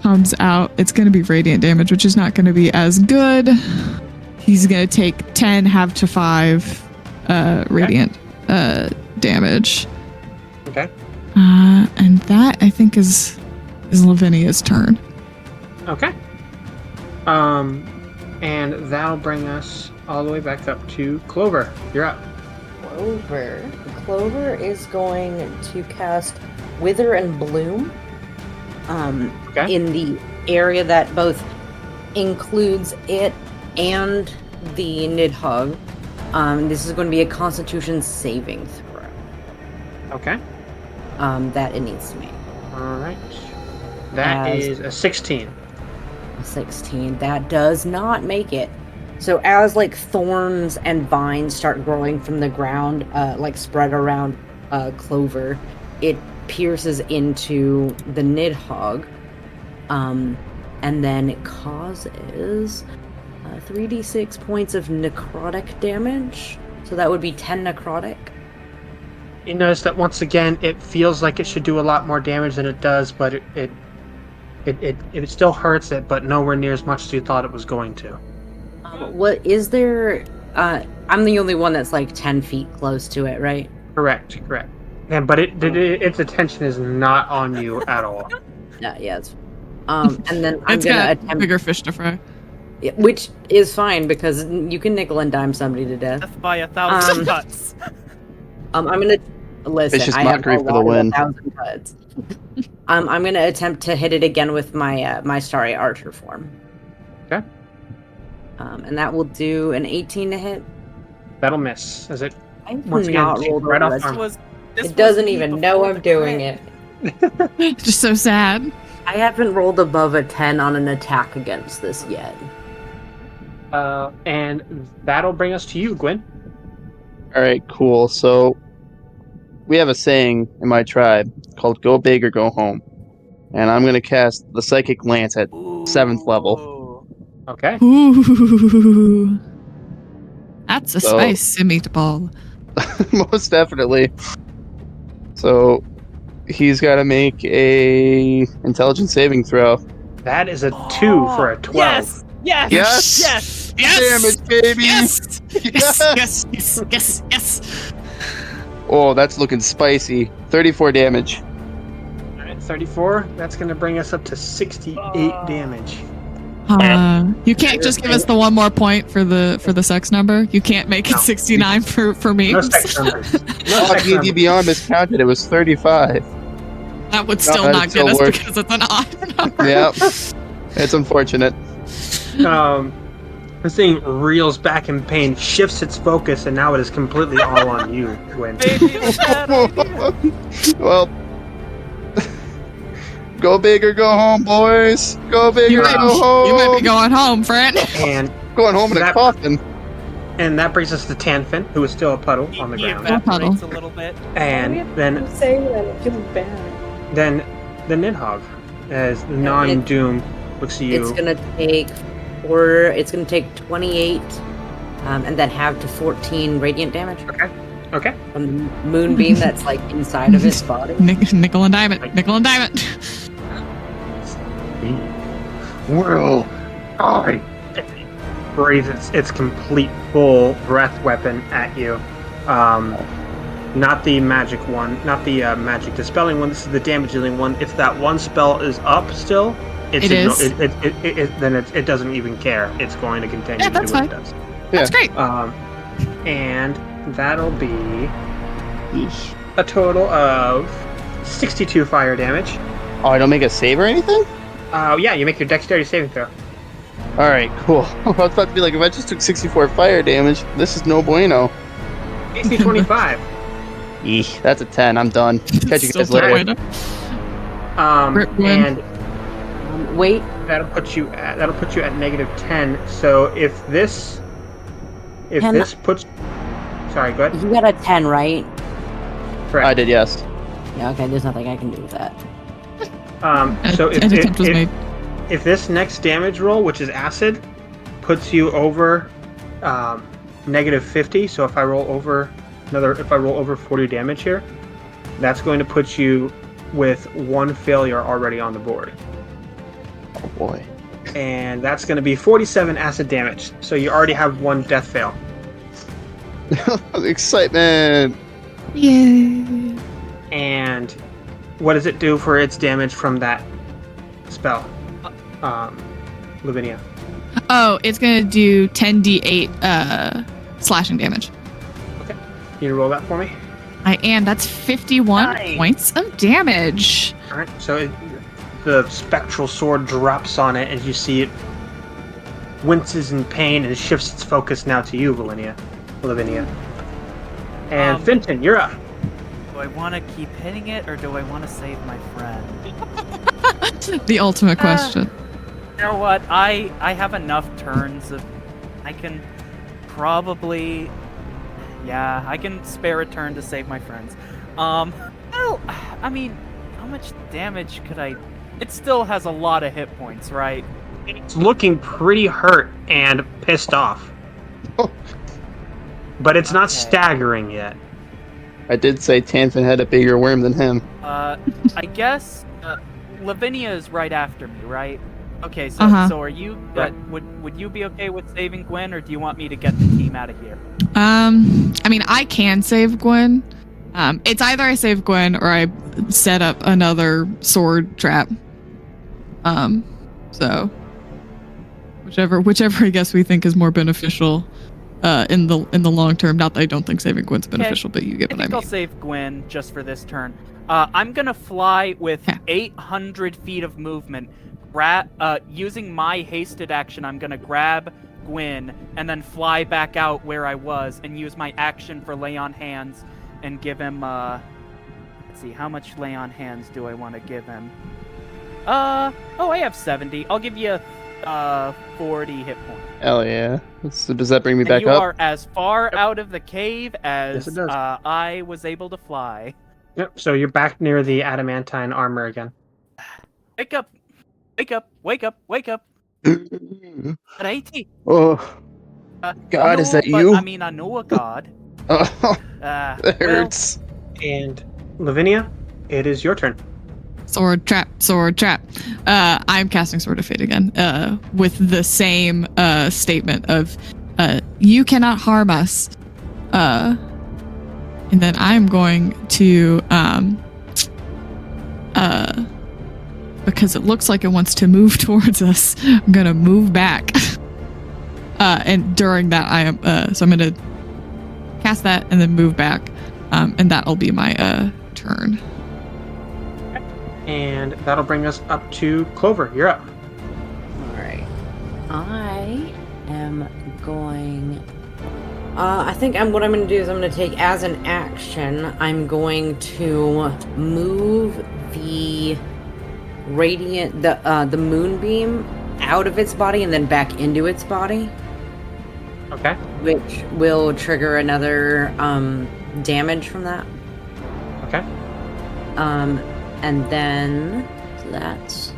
comes out. It's going to be radiant damage, which is not going to be as good. He's going to take 10 half to 5 radiant damage. Okay. And that, I think, is Lavinia's turn. Okay. And that'll bring us all the way back up to Clover. You're up. Clover. Clover is going to cast Wither and Bloom Okay. in the area that both includes it and the Nidhogg. This is going to be a Constitution saving throw Okay. that it needs to make. All right. That As- is a 16. 16. That does not make it. So as like thorns and vines start growing from the ground, like spread around Clover, it pierces into the Nidhogg, and then it causes 3d6 points of necrotic damage. So that would be 10 necrotic. You notice that once again, it feels like it should do a lot more damage than it does, but it still hurts it, but nowhere near as much as you thought it was going to. What is there? I'm the only one that's like 10 feet close to it, right? Correct. And but its attention is not on you at all. Yeah, it's. And then I'm It's gonna got attempt. bigger fish to fry. Which is fine because you can nickel and dime somebody to death. Death by 1,000 cuts. I'm gonna listen. Vicious I have mockery for the allotted win. 1,000 cuts. I'm gonna attempt to hit it again with my my starry archer form. Okay. And that will do an 18 to hit. That'll miss. As it I've Once again, not rolled right over off a- arm. It doesn't even know I'm doing it. Just so sad. I haven't rolled above a 10 on an attack against this yet. And that'll bring us to you, Gwen. All right, cool. So we have a saying in my tribe called "Go big or go home," and I'm gonna cast the Psychic Lance at 7th level. Okay. Ooh. That's a So- spicy meatball. Most definitely. So he's got to make a intelligence saving throw. That is a 2 for a 12. Yes! Yes! Yes! Yes! Damage, baby! Yes! Yes! Yes! Yes! Yes! Yes! Oh, that's looking spicy. 34 damage. All right, 34. That's going to bring us up to 68 damage. You can't just give us the one more point for the sex number. You can't make it No. 69 for me. No sex numbers. No Oh, sex D&D numbers. Beyond miscounted. It was 35. That would still that'd not get still us work. because it's an odd number. Yep. It's unfortunate. This thing reels back in pain, shifts its focus, and now it is completely all on you, Gwen. Baby, it was bad idea. Well, go big or go home, boys. Go big You or might, go home. you might be going home, friend. And going home in a That- coffin. that brings us to Tanfin, who is still a puddle on the He ground. evaporates a little bit. And then Say that it feels bad. then the Nidhogg, as the Gnawing Doom looks at you. It's gonna take 28, and then have to 14 radiant damage Okay. from the moonbeam that's like inside of its body. Nickel and diamond. Nickel and diamond. Well, I Breathes its complete full breath weapon at you. Not the magic one, not the magic dispelling one. This is the damage dealing one. If that one spell is up still, It is. Then it doesn't even care. It's going to continue Yeah, to do that's what it fine. does. That's great. And that'll be a total of 62 fire damage. Oh, I don't make a save or anything? Yeah, you make your dexterity saving throw. Alright, cool. I was about to be like, if I just took 64 fire damage, this is no bueno. AC 25. Eesh, that's a 10. I'm done. Catch you Still guys later. Gwen. Rip Gwen. And Wait, that'll put you at -10. So if this puts, sorry, go ahead. you got a 10, right? Correct. I did, yes. Yeah, okay, there's nothing I can do with that. So An attempt was made. if this next damage roll, which is acid, puts you over -50, so if I roll over 40 damage here, that's going to put you with one failure already on the board. Oh boy. And that's going to be 47 acid damage. So you already have one death fail. Excitement! Yay. And what does it do for its damage from that spell? Lavinia. Oh, it's gonna do 10d8 slashing damage. Can you roll that for me? I am. That's 51 Nice. points of damage. All right. So the spectral sword drops on it as you see it winces in pain and shifts its focus now to you, Lavinia. And Finton, you're up. Do I want to keep hitting it, or do I want to save my friend? The ultimate question. You know what? I have enough turns of... I can probably... Yeah, I can spare a turn to save my friends. Well, I mean, how much damage could I... It still has a lot of hit points, right? It's looking pretty hurt and pissed off. But it's not Okay. staggering yet. I did say Tanfin had a bigger worm than him. I guess Lavinia is right after me, right? Okay, so Uh-huh. are you? Right. Would you be okay with saving Gwen, or do you want me to get the team out of here? I mean, I can save Gwen. It's either I save Gwen or I set up another sword trap. So Whichever I guess we think is more beneficial in the long term. Not that I don't think saving Gwen's beneficial, but you get I what I think mean. I'll save Gwen just for this turn. I'm gonna fly with Yeah. 800 feet of movement. Using my hasted action, I'm gonna grab Gwen and then fly back out where I was and use my action for lay on hands and give him. Let's see, how much lay on hands do I want to give him? I have 70. I'll give you 40 hit points. Hell yeah. So does that bring me And back you up? are as far out of the cave as Yes, it does. I was able to fly. Yep. So you're back near the adamantine armor again. Wake up! Wake up! Wake up! Wake up! At 80. Oh, God, no, is that but, you? I mean, I know a god. oh, That that hurts. And Lavinia, it is your turn. Sword trap. I'm casting Sword of Fate again, with the same statement of, you cannot harm us. And then I'm going to, because it looks like it wants to move towards us, I'm gonna move back. And during that, so I'm gonna cast that and then move back, and that'll be my turn. And that'll bring us up to Clover. You're up. Alright. I am going... I think what I'm going to do is I'm going to take as an action, I'm going to move the radiant, the moonbeam out of its body and then back into its body. Okay. Which will trigger another damage from that. Okay. And then so that's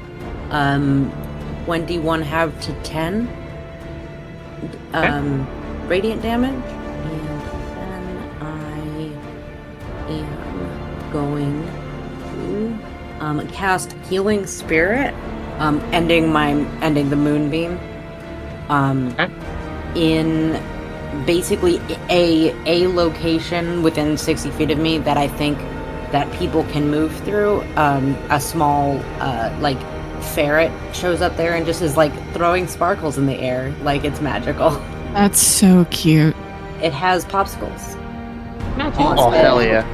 21 half to 10 radiant damage. And then I am going to cast Healing Spirit, ending the moonbeam. In basically a location within 60 feet of me that I think that people can move through. A small like ferret shows up there and just is like throwing sparkles in the air like it's magical. That's so cute. It has popsicles. Oh, hell yeah.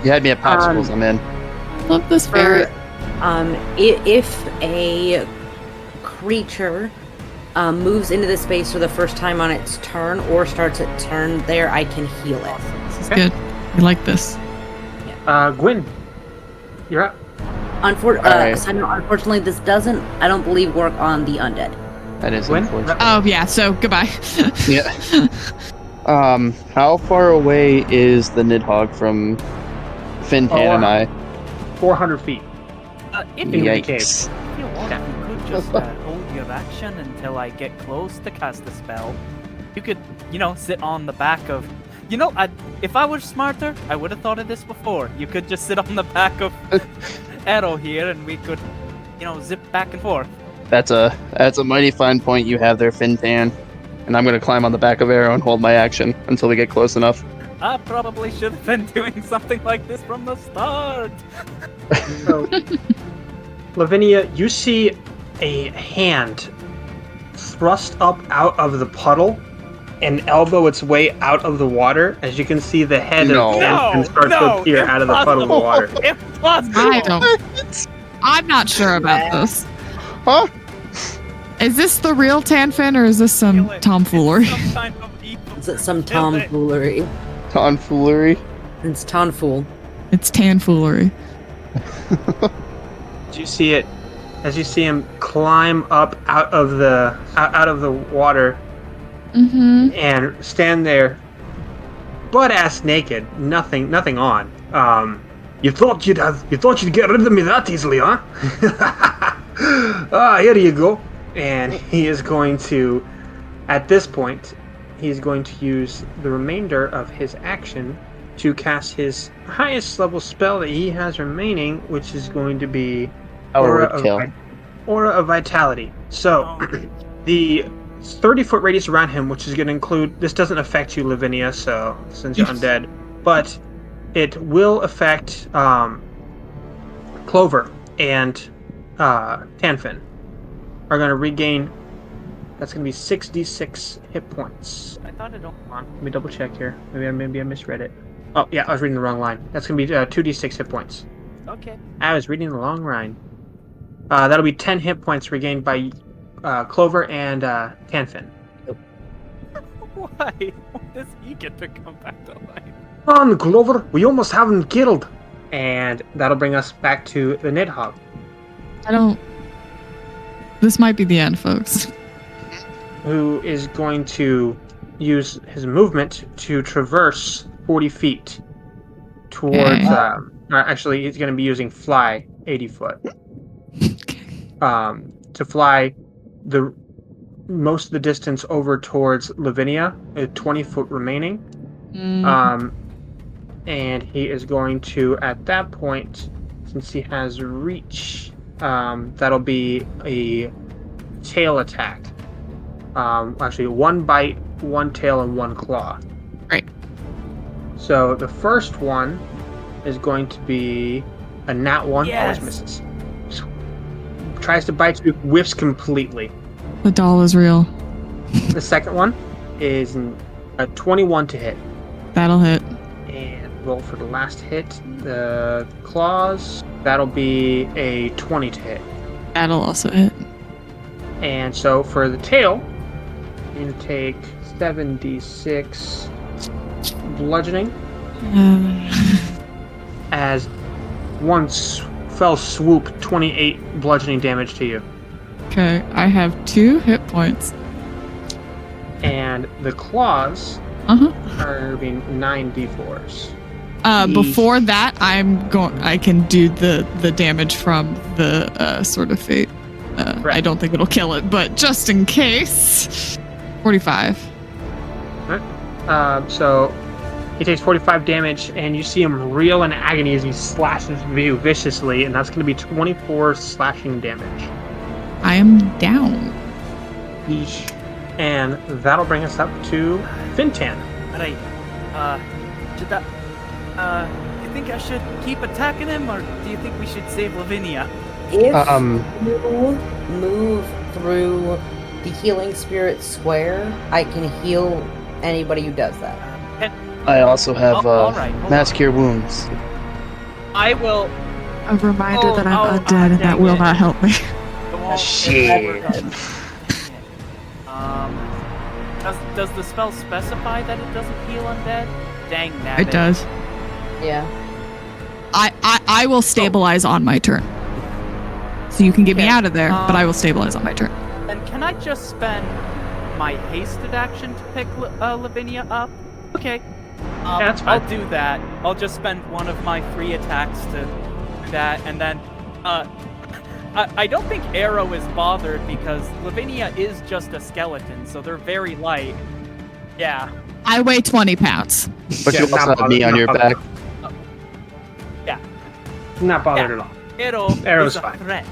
You had me at popsicles, I'm in. Love this ferret. If a creature moves into the space for the first time on its turn or starts its turn there, I can heal it. This is good. I like this. Gwyn, you're up. Unfortunately, this doesn't, I don't believe, work on the undead. That is Gwen? unfortunate. Oh yeah, so goodbye. Yeah. How far away is the Nidhogg from Fintan and I? 400 feet. If In you, the cave. Yikes. if you want, you could just hold your action until I get close to cast the spell. You could, sit on the back of... if I were smarter, I would have thought of this before. You could just sit on the back of Arrow here, and we could, zip back and forth. That's a mighty fine point you have there, Fintan. And I'm gonna climb on the back of Arrow and hold my action until we get close enough. I probably should have been doing something like this from the start. So, Lavinia, you see a hand thrust up out of the puddle and elbow its way out of the water. As you can see, the head No. of Benson starts to appear out of the puddle of the water. I'm not sure about this. Huh? Is this the real Tanfin or is this some tomfoolery? It's some kind of evil. Is it some tomfoolery? Tomfoolery. It's tomfool. It's Tanfoolery. Do you see it? As you see him climb up out of the water Mm-hmm. and stand there, butt ass naked, nothing on. You thought you'd get rid of me that easily, huh? Here you go. And he is going to, at this point, he's going to use the remainder of his action to cast his highest level spell that he has remaining, which is going to be Aura of Vitality. So, the 30-foot radius around him, which is going to include, this doesn't affect you, Lavinia, so since you're undead, but it will affect Clover and Tanfin are going to regain That's going to be 6d6 hit points. I thought it. Hold on, let me double check here. Maybe I misread it. Oh, yeah, I was reading the wrong line. That's going to be 2d6 hit points. Okay. I was reading the wrong line. That'll be 10 hit points regained by Clover and Tanfin. Why? Why does he get to come back to life? Come on, Clover, we almost have him killed. And that'll bring us back to the Nidhogg. This might be the end, folks. Who is going to use his movement to traverse 40 feet towards... actually, he's going to be using fly 80 foot. To fly the most of the distance over towards Lavinia, 20 foot remaining. And he is going to, at that point, since he has reach, that'll be a tail attack. Actually, 1 bite, 1 tail, and 1 claw. Right. So the first one is going to be a nat 1. Yes. Always misses. Tries to bite you, whiffs completely. The doll is real. The second one is a 21 to hit. That'll hit. And roll for the last hit. The claws, that'll be a 20 to hit. That'll also hit. And so for the tail, you're going to take 7d6 bludgeoning as one fell swoop, 28 bludgeoning damage to you. Okay, I have 2 hit points. And the claws are being 9d4s. Before that, I can do the damage from the Sword of Fate. Right. I don't think it'll kill it, but just in case, 45. So he takes 45 damage, and you see him reel in agony as he slashes you viciously, and that's going to be 24 slashing damage. I am down. Each. And that'll bring us up to Fintan. Alright. You think I should keep attacking him, or do you think we should save Lavinia? If you move through the healing spirit square, I can heal anybody who does that. I also have all right, mass cure wounds. I will. A reminder Oh, that I'm oh, undead, and that dang will it. not help me. It won't- Shit. it never does. Does the spell specify that it doesn't heal undead? Dang nabbit. It does. Yeah. I will stabilize on my turn. So you can get me Okay, out of there, but I will stabilize on my turn. And can I just spend my hasted action to pick Lavinia up? Okay. That's fine. I'll do that. I'll just spend one of my free attacks to do that, and then, I don't think Arrow is bothered because Lavinia is just a skeleton, so they're very light. Yeah. I weigh 20 pounds. But you Yeah, also not have me bothered, on not your bothered. back. Not bothered at all. Arrow's Arrow's a fine. threat.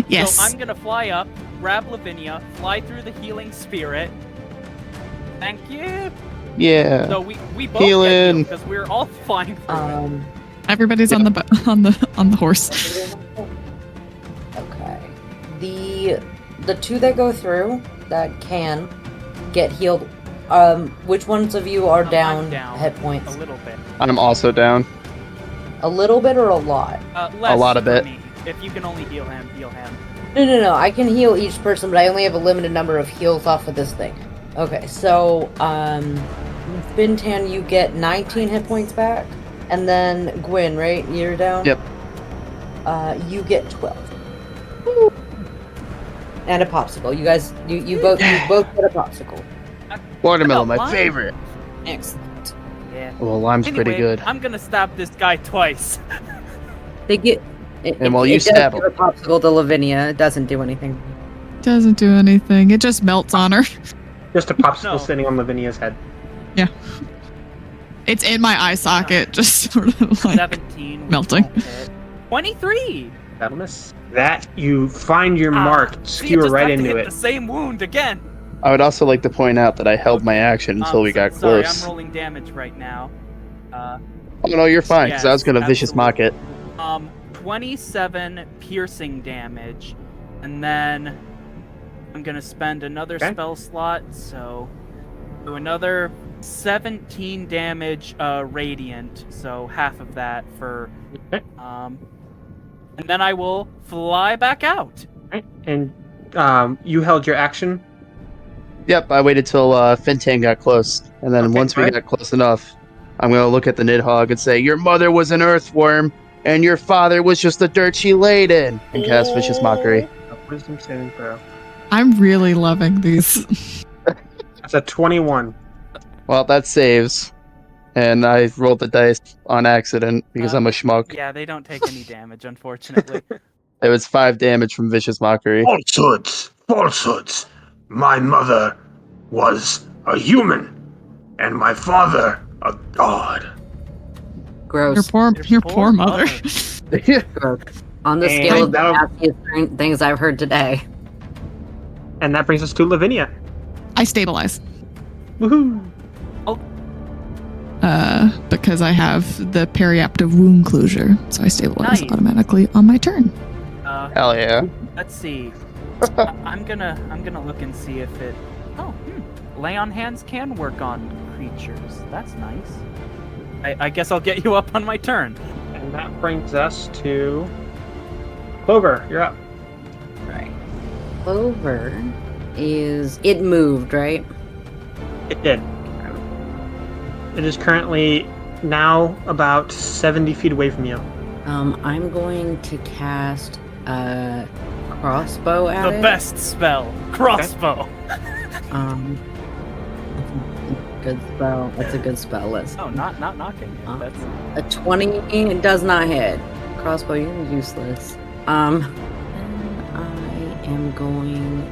Yes. So I'm gonna fly up, grab Lavinia, fly through the healing spirit. Thank you. Yeah. So we both Healing. because we're all flying through it. Everybody's on the horse. Okay. The 2 that go through that can get healed. Which ones of you are I'm down down hit points? a little bit. I'm also down. A little bit or a lot? Less lot of for it. me. If you can only heal him, heal him. No. I can heal each person, but I only have a limited number of heals off of this thing. Okay, so, Bintan, you get 19 hit points back. And then Gwyn, right? You're down? Yep. You get 12. And a popsicle. You guys, you both get a popsicle. Watermelon, my lime. favorite. Excellent. Yeah. Well, lime's Anyway, pretty good. I'm gonna stab this guy twice. They get. And while you does stab give him. a popsicle to Lavinia. It doesn't do anything. Doesn't do anything. It just melts on her. Just a popsicle No. sitting on Lavinia's head. Yeah. It's in my eye socket, just sort of like 17. which melting. won't hit. 23. That'll miss. That you find your mark, See, skewer just right have to into hit it. the same wound again. I would also like to point out that I held my action until we got Sorry, close. I'm rolling damage right now. Oh no, you're fine, because I was gonna vicious mock it. 27 piercing damage, and then I'm gonna spend another Okay. spell slot, so do another 17 damage radiant, so half of that for Okay. and then I will fly back out. Right. And you held your action. Yep, I waited till Fintang got close, and then Okay, once we right. got close enough, I'm gonna look at the Nidhogg and say, "Your mother was an earthworm, and your father was just the dirt she laid in," and cast Vicious Mockery. Wisdom saving throw. I'm really loving these. That's a 21. Well, that saves, and I rolled the dice on accident because I'm a schmuck. Yeah, they don't take any damage, unfortunately. It was 5 damage from Vicious Mockery. Falsehoods! Falsehoods! My mother was a human, and my father a god. Gross. Your poor mother. Gross. On the And scale of the that'll- nastiest things I've heard today. And that brings us to Lavinia. I stabilize. Woohoo! Because I have the periaptive wound closure, so I stabilize Nice. automatically on my turn. Hell yeah. Let's see. I'm gonna look and see if it. Oh, lay on hands can work on creatures. That's nice. I guess I'll get you up on my turn. And that brings us to Clover. You're up. Right. Clover is... It moved, right? It did. It is currently now about 70 feet away from you. I'm going to cast a crossbow at The it. best spell, crossbow. Good spell. That's a good spell list. Oh, not knocking. That's A 20 does not hit. Crossbow, you're useless. And I am going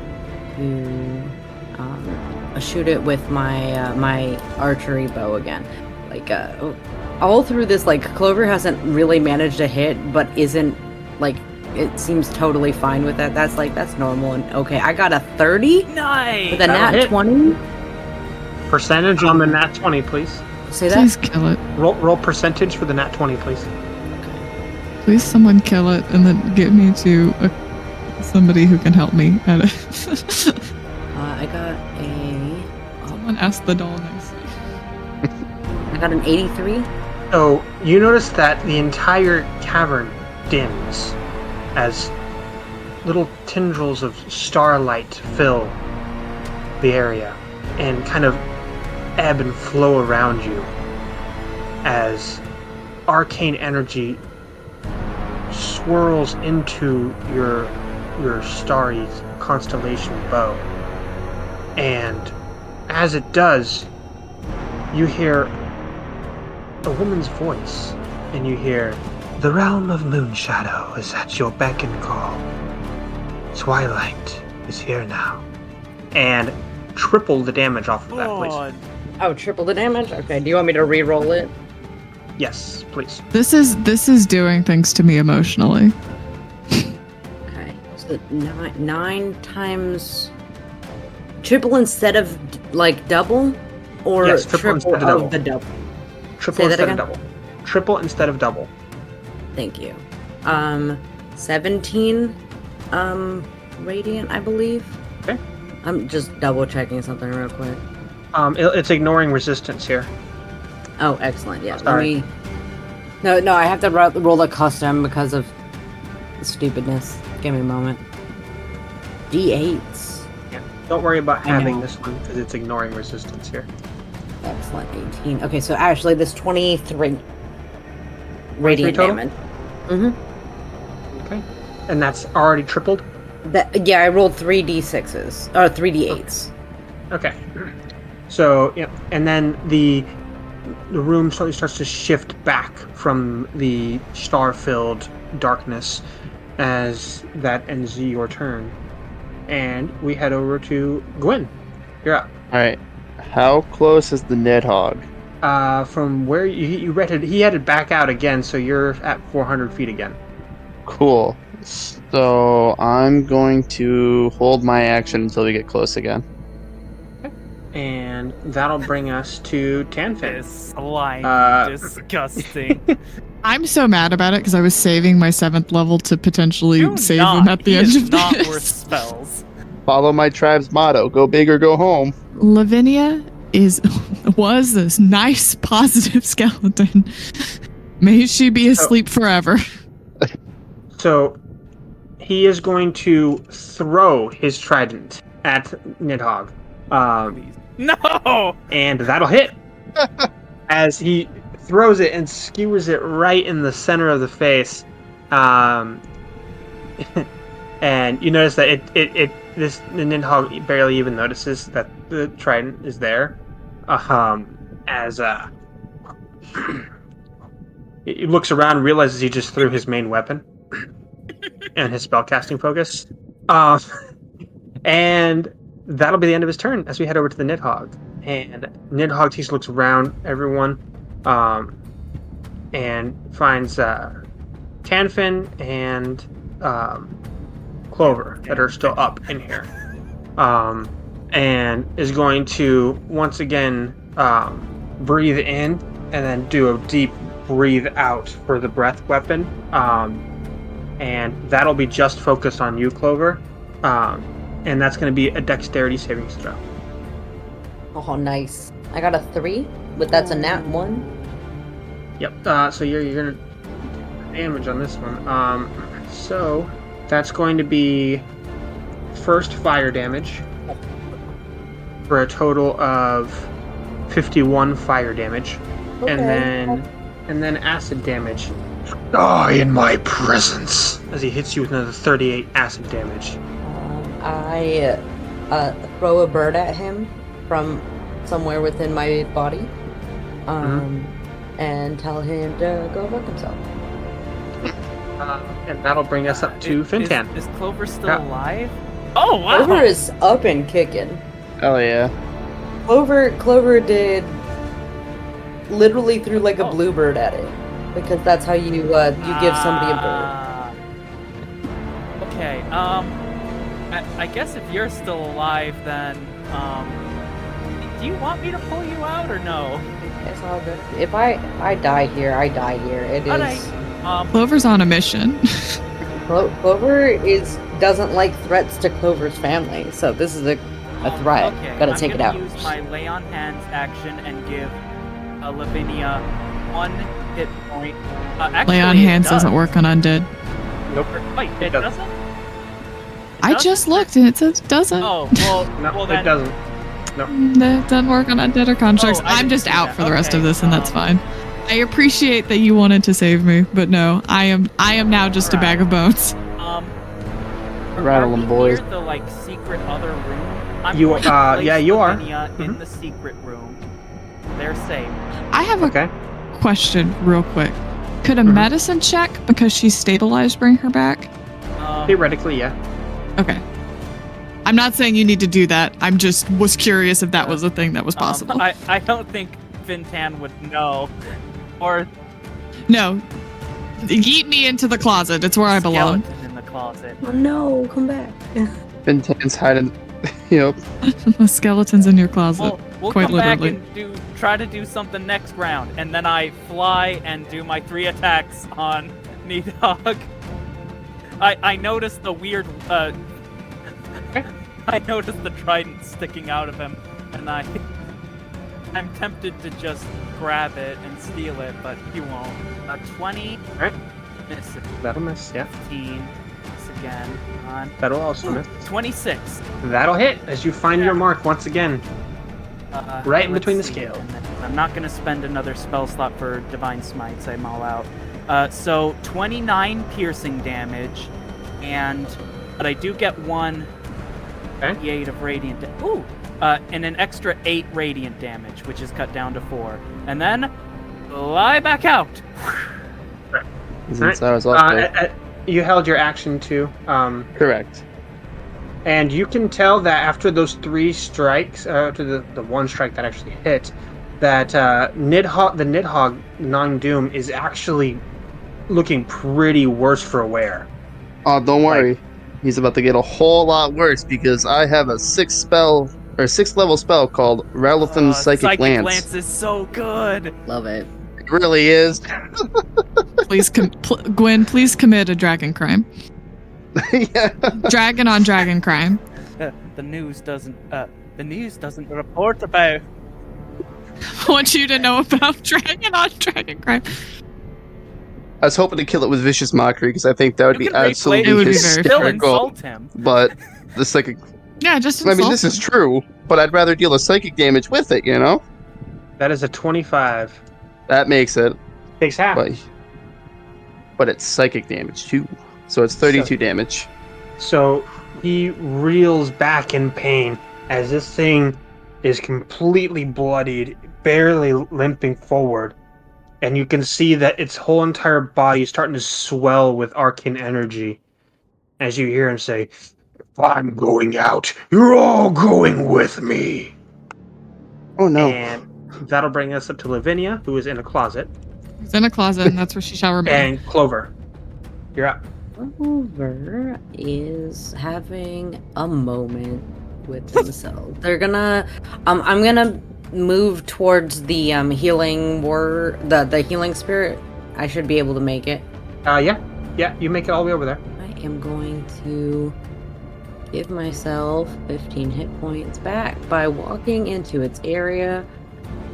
to shoot it with my my archery bow again. Like all through this, like Clover hasn't really managed to hit, but isn't like it seems totally fine with that. That's normal and okay. I got a 30 nice. with a That'll nat hit. 20. Percentage on the nat 20, please. Say that. Please kill it. Roll percentage for the nat 20, please. Please someone kill it and then get me to somebody who can help me at it. I got a. Someone ask the doll nicely. I got an 83. So you notice that the entire cavern dims as little tendrils of starlight fill the area and kind of ebb and flow around you as arcane energy swirls into your starry constellation bow. And as it does, you hear a woman's voice, and you hear, "The realm of Moonshadow is at your beck and call. Twilight is here now." And triple the damage off of that, please. Oh, triple the damage? Okay, do you want me to re-roll it? Yes, please. This is doing things to me emotionally. Okay, so nine times... Triple instead of, like, double? Or Yes, triple instead of double. the double? Triple Say that instead again? of double. Triple instead of double. Thank you. 17, radiant, I believe. Okay. I'm just double-checking something real quick. It's ignoring resistance here. Oh, excellent, yeah. Sorry. No, I have to roll a custom because of the stupidness. Give me a moment. D8s. Yeah. Don't worry about I having know. this one because it's ignoring resistance here. Excellent, 18. Okay, so actually this 23 radiant total? damage. Mm-hmm. Okay. And that's already tripled? Yeah, I rolled 3d6s. Or 3d8s. Okay. So, yeah, and then the room slowly starts to shift back from the star-filled darkness as that ends your turn. And we head over to Gwen. You're up. Alright. How close is the Nidhogg? From where you headed, he headed back out again, so you're at 400 feet again. Cool. So I'm going to hold my action until we get close again. And that'll bring us to Tanfin. This slime, disgusting. I'm so mad about it because I was saving my 7th level to potentially Do save not. him at the He end is of not this. worth spells. Follow my tribe's motto: go big or go home. Lavinia was this nice, positive skeleton. May she be asleep forever. So he is going to throw his trident at Nidhogg. No! And that'll hit. As he throws it and skewers it right in the center of the face. And you notice that the Nidhogg barely even notices that the trident is there. He looks around, realizes he just threw his main weapon and his spellcasting focus. And that'll be the end of his turn as we head over to the Nidhogg. And Nidhogg takes looks around everyone and finds Tanfin and Clover that are still up in here. And is going to once again breathe in and then do a deep breathe out for the breath weapon. And that'll be just focused on you, Clover. And that's going to be a dexterity saving throw. Oh, nice. I got a 3, but that's a nat 1. Yep. So you're going to do damage on this one. So that's going to be first fire damage for a total of 51 fire damage, Okay. and then acid damage Die in my presence. as he hits you with another 38 acid damage. I throw a bird at him from somewhere within my body, and tell him to go fuck himself. And that'll bring us up to Fintan. Is Clover still Yeah. alive? Oh, wow! Clover is up and kicking. Hell yeah. Clover did literally threw like a bluebird at it, because that's how you give somebody a bird. Okay, I guess if you're still alive, then, do you want me to pull you out or no? It's all good. If I die here, I die here. It is. Alright, Clover's on a mission. Clover doesn't like threats to Clover's family, so this is a threat. Okay, Gotta take it out. I'm gonna use my lay on hands action and give Lavinia 1 hit point. Actually, Lay on it hands does. doesn't work on undead. Nope. Wait, it doesn't? I just looked and it says doesn't. Oh, well, No, then... it doesn't. That doesn't work on undead or constructs. Oh, I I'm didn't just see out that. for the rest of Okay, this, and that's fine. I appreciate that you wanted to save me, but no, I am now just a bag of bones. Rattle are them, we boys. near the secret other room? I'm You- going to place yeah, you are. Lavinia in the secret room. They're safe. I have a Okay. question real quick. Could a medicine check, because she's stabilized, bring her back? Theoretically, yeah. Okay. I'm not saying you need to do that. I'm just was curious if that was a thing that was possible. I don't think Fintan would know. Or No. Yeet me into the closet. It's where I belong. skeleton in the closet. Oh no, come back. Vintan's hiding. Yep. The skeleton's in your closet. We'll quite come literally. back and try to do something next round, and then I fly and do my 3 attacks on Nidhogg. I noticed the weird. I noticed the trident sticking out of him, and I'm tempted to just grab it and steal it, but he won't. 20. Alright. Misses. That'll miss, yeah. 15. Miss again. On. That'll also miss. 26. That'll hit as you find your mark once again. Right in Let's between the see, scales. and then I'm not going to spend another spell slot for Divine Smites. I'm all out. So 29 piercing damage, but I do get 1 d8 of radiant. And an extra 8 radiant damage, which is cut down to 4, and then fly back out. Since I was off there. You held your action too. Correct. And you can tell that after those 3 strikes, after the 1 strike that actually hit, that the Nidhogg Gnawing Doom is actually looking pretty worse for wear. Oh, don't worry. He's about to get a whole lot worse because I have a 6th level spell called Ralithim's Psychic Lance. Lance is so good. Love it. It really is. Please, Gwen, please commit a dragon crime. Yeah. Dragon on dragon crime. the news doesn't report about. I want you to know about Dragon on Dragon Crime. I was hoping to kill it with vicious mockery because I think that would You be can replay absolutely It would be very Still hysterical. insult him. But the psychic. Yeah, just I mean, insult this is him. true, but I'd rather deal the psychic damage with it. You know, That is a 25. that makes it. Takes half. But it's psychic damage too, so it's 32 damage. So he reels back in pain as this thing is completely bloodied, barely limping forward. And you can see that its whole entire body is starting to swell with arcane energy. As you hear him say, If I'm going out, you're all going with me. Oh no! and that'll bring us up to Lavinia, who is in a closet, He's in a closet, and that's where she shall remain. and Clover. You're up. Clover is having a moment with himself. They're gonna I'm gonna move towards the healing the healing spirit. I should be able to make it. Yeah, you make it all the way over there. I am going to give myself 15 hit points back by walking into its area.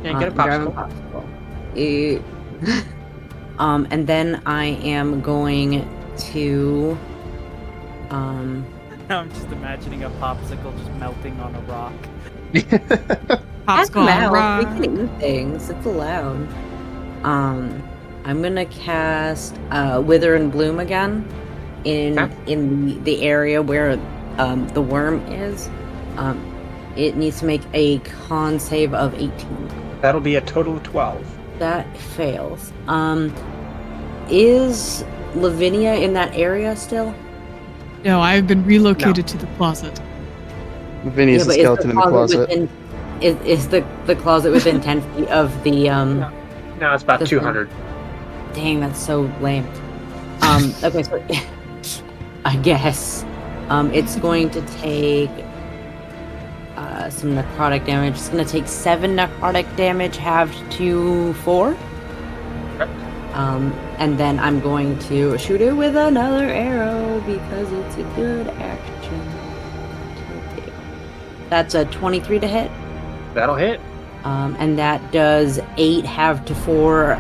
And get a grabbing popsicle. And then I am going to Now I'm just imagining a popsicle just melting on a rock. Popsicle on a mouth. rock. We can eat things. It's allowed. I'm gonna cast Wither and Bloom again in the area where the worm is. It needs to make a con save of 18. That'll be a total of 12. That fails. Is Lavinia in that area still? No, I've been relocated to the closet. Vinny's the skeleton in the closet. Is the closet within 10 feet of the No, it's about This 200. Dang, that's so lame. Okay, so I guess it's going to take some necrotic damage. It's going to take 7 necrotic damage halved to 4. And then I'm going to shoot it with another arrow because it's a good action to do. That's a 23 to hit. That'll hit. And that does 8 halved to 4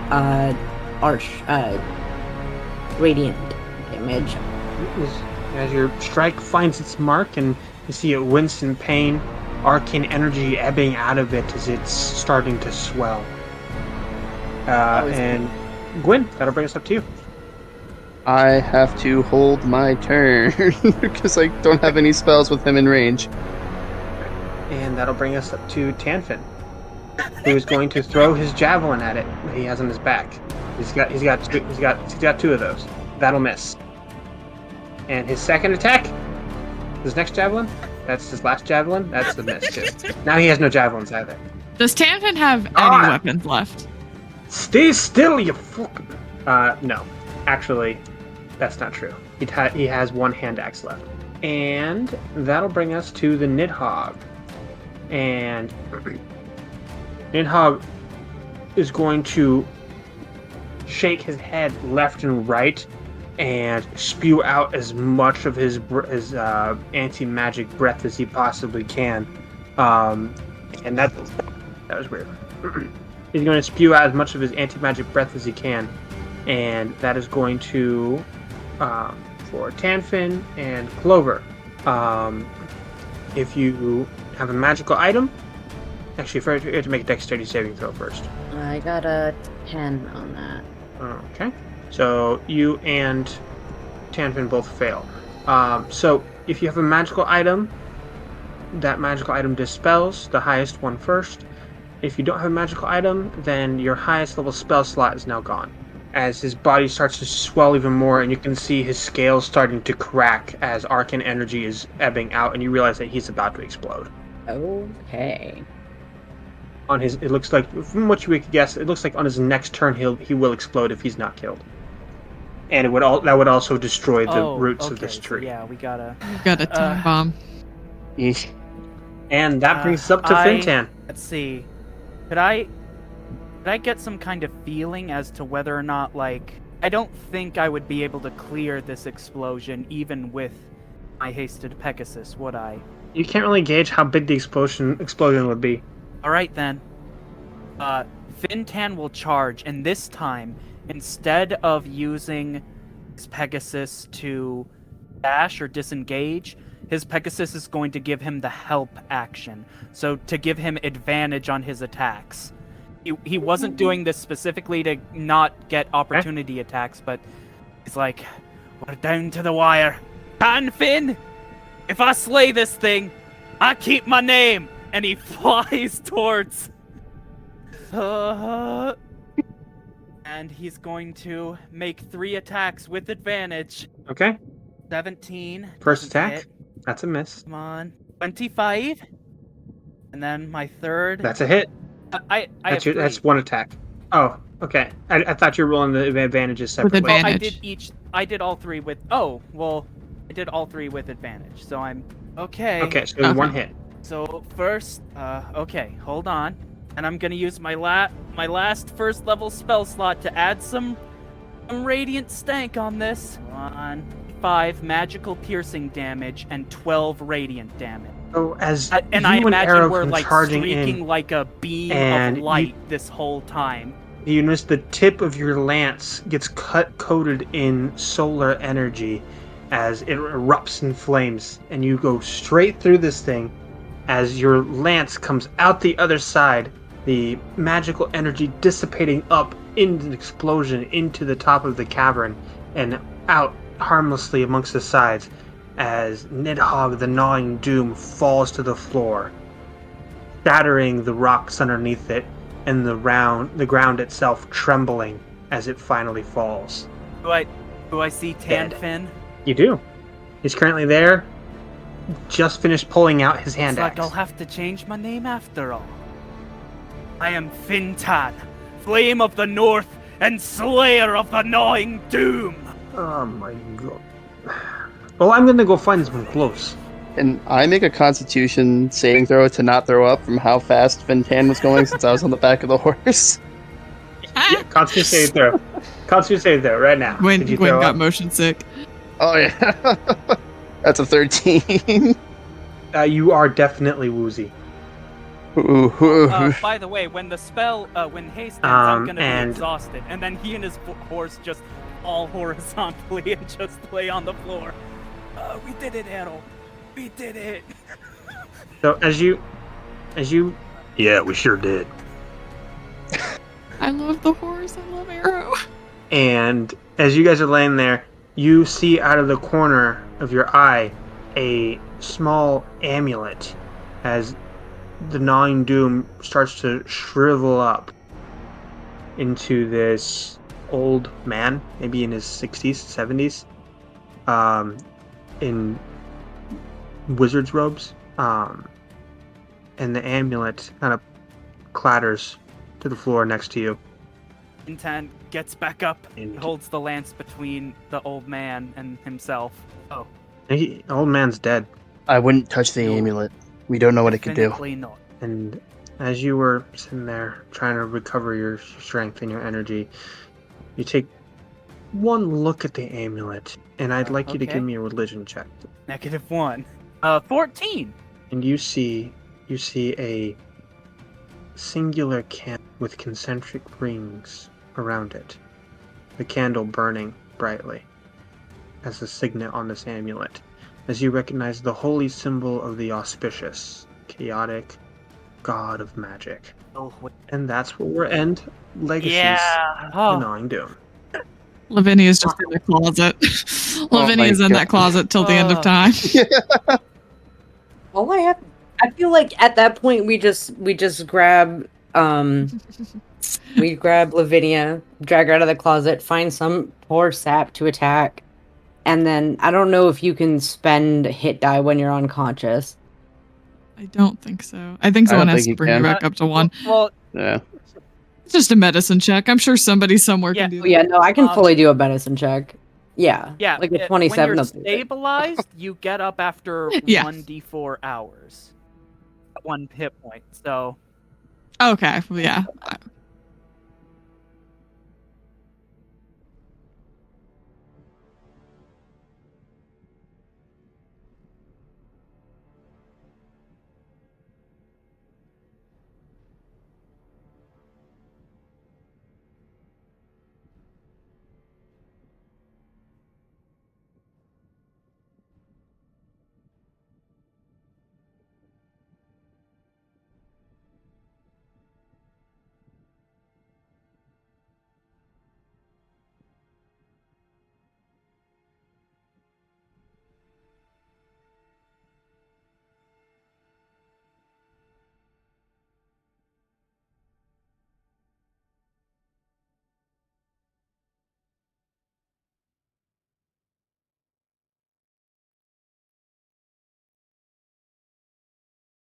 radiant damage. As your strike finds its mark and you see it wince in pain, arcane energy ebbing out of it as it's starting to swell. And Gwyn, that'll bring us up to you. I have to hold my turn because I don't have any spells with him in range. And that'll bring us up to Tanfin, who is going to throw his javelin at it that he has on his back. He's got 2 of those. That'll miss. And his second attack, his next javelin, that's his last javelin, that's the miss too. Now he has no javelins either. Does Tanfin have any weapons left? Stay still, you fuck. No, actually, that's not true. He has 1 hand axe left. And that'll bring us to the Nidhogg. And Nidhogg is going to shake his head left and right and spew out as much of his anti-magic breath as he possibly can. And that was weird. He's going to spew out as much of his anti-magic breath as he can. And that is going to, for Tanfin and Clover, if you have a magical item, actually, you have to make a dexterity saving throw first. I got a 10 on that. Okay. So you and Tanfin both fail. So if you have a magical item, that magical item dispels the highest one first. If you don't have a magical item, then your highest level spell slot is now gone. As his body starts to swell even more, and you can see his scales starting to crack as arcane energy is ebbing out, and you realize that he's about to explode. Okay. It looks like, from what you could guess, it looks like on his next turn he will explode if he's not killed. And that would also destroy the roots of this tree. So yeah, we got a time bomb. Yeesh. And that brings us up to Fintan. Let's see. Could I get some kind of feeling as to whether or not, like, I don't think I would be able to clear this explosion even with my hasted Pegasus, would I? You can't really gauge how big the explosion would be. All right then. Fintan will charge, and this time, instead of using his Pegasus to dash or disengage, his Pegasus is going to give him the help action. So to give him advantage on his attacks. He wasn't doing this specifically to not get opportunity attacks, but he's like, we're down to the wire. Pan Finn, if I slay this thing, I keep my name. And he flies towards. And he's going to make 3 attacks with advantage. Okay. 17. First doesn't attack. hit. That's a miss. Come on. 25. And then my third. That's a hit. That's one attack. Oh, okay. I thought you were rolling the advantages separately. With advantage. I did all 3 with. Oh, well, I did all 3 with advantage. So I'm okay. Okay, so one hit. So first, okay, hold on, and I'm gonna use my last first level spell slot to add some radiant stank on this. 5 magical piercing damage and 12 radiant damage. So as I you and imagine Arrow we're come like charging streaking in, like a beam and of light this whole time. you notice the tip of your lance gets coated in solar energy as it erupts in flames, and you go straight through this thing. As your lance comes out the other side, the magical energy dissipating up into the explosion into the top of the cavern and out harmlessly amongst the sides as Nidhogg the Gnawing Doom falls to the floor, shattering the rocks underneath it and the ground itself trembling as it finally falls. Do I see Tanfin? You do. He's currently there, just finished pulling out his hand Looks axe. like I'll have to change my name after all. I am Fintan, Flame of the North and Slayer of the Gnawing Doom. Oh my god. Well, I'm gonna go find some clothes. And I make a Constitution saving throw to not throw up from how fast Fintan was going since I was on the back of the horse. Yeah, Constitution save throw. Constitution save throw right now. Gwen Did you got throw up? motion sick. Oh yeah, that's a 13. You are definitely woozy. By the way, when the spell, when haste ends, I'm gonna be exhausted, and then he and his horse just fall horizontally and just lay on the floor. We did it, Arrow. We did it. So as you, Yeah, we sure did. I love the horse. I love Arrow. and as you guys are laying there, you see out of the corner of your eye a small amulet as the Gnawing Doom starts to shrivel up into this old man, maybe in his 60s, 70s, in wizard's robes, and the amulet kind of clatters to the floor next to you. Fintan gets back up and And- holds the lance between the old man and himself. Oh, Old man's dead. I wouldn't touch the amulet. We don't know what it could do. definitely not. And as you were sitting there trying to recover your strength and your energy, you take one look at the amulet, and I'd like you to Okay. give me a religion check. -1. 14. And you see a singular candle with concentric rings around it. The candle burning brightly as a signet on this amulet, as you recognize the holy symbol of the auspicious, chaotic god of magic. Oh, And that's where we'll end Legacies yeah. of Oh, Gnawing Doom. Lavinia's just in the closet. Lavinia's in that closet till the end of time. All I have, I feel like at that point we just grab we grab Lavinia, drag her out of the closet, find some poor sap to attack, and then I don't know if you can spend hit die when you're unconscious. I don't think so. I think I someone don't has think to you bring you can. back up to 1. well, Yeah. It's just a medicine check. I'm sure somebody somewhere Yeah. can do Oh, that. yeah, no, I can fully do a medicine check. Yeah, yeah. like a it- 27. When you're that'll do it. stabilized, you get up after Yeah. 1d4 hours. At 1 hit point. So Okay, well, yeah.